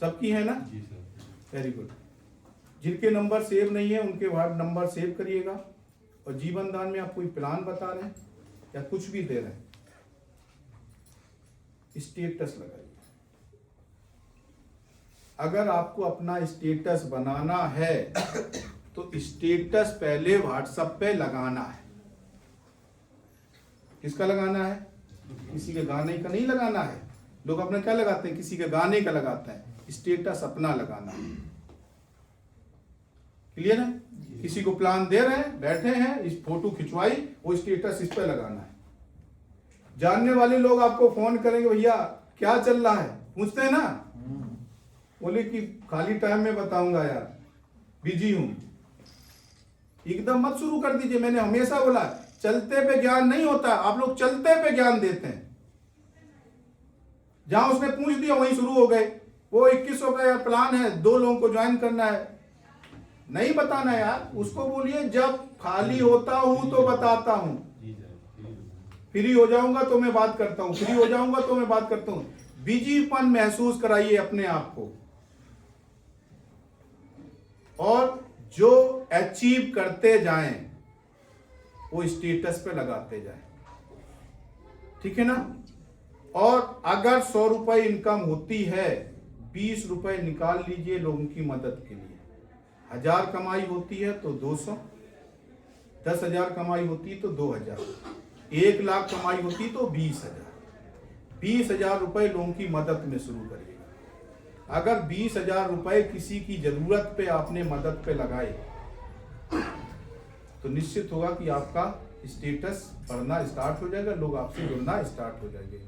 सबकी है ना? Very good. जिनके नंबर सेव नहीं है उनके बाद नंबर सेव करिएगा। और जीवन दान में आप कोई प्लान बता रहे हैं या कुछ भी दे रहे हैं, स्टेटस लगाइए। अगर आपको अपना स्टेटस बनाना है तो स्टेटस पहले व्हाट्सएप पे लगाना है। किसका लगाना है? किसी के गाने का नहीं लगाना है। लोग अपना क्या लगाते हैं? किसी के गाने का लगाते हैं। स्टेटस अपना लगाना है। क्लियर है? किसी को प्लान दे रहे हैं, बैठे हैं, इस फोटो खिंचवाई, वो स्टेटस इस पे लगाना है। जानने वाले लोग आपको फोन करेंगे, भैया क्या चल रहा है, पूछते हैं ना, बोले कि खाली टाइम में बताऊंगा यार, बिजी हूं। एकदम मत शुरू कर दीजिए। मैंने हमेशा बोला चलते पे ज्ञान नहीं होता, आप लोग चलते पे ज्ञान देते हैं। जहां उसने पूछ दिया वहीं शुरू हो गए। वो 2100 का प्लान है, 2 लोगों को ज्वाइन करना है, नहीं बताना यार। उसको बोलिए जब खाली होता हूं तो बताता हूं, फ्री हो जाऊंगा तो मैं बात करता हूं, फ्री हो जाऊंगा तो मैं बात करता हूं। बिजीपन महसूस कराइए अपने आप को, और जो अचीव करते जाएं वो स्टेटस पे लगाते जाएं। ठीक है ना? और अगर 100 रुपए इनकम होती है, 20 रुपए निकाल लीजिए लोगों की मदद के लिए। 1000 कमाई होती है तो 200, 10,000 कमाई होती तो 2000, 1 लाख कमाई होती तो 20,000। 20,000 रुपए लोगों की मदद में शुरू करिएगा। अगर 20,000 रुपए किसी की जरूरत पे आपने मदद पे लगाए तो निश्चित होगा कि आपका स्टेटस बढ़ना स्टार्ट हो जाएगा, लोग आपसे जुड़ना स्टार्ट हो जाएंगे।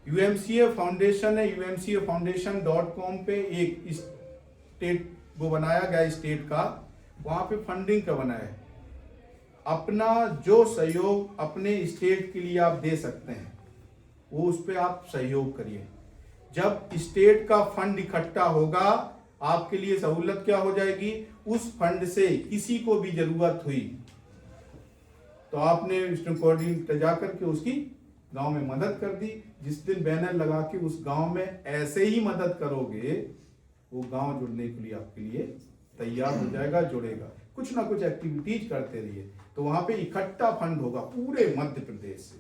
UMCA फाउंडेशन है, umcafoundation.com पे एक स्टेट वो बनाया गया स्टेट का, वहां पे फंडिंग का बनाया है। अपना जो सहयोग अपने स्टेट के लिए आप दे सकते हैं वो उस पर आप सहयोग करिए। जब स्टेट का फंड इकट्ठा होगा आपके लिए सहूलत क्या हो जाएगी, उस फंड से किसी को भी जरूरत हुई तो आपने कोऑर्डिनेटर जाकर के उसकी गांव में मदद कर दी। जिस दिन बैनर लगा के उस गांव में ऐसे ही मदद करोगे, वो गांव जुड़ने के लिए आपके लिए तैयार हो जाएगा, जुड़ेगा। कुछ ना कुछ एक्टिविटीज करते रहिए तो वहां पे इकट्ठा फंड होगा पूरे मध्य प्रदेश से,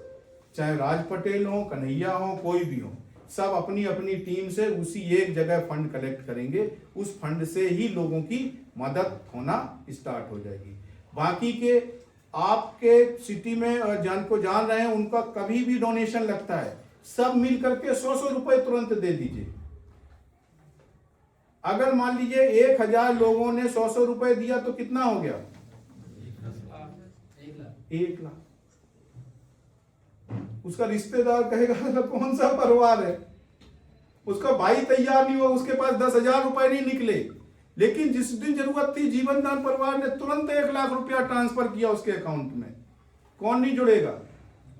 चाहे राज पटेल हो, कन्हैया हो, कोई भी हो, सब अपनी अपनी टीम से उसी एक जगह फंड कलेक्ट करेंगे। उस फंड से ही लोगों की मदद होना स्टार्ट हो जाएगी। बाकी के आपके सिटी में जान रहे हैं, उनका कभी भी डोनेशन लगता है, सब मिल करके 100 रुपए तुरंत दे दीजिए। अगर मान लीजिए 1000 लोगों ने 100 रुपए दिया तो कितना हो गया? 1 लाख। उसका रिश्तेदार कहेगा कौन सा परिवार है, उसका भाई तैयार नहीं हुआ, उसके पास 10,000 रुपए नहीं निकले, लेकिन जिस दिन जरूरत थी जीवन दान परिवार ने तुरंत 1 लाख रुपया ट्रांसफर किया उसके अकाउंट में। कौन नहीं जुड़ेगा?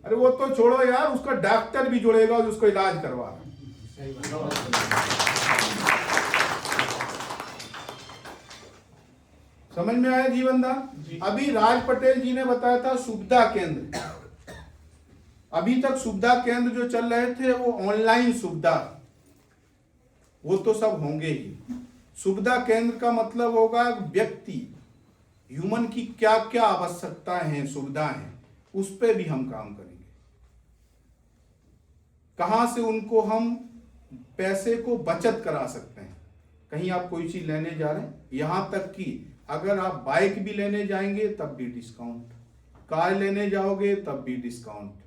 अरे वो तो छोड़ो यार, उसका डॉक्टर भी जुड़ेगा और उसको इलाज करवा रहा है। समझ में आया जीवन दान? अभी राज पटेल जी ने बताया था सुविधा केंद्र। अभी तक सुविधा केंद्र जो चल रहे थे वो ऑनलाइन सुविधा, वो तो सब होंगे ही। सुविधा केंद्र का मतलब होगा व्यक्ति, ह्यूमन की क्या क्या आवश्यकताएं हैं, सुविधाएं हैं, उस पर भी हम काम करेंगे। कहां से उनको हम पैसे को बचत करा सकते हैं। कहीं आप कोई चीज लेने जा रहे हैं, यहां तक कि अगर आप बाइक भी लेने जाएंगे तब भी डिस्काउंट, कार लेने जाओगे तब भी डिस्काउंट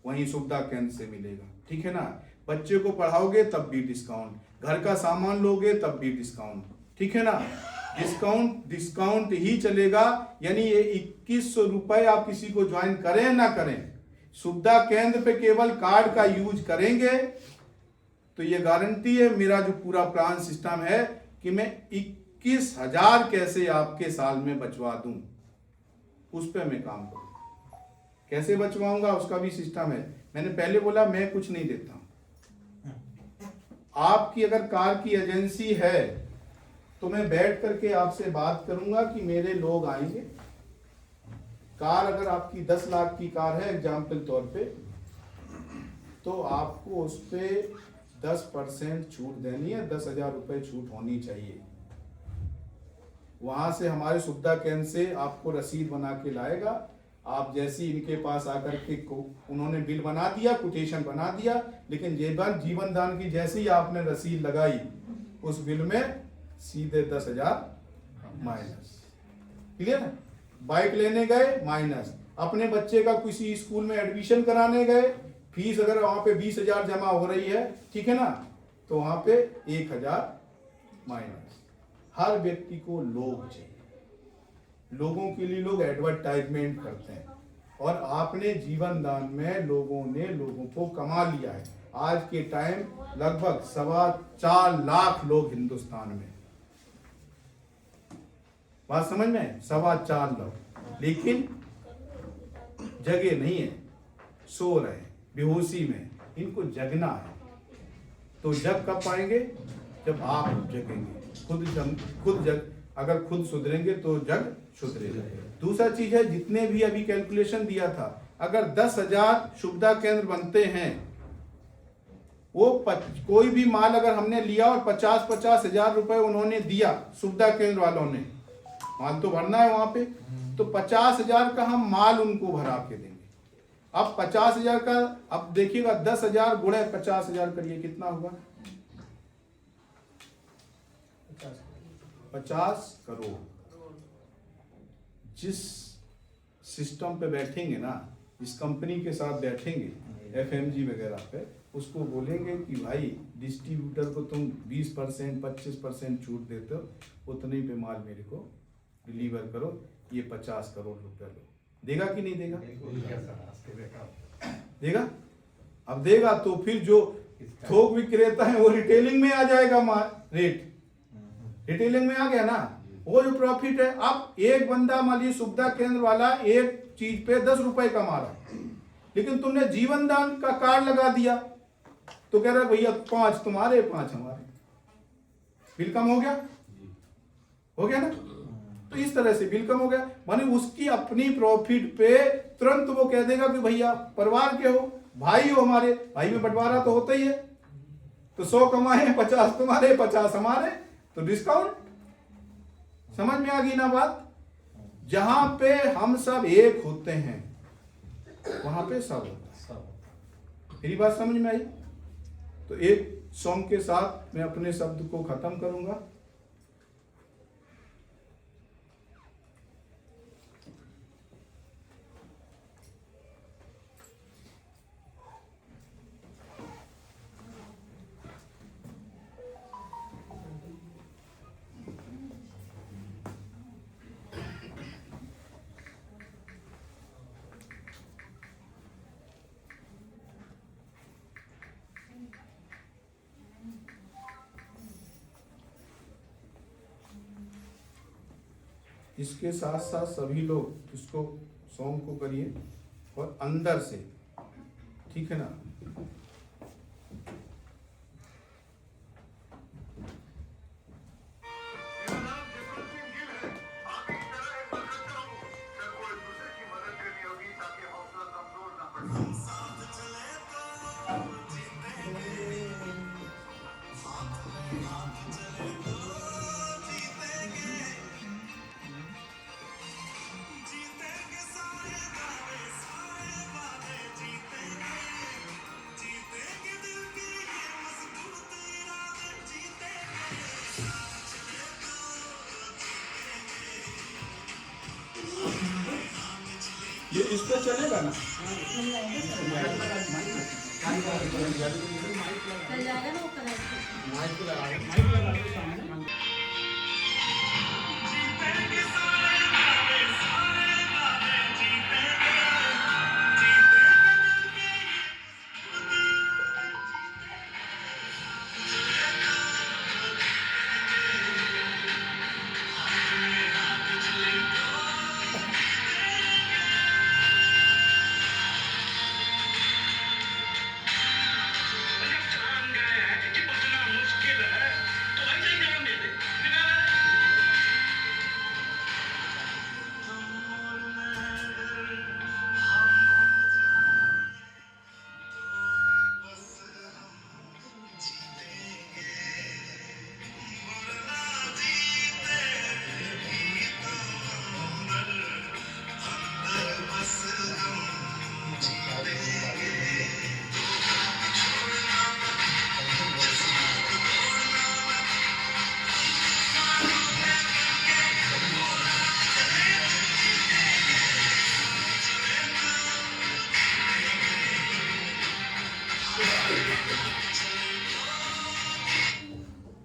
वहीं सुविधा केंद्र से मिलेगा। ठीक है ना? बच्चे को पढ़ाओगे तब भी डिस्काउंट, घर का सामान लोगे तब भी डिस्काउंट, ठीक है ना। डिस्काउंट ही चलेगा। यानी ये 2100 रुपए आप किसी को ज्वाइन करें ना करें, सुविधा केंद्र पे केवल कार्ड का यूज करेंगे तो ये गारंटी है, मेरा जो पूरा प्लान सिस्टम है कि मैं 21,000 कैसे आपके साल में बचवा दूं, उस पे मैं काम करूं। कैसे बचवाऊंगा उसका भी सिस्टम है। मैंने पहले बोला मैं कुछ नहीं देता हूं। आपकी अगर कार की एजेंसी है तो मैं बैठ करके आपसे बात करूंगा कि मेरे लोग आएंगे। कार अगर आपकी 10 लाख की कार है एग्जाम्पल तौर पे, तो आपको उस पे 10% छूट देनी है, 10,000 रुपए छूट होनी चाहिए। वहां से हमारे सुविधा केंद्र से आपको रसीद बना के लाएगा। आप जैसी इनके पास आकर के उन्होंने बिल बना दिया, कोटेशन बना दिया, लेकिन जीवन दान की जैसे ही आपने रसीद लगाई उस बिल में सीधे 10,000 माइनस। क्लियर है? बाइक लेने गए माइनस, अपने बच्चे का किसी स्कूल में एडमिशन कराने गए, फीस अगर वहां पे 20,000 जमा हो रही है, ठीक है ना, तो वहां पे 1,000 माइनस। हर व्यक्ति को लोग चाहिए, लोगों के लिए लोग एडवर्टाइजमेंट करते हैं, और आपने जीवन दान में लोगों को कमा लिया है। आज के टाइम लगभग 4.25 लाख लोग हिंदुस्तान में, बात समझ में, 4.25 लाख, लेकिन जगह नहीं है, सो रहे हैं बेहोशी में। इनको जगना है, तो जग कब पाएंगे? जब आप जगेंगे। अगर खुद सुधरेंगे तो जग सुधरेगा। दूसरा चीज है, जितने भी अभी कैलकुलेशन दिया था, अगर 10,000 सुविधा केंद्र बनते हैं, वो कोई भी माल अगर हमने लिया और 50-50 हजार रुपए उन्होंने दिया, सुविधा केंद्र वालों ने, माल तो भरना है वहां पे, तो 50,000 का हम माल उनको भरा के देंगे। अब 50,000 का, अब देखिएगा 10,000 गुणे 50,000 करिए कितना होगा? 50 करोड़। जिस सिस्टम पे बैठेंगे ना, जिस कंपनी के साथ बैठेंगे FMG वगैरह पे, उसको बोलेंगे कि भाई डिस्ट्रीब्यूटर को तुम 20% 25% छूट देते हो, उतने पे माल मेरे को डिलीवर करो, ये 50 करोड़ रुपए लो। देगा कि नहीं देगा? देगा। अब देगा तो फिर जो थोक विक्रेता है वो रिटेलिंग में आ जाएगा, माल रेट रिटेलिंग में आ गया ना, वो जो प्रॉफिट है। अब एक बंदा मान लीजिए सुविधा केंद्र वाला एक चीज पे 10 रुपए कमा रहा है, लेकिन तुमने जीवन दान का कार्ड लगा दिया तो कह रहा है भैया 5 तुम्हारे 5 हमारे, बिल कम हो गया, हो गया ना। तो इस तरह से बिल कम हो गया, माने उसकी अपनी प्रॉफिट पे तुरंत वो कह देगा कि भैया परिवार के हो, भाई हो हमारे, भाई में बंटवारा तो होता ही है, तो 100 कमाए 50 तुम्हारे 50 हमारे, तो डिस्काउंट। समझ में आ गई ना बात? जहां पे हम सब एक होते हैं वहां पे सब होता है। मेरी बात समझ में आई? तो एक सॉन्ग के साथ मैं अपने शब्द को खत्म करूंगा। इसके साथ साथ सभी लोग इसको सॉन्ग को करिए और अंदर से, ठीक है ना। ये इस पे चलेगा ना? चल जाएगा ना वो करेक्ट।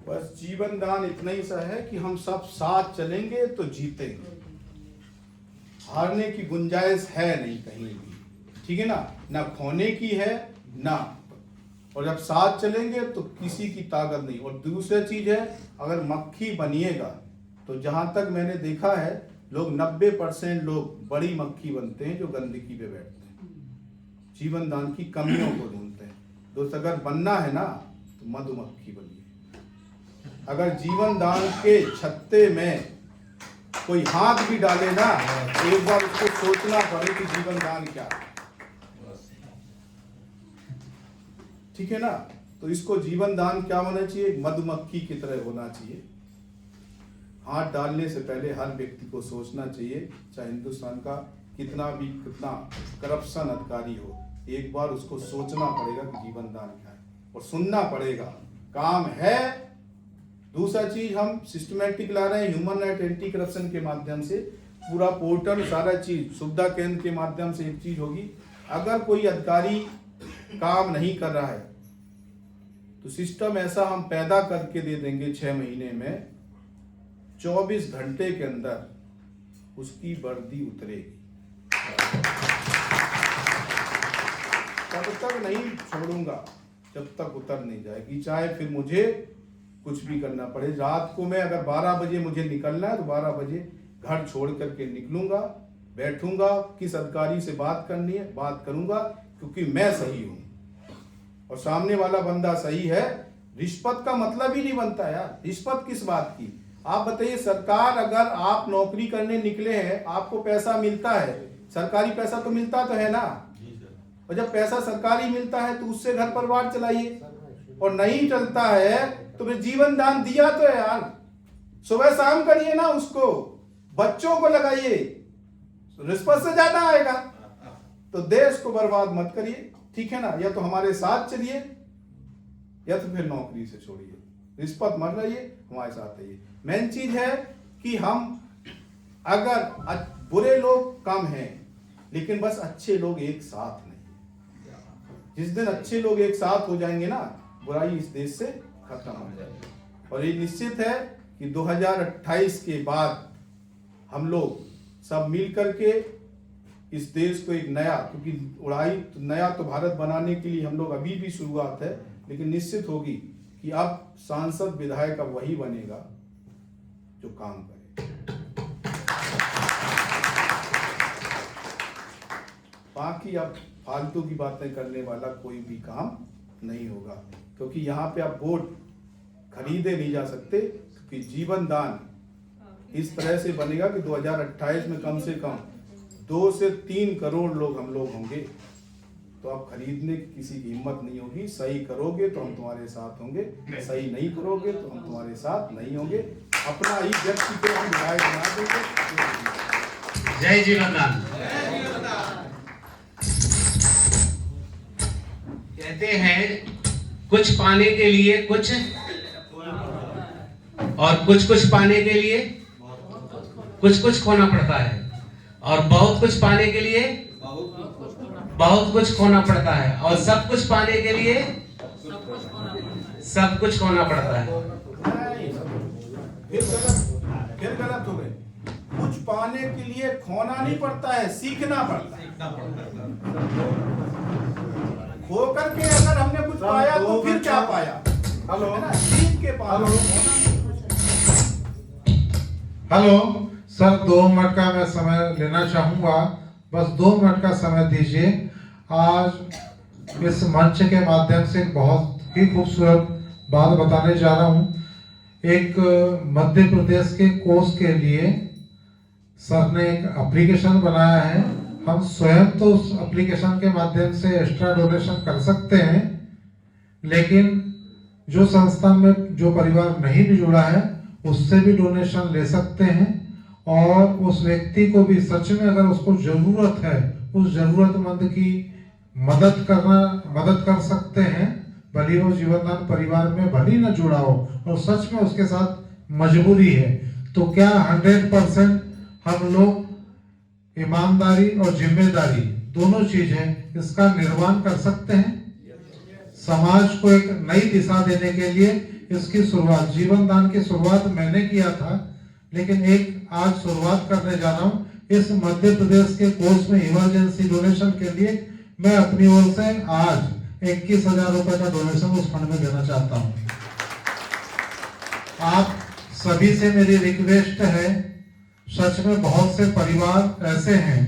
बस जीवन दान इतना ही सा है कि हम सब साथ चलेंगे तो जीतेंगे। हारने की गुंजाइश है नहीं कहीं भी, ठीक है ना खोने की है ना। और जब साथ चलेंगे तो किसी की ताकत नहीं। और दूसरी चीज है, अगर मक्खी बनिएगा तो जहां तक मैंने देखा है, लोग 90% लोग बड़ी मक्खी बनते हैं जो गंदगी पे बैठते हैं, जीवन दान की कमियों को ढूंढते हैं। दोस्त अगर बनना है ना तो मधुमक्खी बनिए। अगर जीवन दान के छत्ते में कोई हाथ भी डाले ना, एक बार उसको सोचना पड़े कि जीवन दान क्या है, ठीक है ना। तो इसको जीवन दान क्या होना चाहिए, मधुमक्खी की तरह होना चाहिए। हाथ डालने से पहले हर व्यक्ति को सोचना चाहिए, चाहे हिंदुस्तान का कितना करप्शन अधिकारी हो, एक बार उसको सोचना पड़ेगा कि जीवन दान क्या है, और सुनना पड़ेगा काम है। दूसरा चीज, हम सिस्टमैटिक ला रहे हैं ह्यूमन राइट एंटी करप्शन के माध्यम से, पूरा पोर्टल सारा चीज सुविधा केंद्र के माध्यम से एक चीज होगी। अगर कोई अधिकारी काम नहीं कर रहा है तो सिस्टम ऐसा हम पैदा करके दे देंगे 6 महीने में, 24 घंटे के अंदर उसकी वर्दी उतरेगी। तब तक नहीं छोड़ूंगा जब तक उतर नहीं जाएगी, चाहे फिर मुझे कुछ भी करना पड़े। रात को मैं अगर 12 बजे मुझे निकलना है तो 12 बजे घर छोड़ करके निकलूंगा, बैठूंगा, किस अधिकारी से बात करनी है बात करूंगा, क्योंकि मैं सही हूं और सामने वाला बंदा सही है। रिश्वत का मतलब ही नहीं बनता यार, रिश्वत किस बात की। आप बताइए, सरकार, अगर आप नौकरी करने निकले हैं, आपको पैसा मिलता है, सरकारी पैसा तो मिलता तो है ना, और जब पैसा सरकारी मिलता है तो उससे घर परिवार चलाइए। और नहीं चलता है तो फिर जीवन दान दिया तो है यार, सुबह शाम करिए ना उसको, बच्चों को लगाइए, रिश्वत से ज्यादा आएगा। तो देश को बर्बाद मत करिए, ठीक है ना। या तो हमारे साथ चलिए या तो फिर नौकरी से छोड़िए, रिश्वत मत रहिए, हमारे साथ आइए। मेन चीज है कि हम, अगर बुरे लोग कम हैं लेकिन बस अच्छे लोग एक साथ नहीं। जिस दिन अच्छे लोग एक साथ हो जाएंगे ना, बुराई इस देश से खत्म हो जाएगी। और ये निश्चित है कि 2028 के बाद हम लोग सब मिल करके इस देश को एक नया, क्योंकि नया तो भारत बनाने के लिए हम लोग अभी भी शुरुआत है, लेकिन निश्चित होगी कि अब सांसद विधायक अब वही बनेगा जो काम करे। बाकी अब फालतू की बातें करने वाला कोई भी काम नहीं होगा, क्योंकि यहाँ पे आप वोट खरीदे नहीं जा सकते, क्योंकि जीवन दान इस तरह से बनेगा कि 2028 में कम से कम 2 से 3 करोड़ लोग हम लोग होंगे। तो आप खरीदने की किसी की हिम्मत नहीं होगी। सही करोगे तो हम तुम्हारे साथ होंगे, सही नहीं kरोगे तो हम तुम्हारे साथ नहीं होंगे। अपना ही व्यक्ति को हम विधायक बना देंगे। जय जीवन दान। कहते हैं कुछ पाने के लिए कुछ, और कुछ पाने के लिए कुछ खोना पड़ता है, और बहुत कुछ पाने के लिए बहुत कुछ खोना पड़ता है, और सब कुछ पाने के लिए सब कुछ खोना पड़ता है। फिर गलत हो गए। कुछ पाने के लिए खोना नहीं पड़ता है, सीखना पड़ता है। खो करके अगर हमने कुछ पाया तो फिर क्या पाया? हेलो है ना, सीख के पाना। हेलो सर, 2 मिनट का मैं समय लेना चाहूँगा, बस 2 मिनट का समय दीजिए। आज इस मंच के माध्यम से एक बहुत ही खूबसूरत बात बताने जा रहा हूँ। एक मध्य प्रदेश के कोर्स के लिए सर ने एक एप्लीकेशन बनाया है। हम स्वयं तो उस एप्लीकेशन के माध्यम से एक्स्ट्रा डोनेशन कर सकते हैं, लेकिन जो संस्था में जो परिवार नहीं भी जुड़ा है उससे भी डोनेशन ले सकते हैं, और उस व्यक्ति को भी सच में अगर उसको जरूरत है उस जरूरतमंद की मदद कर सकते हैं, भले वो जीवनदान परिवार में भले न जुड़ा हो और सच में उसके साथ मजबूरी है। तो क्या 100% हम लोग ईमानदारी और जिम्मेदारी दोनों चीजें इसका निर्माण कर सकते हैं? समाज को एक नई दिशा देने के लिए इसकी शुरुआत, जीवन दान की शुरुआत मैंने किया था, लेकिन एक आज शुरुआत करने जा रहा हूँ। इस मध्य प्रदेश के कोर्स में इमरजेंसी डोनेशन के लिए मैं अपनी ओर से आज 21,000 रुपए का डोनेशन उस फंड में देना चाहता हूँ। आप सभी से मेरी रिक्वेस्ट है, सच में बहुत से परिवार ऐसे हैं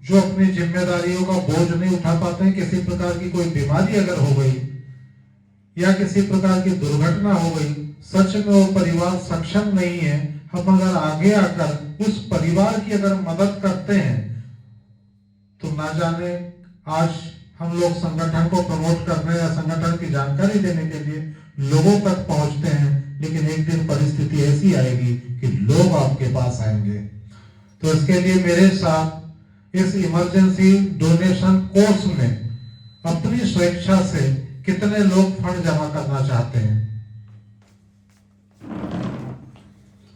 जो अपनी जिम्मेदारियों का बोझ नहीं उठा पाते हैं। किसी प्रकार की कोई बीमारी अगर हो गई या किसी प्रकार की दुर्घटना हो गई, सच में वो परिवार सक्षम नहीं है। हम अगर आगे आकर उस परिवार की अगर मदद करते हैं तो ना जाने आज हम लोग संगठन को प्रमोट करने या संगठन की जानकारी देने के लिए लोगों तक पहुंचते हैं, लेकिन एक दिन परिस्थिति ऐसी आएगी कि लोग आपके पास आएंगे। तो इसके लिए मेरे साथ इस इमरजेंसी डोनेशन कोर्स में अपनी स्वेच्छा से कितने लोग फंड जमा करना चाहते हैं?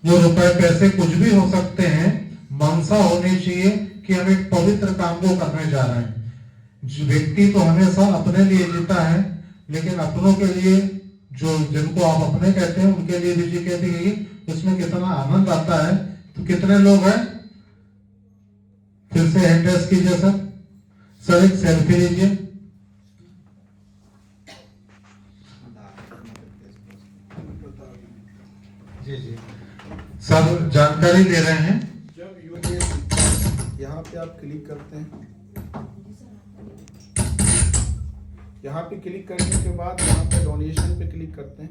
वो रुपए पैसे कुछ भी हो सकते हैं, मनसा होनी चाहिए कि हम एक पवित्र काम को करने जा रहे हैं। व्यक्ति तो हमेशा अपने लिए जीता है, लेकिन अपनों के लिए, जो जिनको आप अपने कहते हैं उनके लिए भी जी कहती है, उसमें कितना आनंद आता है। तो कितने लोग हैं? फिर से हैंड रेस कीजिए सर। सर एक सेल्फी लीजिए। जी जी सर, जानकारी दे रहे हैं। जब यहाँ पे आप क्लिक करते हैं, यहाँ पे क्लिक करने के बाद यहाँ पे डोनेशन पे क्लिक करते हैं।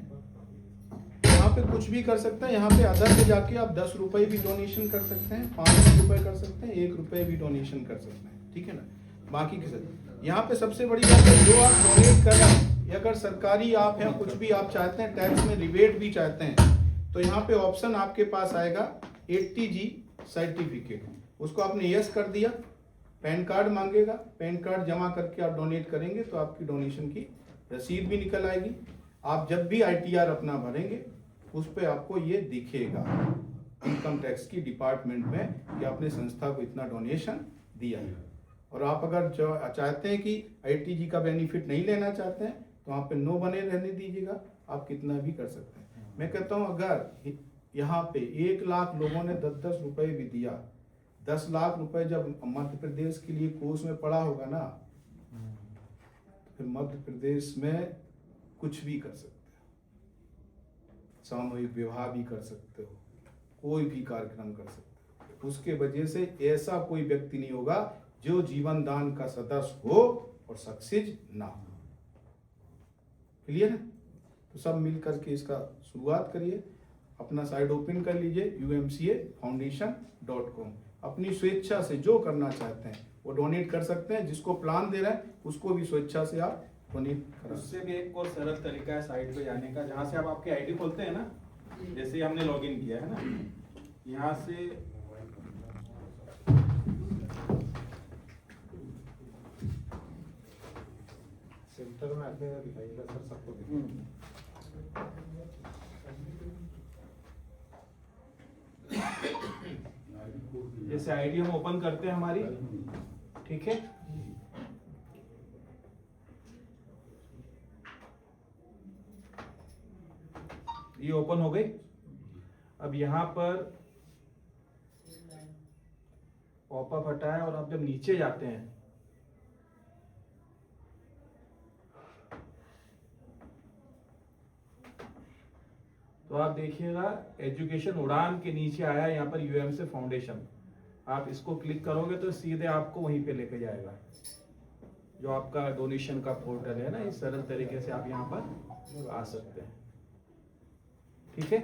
यहाँ पे कुछ भी कर सकते हैं। यहाँ पे अदर पे जाके आप 10 रुपए भी डोनेशन कर सकते हैं, 5 रुपए कर सकते हैं, 1 रुपए भी डोनेशन कर सकते हैं, ठीक है ना। बाकी के सब यहाँ पे सबसे बड़ी बात है, जो आप डोनेट कर रहे हैं, अगर सरकारी आप हैं, कुछ भी आप चाहते हैं, टैक्स में रिबेट भी चाहते हैं, तो यहाँ पे ऑप्शन आपके पास आएगा 80G सर्टिफिकेट। उसको आपने यस कर दिया, पैन कार्ड मांगेगा, पैन कार्ड जमा करके आप डोनेट करेंगे तो आपकी डोनेशन की रसीद भी निकल आएगी। आप जब भी ITR अपना भरेंगे उस पर आपको ये दिखेगा इनकम टैक्स की डिपार्टमेंट में कि आपने संस्था को इतना डोनेशन दिया है। और आप अगर चाहते हैं कि 80G का बेनिफिट नहीं लेना चाहते हैं तो वहाँ पे नो बने रहने दीजिएगा, आप कितना भी कर सकते हैं। मैं कहता हूँ अगर यहाँ पे 1 लाख लोगों ने 10-10 रुपए भी दिया, 10 लाख रुपए जब मध्य प्रदेश के लिए कोष में पड़ा होगा ना, तो फिर मध्य प्रदेश में कुछ भी कर सकते हो, सामूहिक विवाह भी कर सकते हो, कोई भी कार्यक्रम कर सकते हो। उसके वजह से ऐसा कोई व्यक्ति नहीं होगा जो जीवन दान का सदस्य हो और सक्सेस ना हो। क्लियर है? तो सब मिल करके इसका शुरुआत करिए, अपना साइट ओपन कर लीजिए umcafoundation.com। अपनी स्वेच्छा से जो करना चाहते हैं वो डोनेट कर सकते हैं। जिसको प्लान दे रहे हैं उसको भी स्वेच्छा से आप डोनेट करा। उससे भी एक और सरल तरीका है साइट पे जाने का, जहाँ से आप आपकी आईडी खोलते हैं ना, जैसे हमने लॉगिन किया है ना, यहाँ से सेंटर में आके दिखाइएगा सर, सबको जैसे आईडी हम ओपन करते हैं हमारी, ठीक है, ये ओपन हो गई। अब यहाँ पर पॉपअप हटाए और आप जब नीचे जाते हैं तो आप देखिएगा एजुकेशन उड़ान के नीचे आया यहाँ पर यूएम से फाउंडेशन। आप इसको क्लिक करोगे तो सीधे आपको वहीं पे लेके जाएगा जो आपका डोनेशन का पोर्टल है ना। इस सरल तरीके से आप यहाँ पर आ सकते हैं। ठीक है।